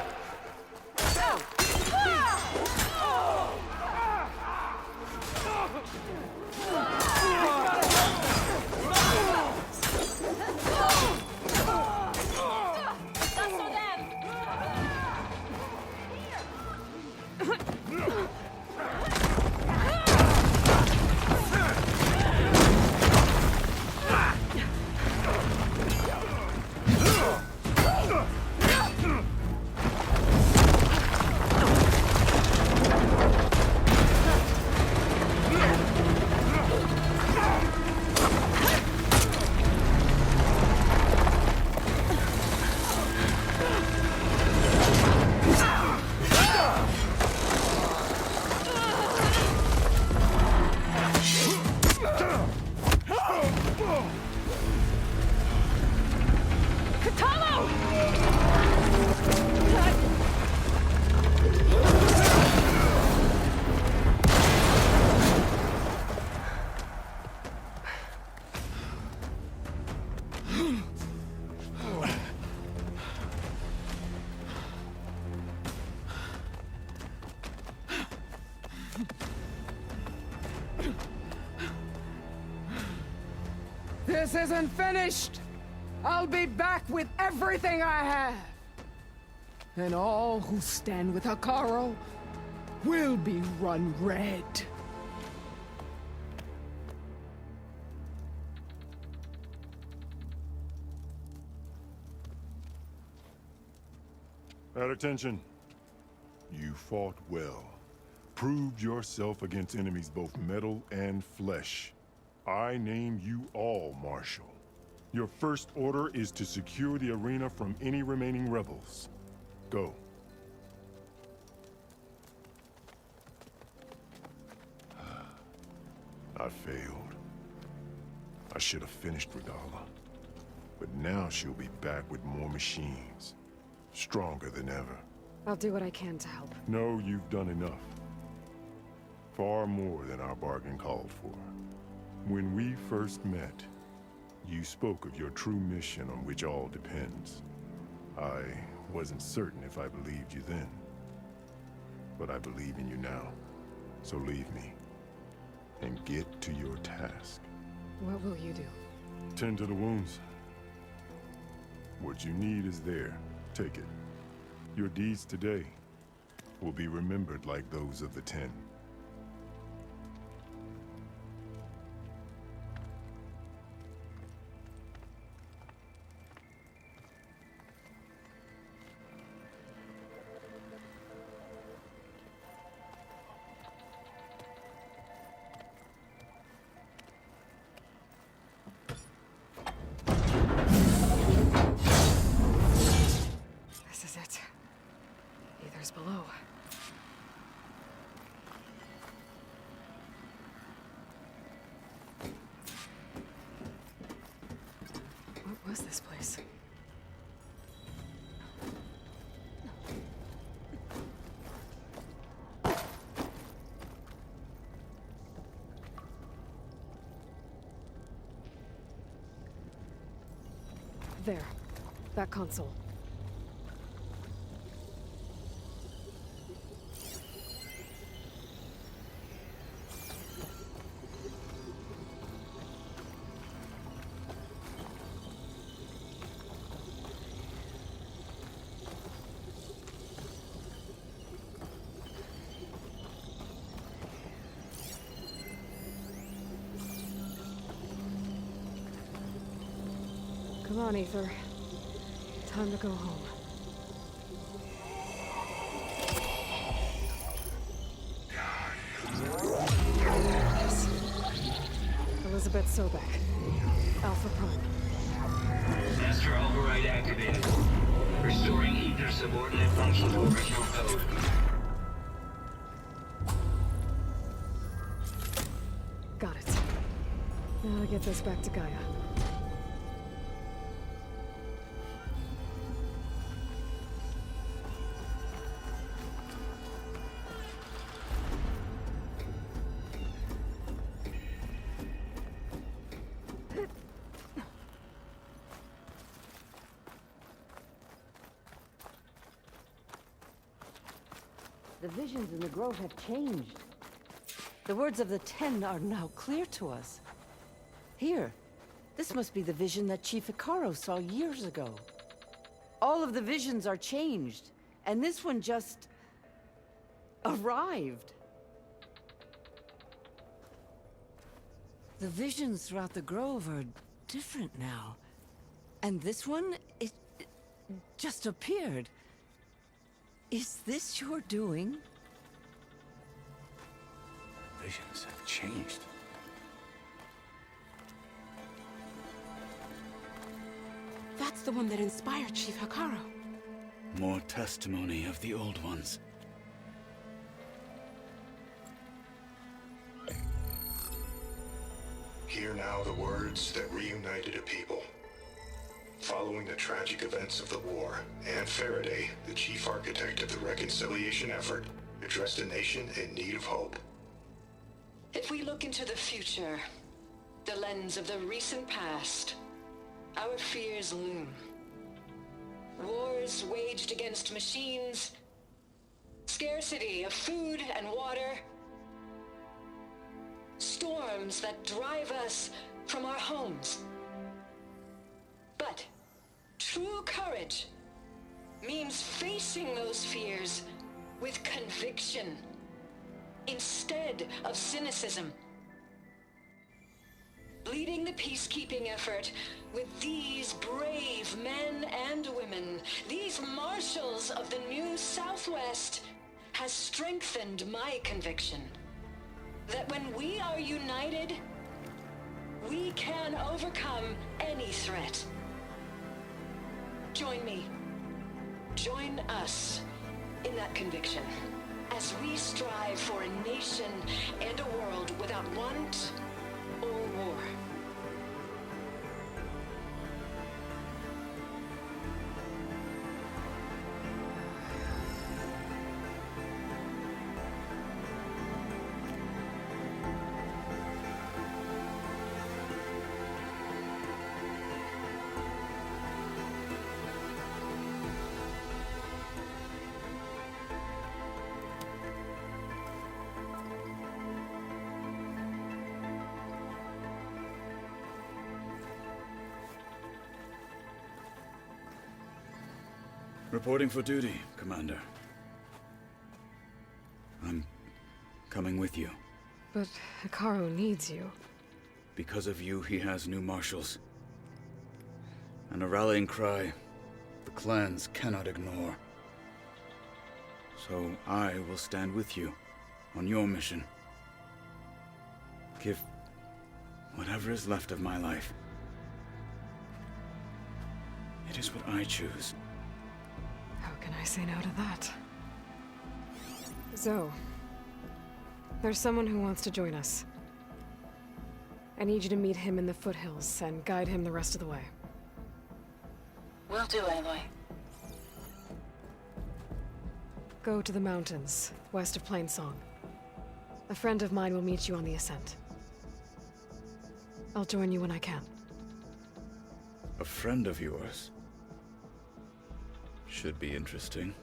[SPEAKER 10] This isn't finished! I'll be back with everything I have! And all who stand with Hikaru will be run red.
[SPEAKER 17] At attention. You fought well. Proved yourself against enemies both metal and flesh. I name you all Marshal. Your first order is to secure the arena from any remaining rebels. Go. I failed. I should have finished Regala. But now she'll be back with more machines. Stronger than ever.
[SPEAKER 1] I'll do what I can to help.
[SPEAKER 17] No, you've done enough. Far more than our bargain called for. When we first met, you spoke of your true mission on which all depends. I wasn't certain if I believed you then. But I believe in you now. So leave me. And get to your task.
[SPEAKER 1] What will you do?
[SPEAKER 17] Tend to the wounds. What you need is there. Take it. Your deeds today will be remembered like those of the 10.
[SPEAKER 1] This is it. Ether's below. What was this place? There. That console. Come on, Ether. Time to go home. Yes. Elizabeth Sobek. Alpha Prime.
[SPEAKER 15] Master override activated. Restoring ether subordinate function to original code.
[SPEAKER 1] Got it. Now to get this back to Gaia.
[SPEAKER 14] The visions in the grove have changed. The words of the Ten are now clear to us. Here, this must be the vision that Chief Hikaru saw years ago. All of the visions are changed, and this one just arrived. The visions throughout the grove are different now. And this one, it just appeared. Is this your doing?
[SPEAKER 16] Visions have changed.
[SPEAKER 12] That's the one that inspired Chief Hikaru.
[SPEAKER 16] More testimony of the old ones.
[SPEAKER 4] Hear now the words that reunited a people. Following the tragic events of the war, Anne Faraday, the chief architect of the reconciliation effort, addressed a nation in need of hope.
[SPEAKER 11] If we look into the future, the lens of the recent past, our fears loom. Wars waged against machines, scarcity of food and water, storms that drive us from our homes. But true courage means facing those fears with conviction instead of cynicism. Leading the peacekeeping effort with these brave men and women, these marshals of the new Southwest, has strengthened my conviction that when we are united, we can overcome any threat. Join me. Join us in that conviction as we strive for a nation and a world without want or war.
[SPEAKER 16] Reporting for duty, Commander. I'm coming with you.
[SPEAKER 1] But Hikaru needs you.
[SPEAKER 16] Because of you, he has new marshals. And a rallying cry the clans cannot ignore. So I will stand with you on your mission. Give whatever is left of my life. It is what I choose.
[SPEAKER 1] How can I say no to that? Zoe, there's someone who wants to join us. I need you to meet him in the foothills and guide him the rest of the way.
[SPEAKER 11] Will do, Aloy.
[SPEAKER 1] Go to the mountains, west of Plainsong. A friend of mine will meet you on the ascent. I'll join you when I can.
[SPEAKER 16] A friend of yours? Should be interesting.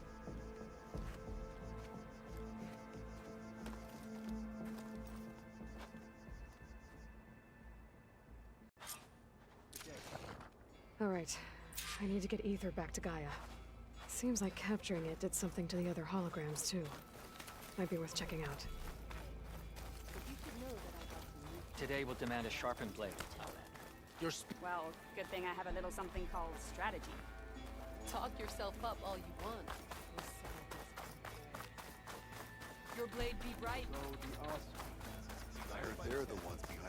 [SPEAKER 1] All right. I need to get Ether back to Gaia. Seems like capturing it did something to the other holograms, too. Might be worth checking out.
[SPEAKER 9] Today we'll demand a sharpened blade.
[SPEAKER 8] Well, good thing I have a little something called strategy.
[SPEAKER 18] Talk yourself up all you want. Your blade be bright.
[SPEAKER 23] I heard they're the ones behind